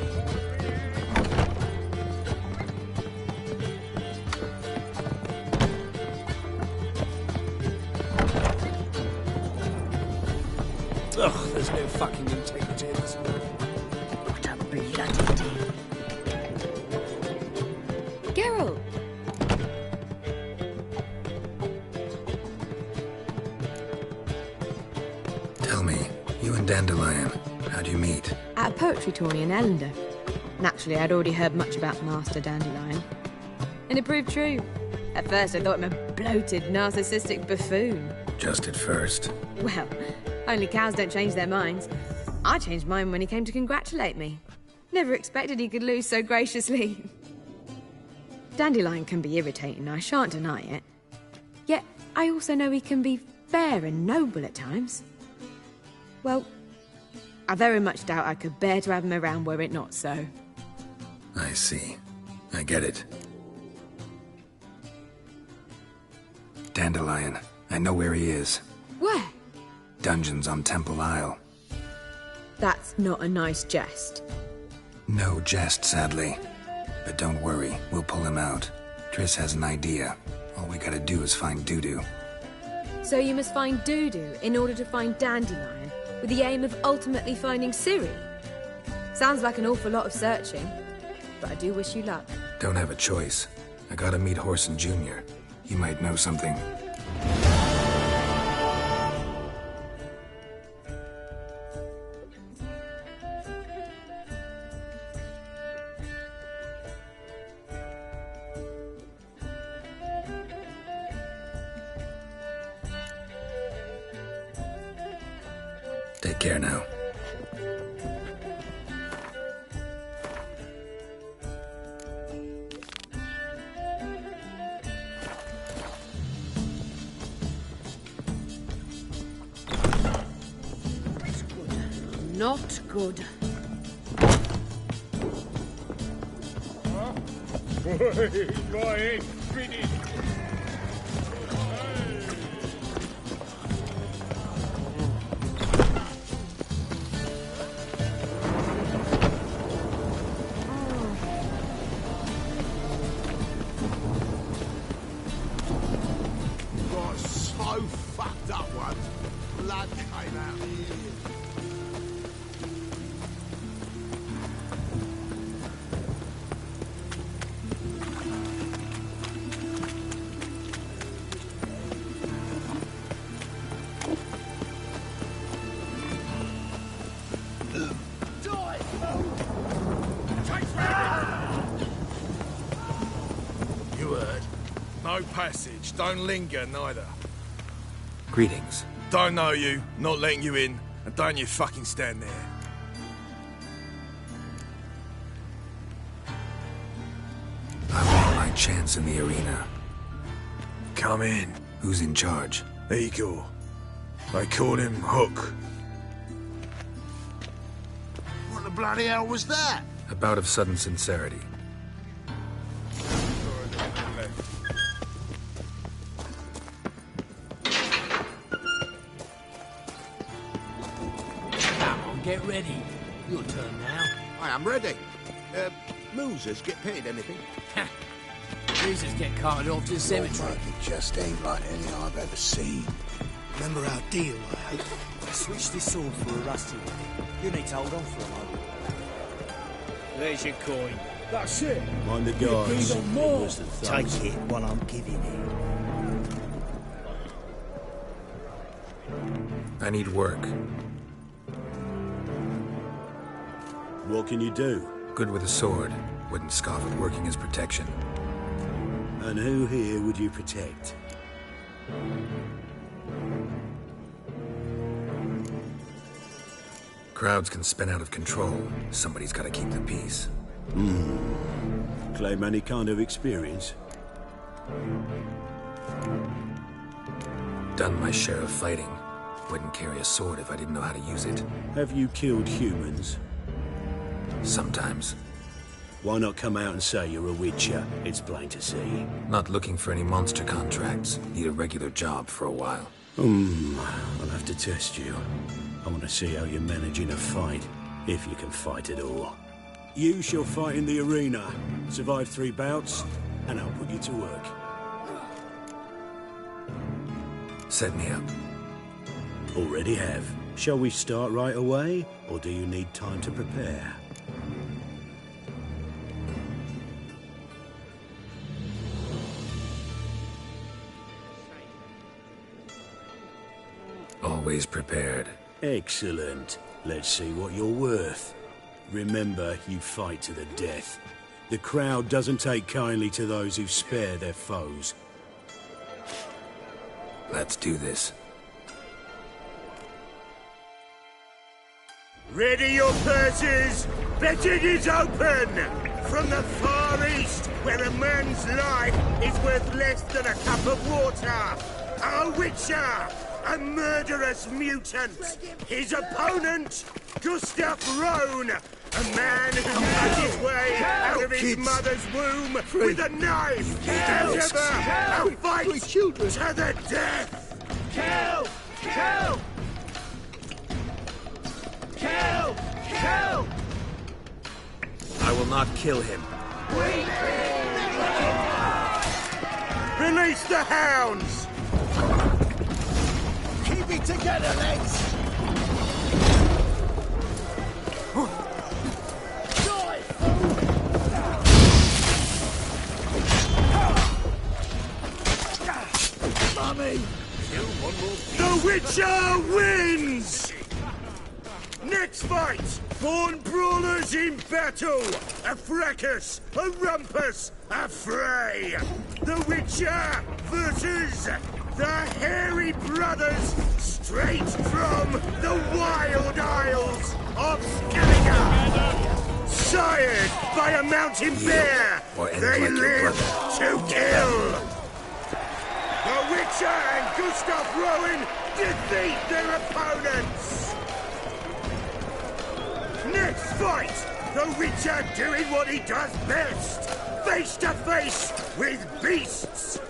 Ugh, there's no fucking integrity in this. What a bloody deal. Geralt! Tell me, you and Dandelion, how'd you meet? At a poetry tourney in Ellender. Naturally, I'd already heard much about Master Dandelion. And it proved true. At first, I thought him a bloated, narcissistic buffoon. Just at first. Well, only cows don't change their minds. I changed mine when he came to congratulate me. Never expected he could lose so graciously. Dandelion can be irritating, I shan't deny it. Yet, I also know he can be fair and noble at times. Well, I very much doubt I could bear to have him around were it not so. I see. I get it. Dandelion. I know where he is. Where? Dungeons on Temple Isle. That's not a nice jest. No jest, sadly. But don't worry, we'll pull him out. Triss has an idea. All we gotta do is find Dudu. So you must find Dudu in order to find Dandelion, with the aim of ultimately finding Ciri? Sounds like an awful lot of searching, but I do wish you luck. Don't have a choice. I gotta meet Horson Jr. He might know something. Take care now. Not good. Go ahead, finish. Got so fucked up once. Blood came out of here. You heard. No passage. Don't linger, neither. Greetings. Don't know you, not letting you in, and don't you fucking stand there. I want my chance in the arena. Come in. Who's in charge? Igor. They call him Hook. What the bloody hell was that? A bout of sudden sincerity. Come on, get ready. Your turn now. I am ready. Losers get paid anything? Losers get carted off to the cemetery. It just ain't like any I've ever seen. Remember our deal, I hope? I switched this sword for a rusty one. You need to hold on for a moment. There's your coin. That's it. Mind the guards. Take it while I'm giving it. I need work. What can you do? Good with a sword. Wouldn't scoff at working as protection. And who here would you protect? Crowds can spin out of control. Somebody's gotta keep the peace. Claim any kind of experience? Done my share of fighting. Wouldn't carry a sword if I didn't know how to use it. Have you killed humans? Sometimes. Why not come out and say you're a witcher? It's plain to see. Not looking for any monster contracts. Need a regular job for a while. I'll have to test you. I want to see how you manage in a fight, if you can fight at all. You shall fight in the arena, survive 3 bouts, and I'll put you to work. Set me up. Already have. Shall we start right away, or do you need time to prepare? Always prepared. Excellent. Let's see what you're worth. Remember, you fight to the death. The crowd doesn't take kindly to those who spare their foes. Let's do this. Ready your purses! Betting is open! From the far east, where a man's life is worth less than a cup of water! A witcher! A murderous mutant! His opponent, Gustav Rohn, A man who made his way out of his mother's womb with a knife! Together, a fight to the death! Kill! Kill! Kill! Kill! I will not kill him. Release the hounds! Keep it together, lads! Mommy! The Witcher wins! Next fight! Born brawlers in battle! A fracas! A rumpus! A fray! The Witcher versus the Hairy Brothers straight from the Wild Isles of Skellige! Sired by a mountain bear! They live to kill! The Witcher and Gustav Rowan defeat their opponents! Next fight! The Witcher doing what he does best! Face to face with beasts!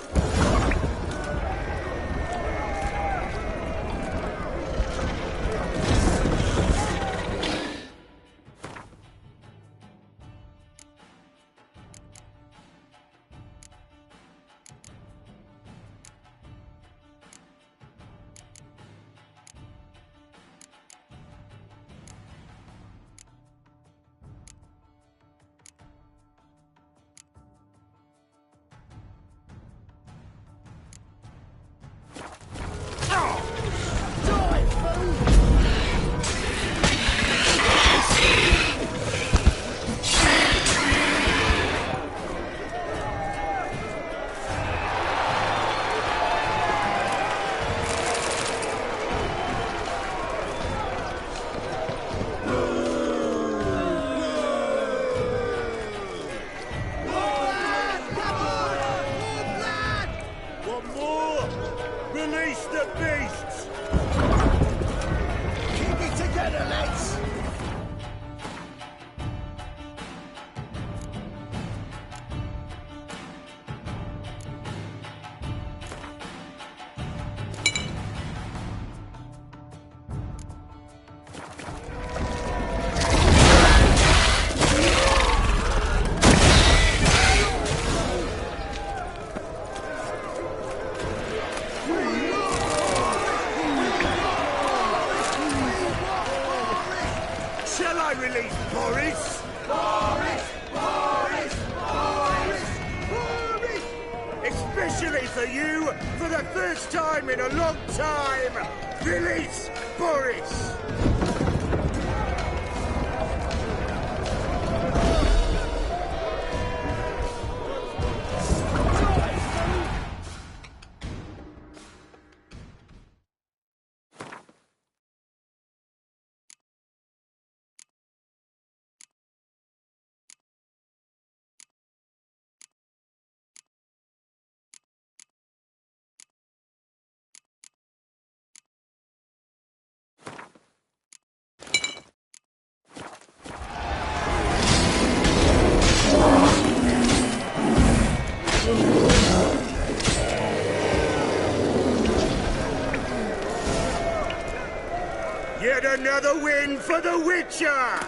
Yet another win for the Witcher!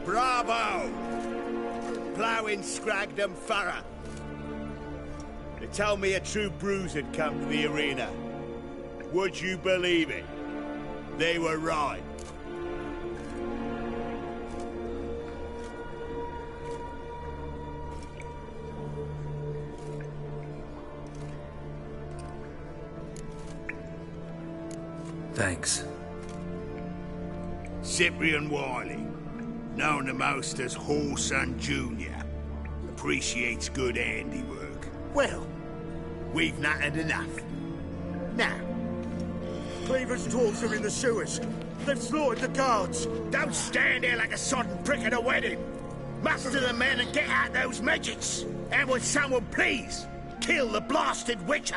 Bravo! Ploughing Scragdom Farah. They told me a true bruise had come to the arena. Would you believe it? They were right. Thanks. Cyprian Wiley, known the most as Whoreson Jr., appreciates good handiwork. Well, we've nattered enough. Now, Cleaver's tools are in the sewers. They've slaughtered the guards. Don't stand there like a sodden prick at a wedding. Muster the men and get out those midgets! And would someone please kill the blasted witcher?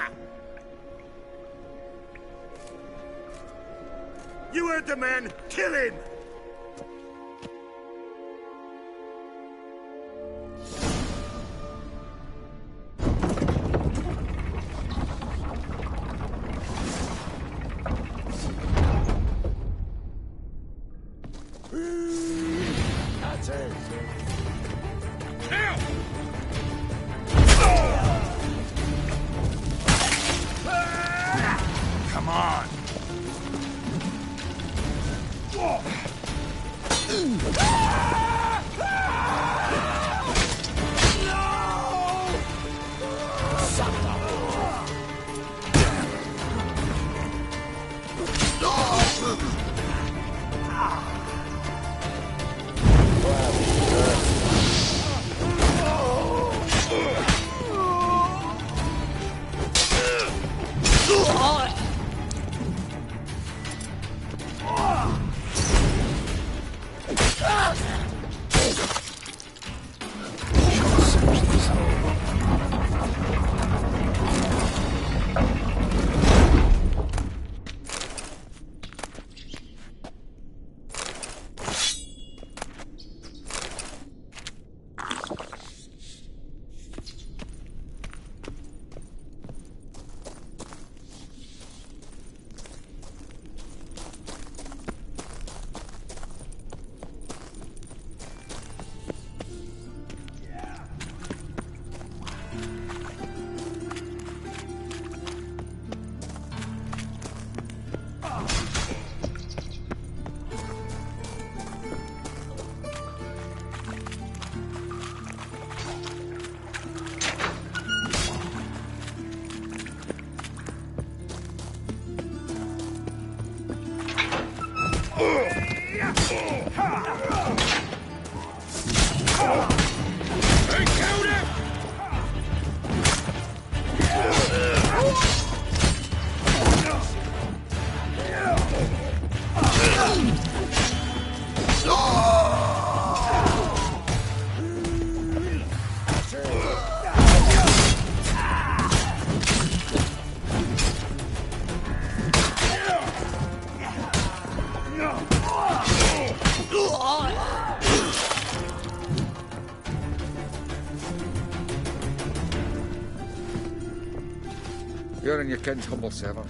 You heard the man! Kill him! That's it. Now! Come on. You're in your king's humble servant.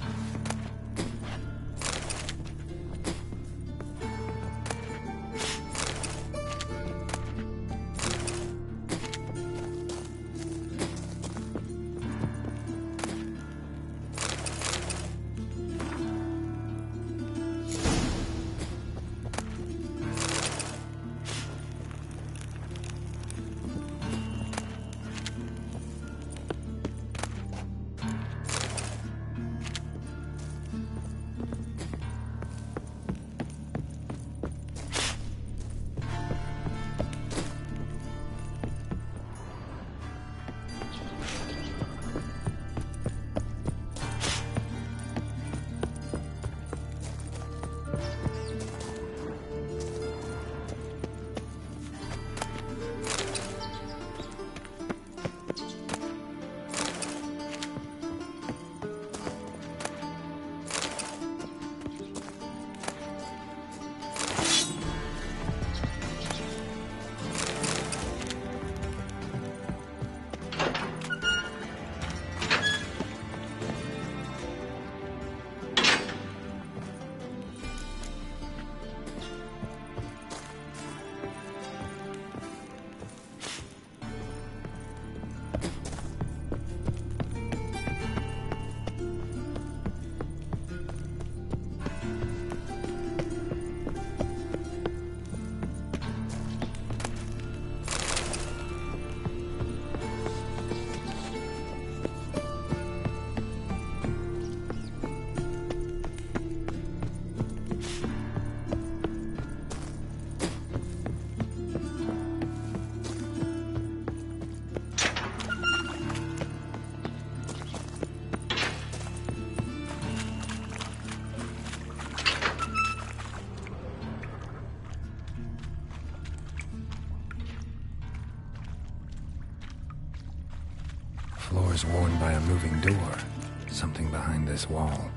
was worn by a moving door. Something behind this wall.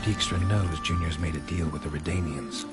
Dijkstra knows Junior's made a deal with the Redanians.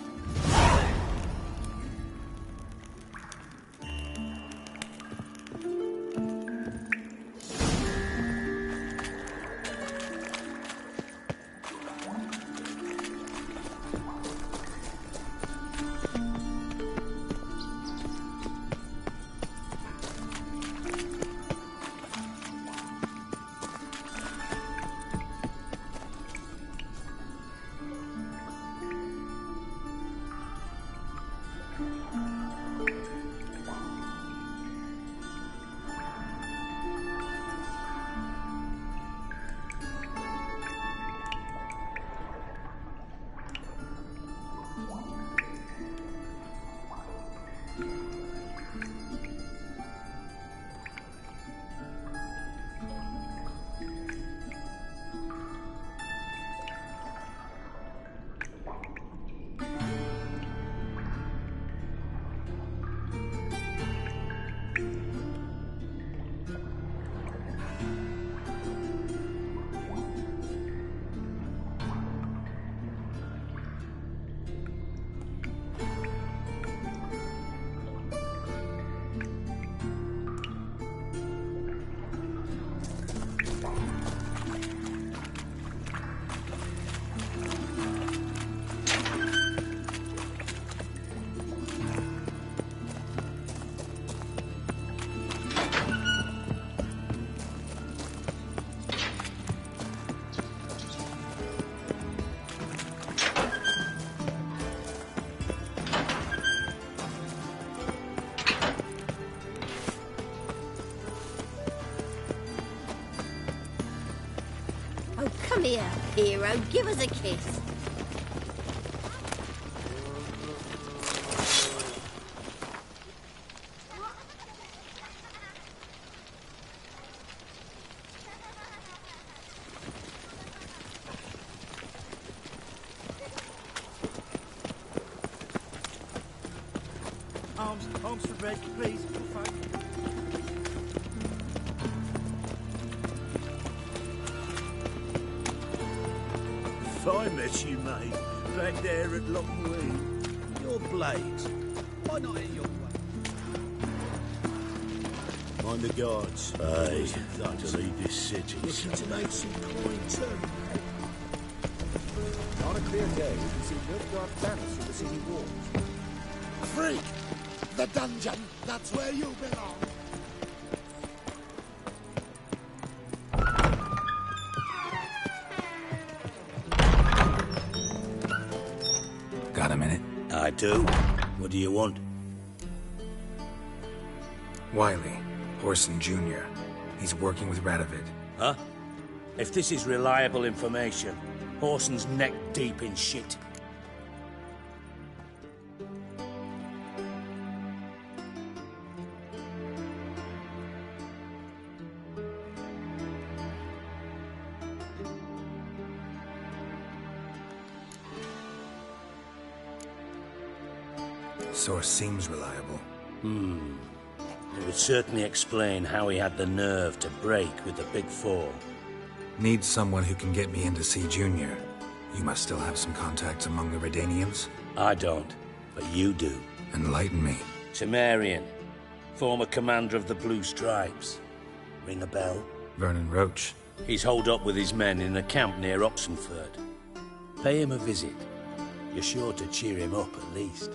Come here, hero. Give us a kiss. Arms for bread, please. Fine mess you made, back there at Lockwood. Your blades. Why not in your way? Mind the guards. Aye, to leave this city. Looking to make some coin too. On a clear day, we can see Novigrad banners from the city walls. Freak! The dungeon! That's where you belong! Got a minute? I do. What do you want? Wiley, Horson Jr. He's working with Radovid. Huh? If this is reliable information, Horson's neck deep in shit. Source seems reliable. It would certainly explain how he had the nerve to break with the Big Four. Need someone who can get me in to see Junior. You must still have some contacts among the Redanians? I don't, but you do. Enlighten me. Temerian, former commander of the Blue Stripes. Ring a bell? Vernon Roach. He's holed up with his men in a camp near Oxenford. Pay him a visit. You're sure to cheer him up at least.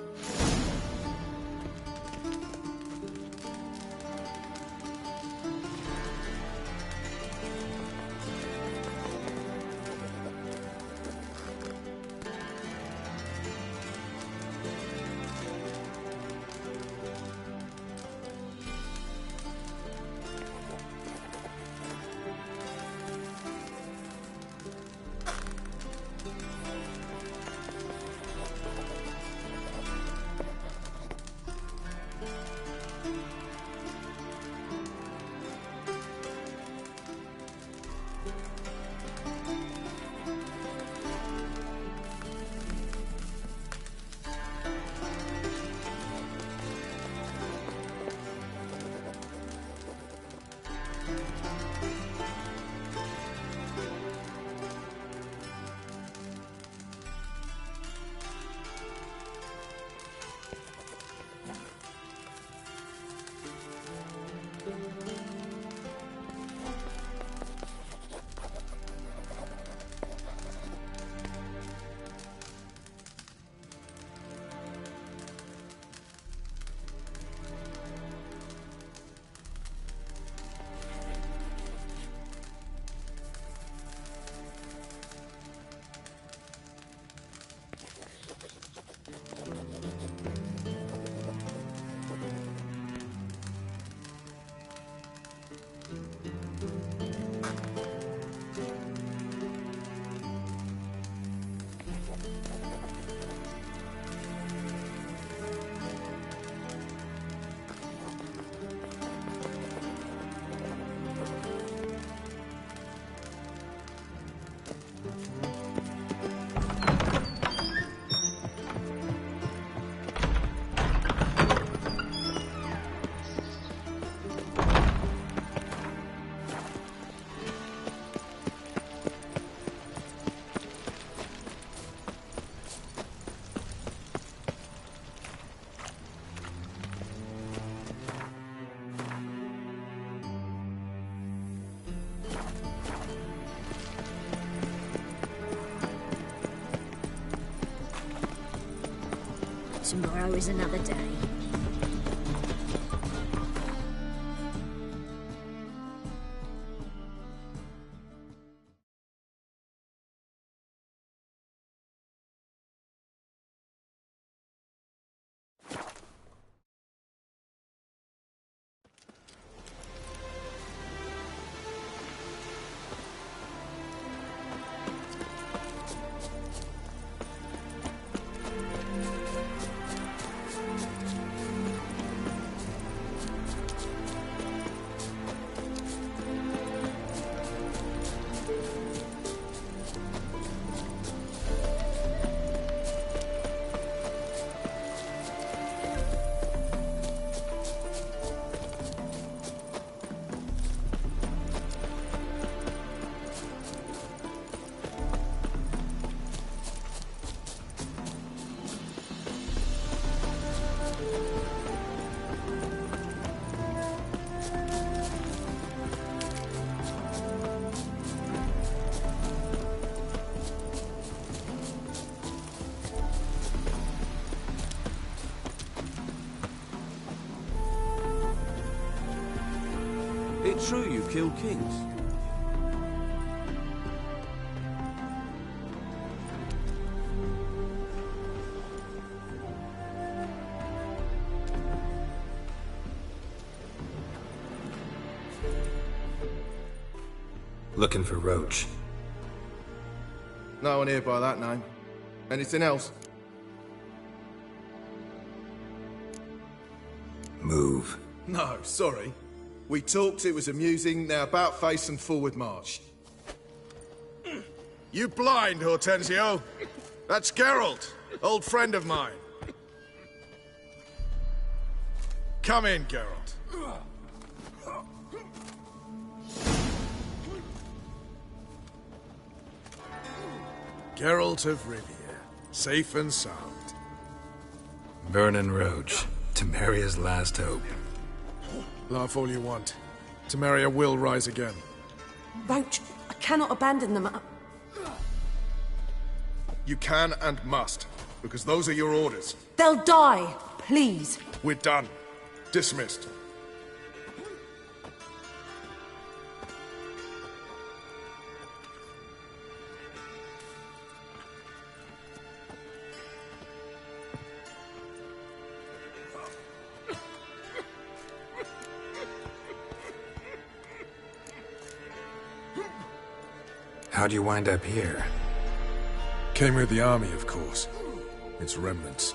Tomorrow is another day. It's true you killed kings. Looking for Roach. No one here by that name. Anything else? Move. No, sorry. We talked, it was amusing, now about face and forward march. You blind, Hortensio? That's Geralt, old friend of mine. Come in, Geralt. Geralt of Rivia, safe and sound. Vernon Roach, Temeria's last hope. Laugh all you want. Temeria will rise again. Roach, I cannot abandon them. You can and must, because those are your orders. They'll die, please. We're done. Dismissed. How'd you wind up here? Came with the army, of course. Its remnants.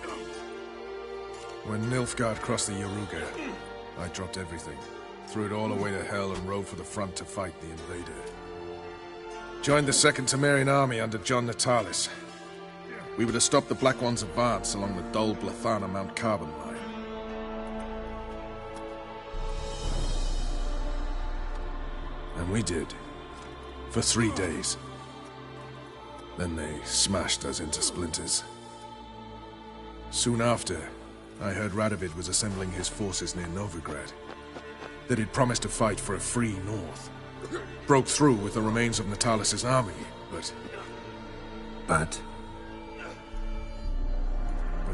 When Nilfgaard crossed the Yaruga, I dropped everything. Threw it all away to hell and rode for the front to fight the invader. Joined the 2nd Temerian army under John Natalis. We were to stop the Black One's advance along the Dol Blathana Mount Carbon line. And we did. For 3 days. Then they smashed us into splinters. Soon after, I heard Radovid was assembling his forces near Novigrad. that he'd promised to fight for a free North. Broke through with the remains of Natalis' army, but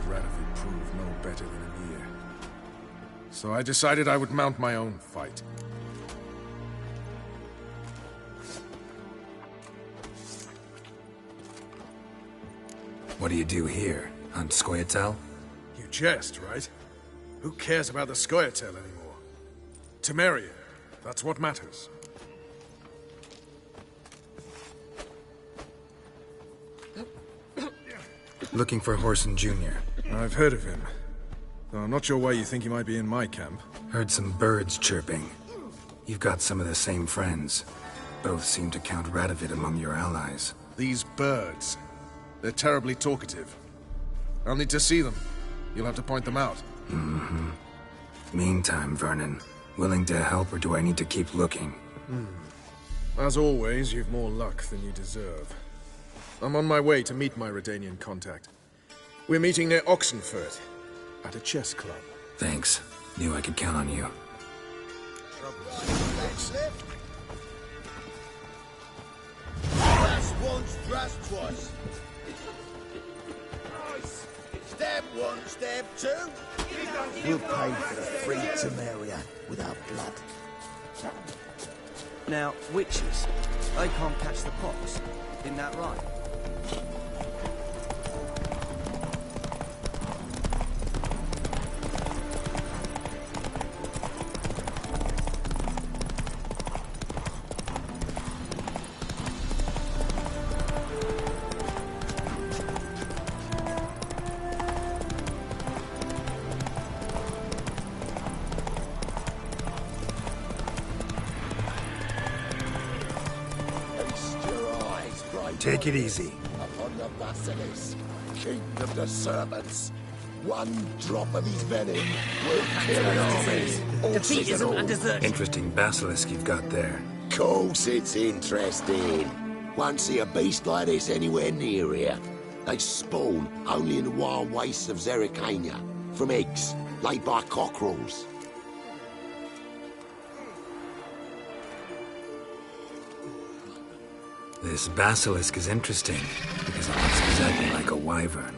Radovid proved no better than Emir. So I decided I would mount my own fight. What do you do here? Hunt Scoia'tael? You jest, right? Who cares about the Scoia'tael anymore? Temeria, that's what matters. Looking for Horson Jr. I've heard of him. Though I'm not sure why you think he might be in my camp. Heard some birds chirping. You've got some of the same friends. Both seem to count Radovid among your allies. These birds. They're terribly talkative. I'll need to see them. You'll have to point them out. Mm-hmm. Meantime, Vernon, willing to help or do I need to keep looking? As always, you've more luck than you deserve. I'm on my way to meet my Redanian contact. We're meeting near Oxenfurt, at a chess club. Thanks. Knew I could count on you. Thrust once, thrust twice. Stab one, stab two. We'll pay for the free Temeria with our blood. Now, witches, they can't catch the pox. Isn't that right? Take it easy. Upon the Basilisk, king of the serpents. One drop of his venom will kill an army. Defeat isn't undeserved. Interesting basilisk you've got there. Course it's interesting. Won't see a beast like this anywhere near here. They spawn only in the wild wastes of Zerrikania, from eggs laid by cockerels. This basilisk is interesting, because it looks exactly like a wyvern.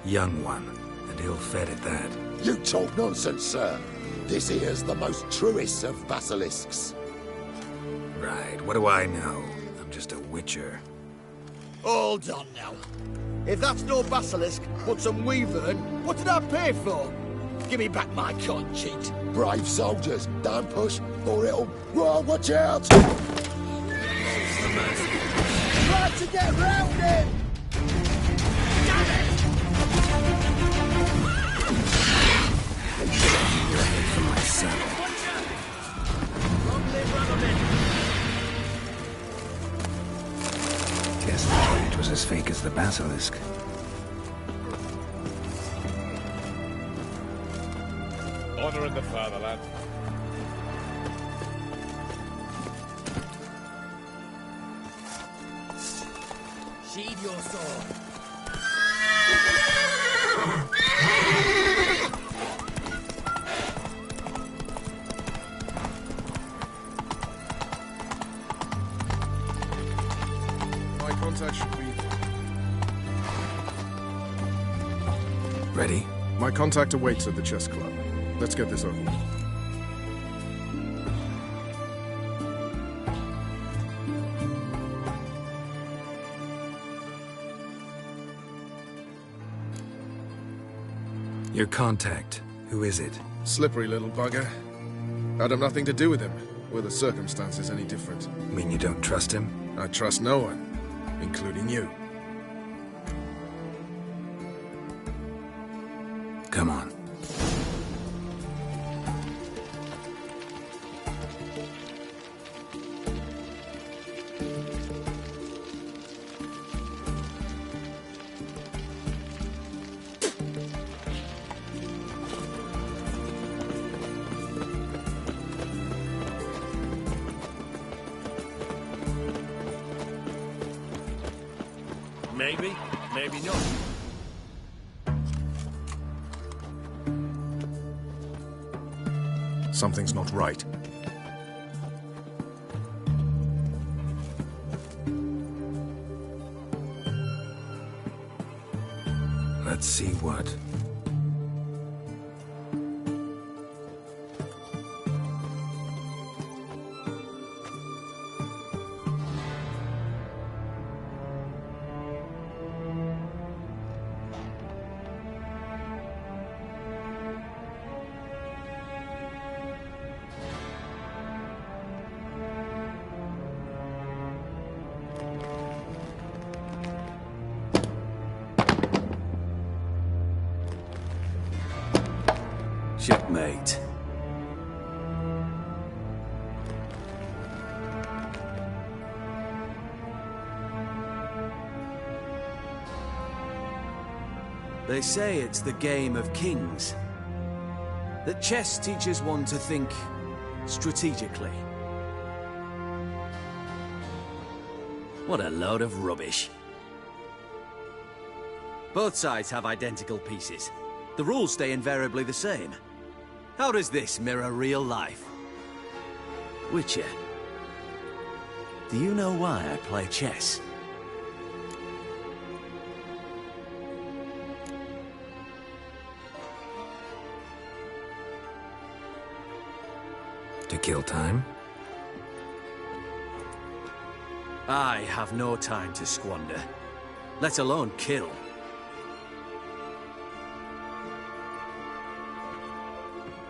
Young one, and ill-fed at that. You talk nonsense, sir. This here's the most truest of basilisks. Right, what do I know? I'm just a witcher. Hold on now. If that's no basilisk, but some wyvern, what did I pay for? Give me back my coin, cheat. Brave soldiers, don't push, or it'll... Whoa, watch out! Try to get round him! Damn it! From my saddle. Long live Radovid! Guess the cage was as fake as the basilisk. Honor in the fatherland. Sheathe your sword. My contact should be... Ready? My contact awaits at the chess club. Let's get this over with. Your contact. Who is it? Slippery little bugger. I'd have nothing to do with him. Were the circumstances any different? Mean you don't trust him? I trust no one, including you. Come on. Maybe, maybe not. Something's not right. Let's see what. Checkmate. They say it's the game of kings. That chess teaches one to think strategically. What a load of rubbish. Both sides have identical pieces. The rules stay invariably the same. How does this mirror real life? Witcher, do you know why I play chess? To kill time? I have no time to squander, let alone kill.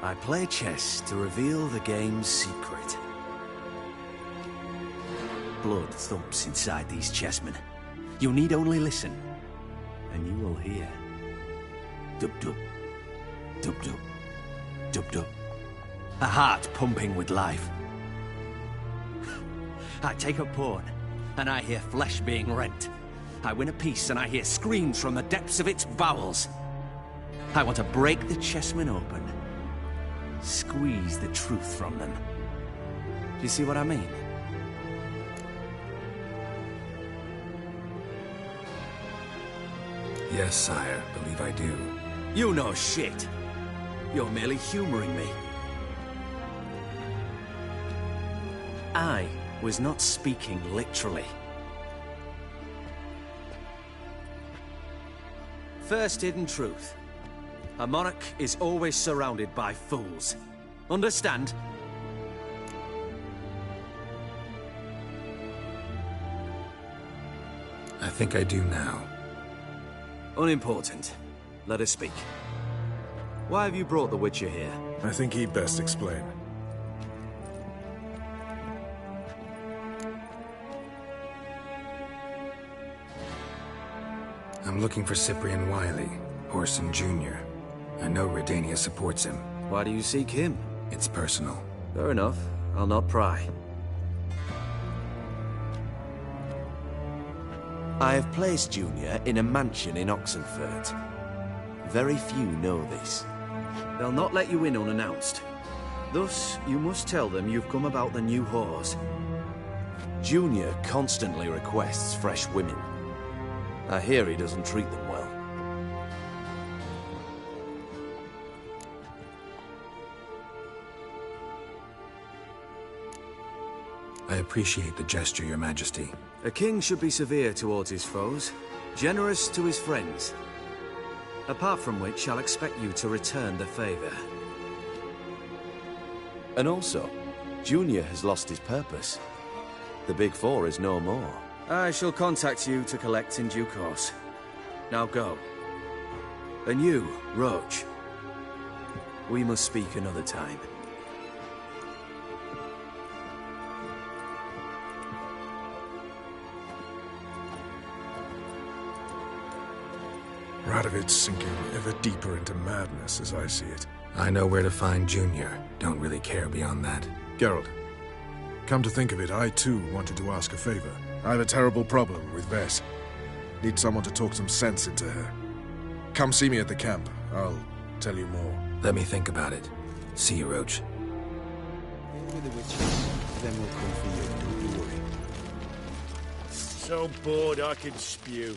I play chess to reveal the game's secret. Blood thumps inside these chessmen. You need only listen, and you will hear. Dub-dub, dub-dub, dub-dub. A heart pumping with life. I take a pawn, and I hear flesh being rent. I win a piece, and I hear screams from the depths of its bowels. I want to break the chessmen open. Squeeze the truth from them. Do you see what I mean? Yes, sire. Believe I do. You know shit. You're merely humoring me. I was not speaking literally. First hidden truth. A monarch is always surrounded by fools. Understand? I think I do now. Unimportant. Let us speak. Why have you brought the Witcher here? I think he'd best explain. I'm looking for Cyprian Wiley, Orson Jr. I know Redania supports him. Why do you seek him? It's personal. Fair enough. I'll not pry. I have placed Junior in a mansion in Oxenfurt. Very few know this. They'll not let you in unannounced. Thus, you must tell them you've come about the new whores. Junior constantly requests fresh women. I hear he doesn't treat them well. I appreciate the gesture, Your Majesty. A king should be severe towards his foes, generous to his friends. Apart from which, I'll expect you to return the favor. And also, Junior has lost his purpose. The Big Four is no more. I shall contact you to collect in due course. Now go. And you, Roach. We must speak another time. Radovid's sinking ever deeper into madness as I see it. I know where to find Junior. Don't really care beyond that. Geralt, come to think of it, I too wanted to ask a favor. I have a terrible problem with Vess. Need someone to talk some sense into her. Come see me at the camp. I'll tell you more. Let me think about it. See you, Roach. With the witches, then we'll come for you, don't you worry. So bored I can spew.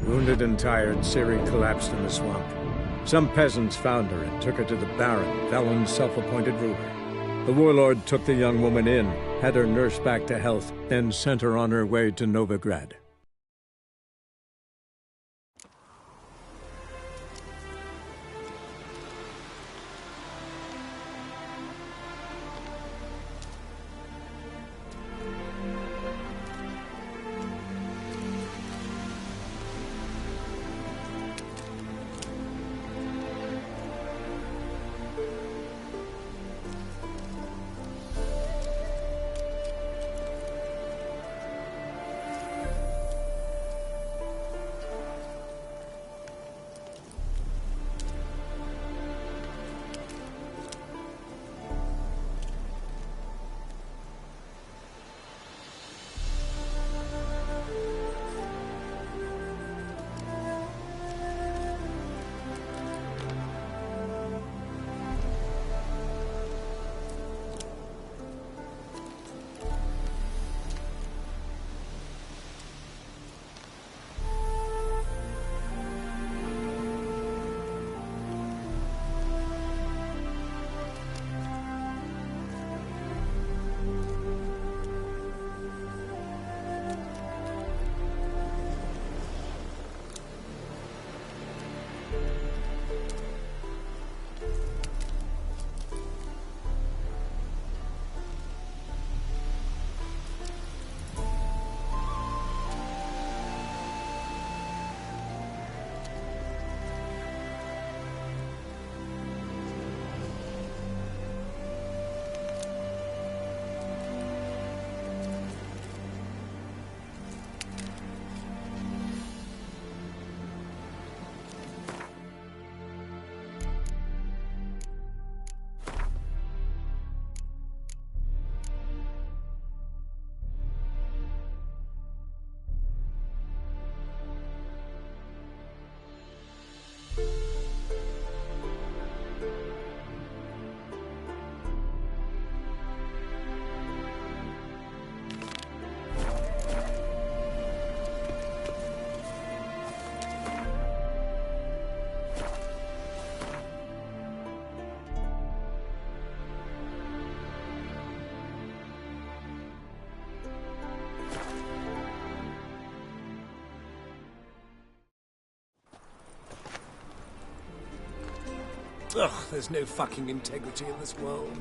Wounded and tired, Ciri collapsed in the swamp. Some peasants found her and took her to the Baron, Velen's self-appointed ruler. The warlord took the young woman in, had her nursed back to health, then sent her on her way to Novigrad. Ugh, there's no fucking integrity in this world.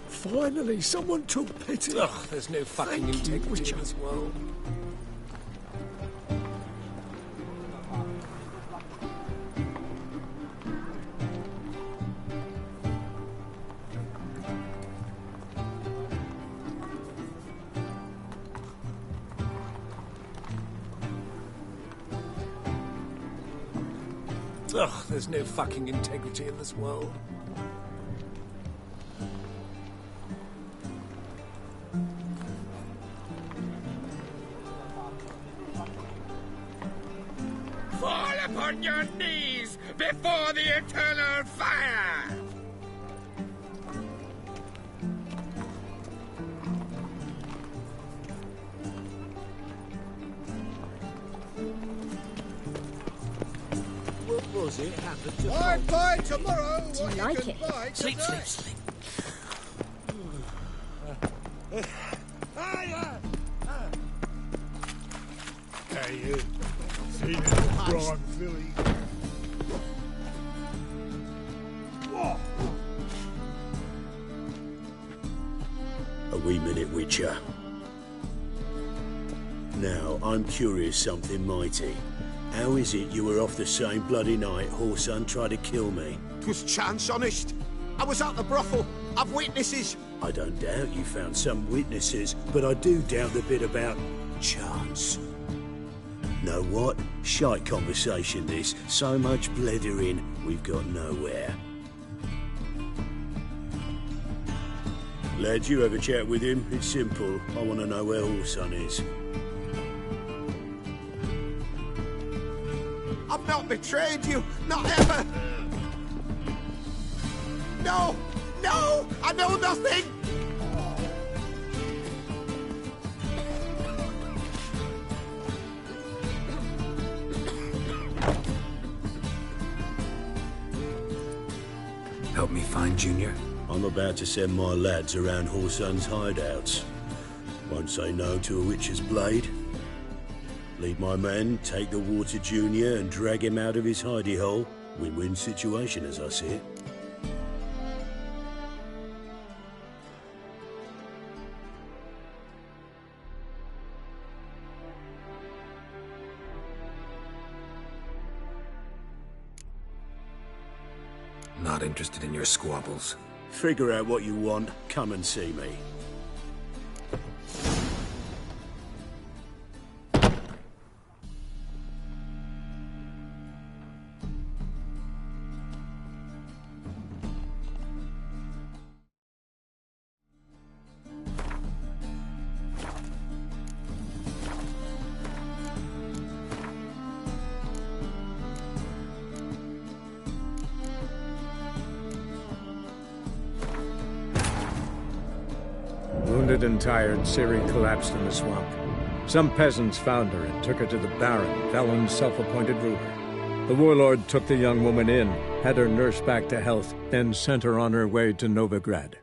Finally, someone took pity. Ugh, there's no fucking integrity in this world. Ugh, there's no fucking integrity in this world. Fall upon your knees before the eternal fire! What was it happened to I'd buy tomorrow. Do you like it? Sleep, sleep, sleep. Hey, you. See this prime filly? A wee minute, Witcher. Now, I'm curious something mighty. How is it you were off the same bloody night Whoreson tried to kill me? 'Twas chance, honest. I was at the brothel. I've witnesses. I don't doubt you found some witnesses, but I do doubt the bit about chance. Know what? Shite conversation this. So much blethering, we've got nowhere. Lad, you have a chat with him. It's simple. I want to know where Whoreson is. I've not betrayed you, not ever! No! No! I know nothing! Help me find Junior? I'm about to send my lads around Horsun's hideouts. Won't say no to a witch's blade. Lead my men, take the water Junior and drag him out of his hidey hole. Win-win situation as I see it. Not interested in your squabbles. Figure out what you want, come and see me. Wounded and tired, Ciri collapsed in the swamp. Some peasants found her and took her to the Baron, Velen's self-appointed ruler. The warlord took the young woman in, had her nursed back to health, then sent her on her way to Novigrad.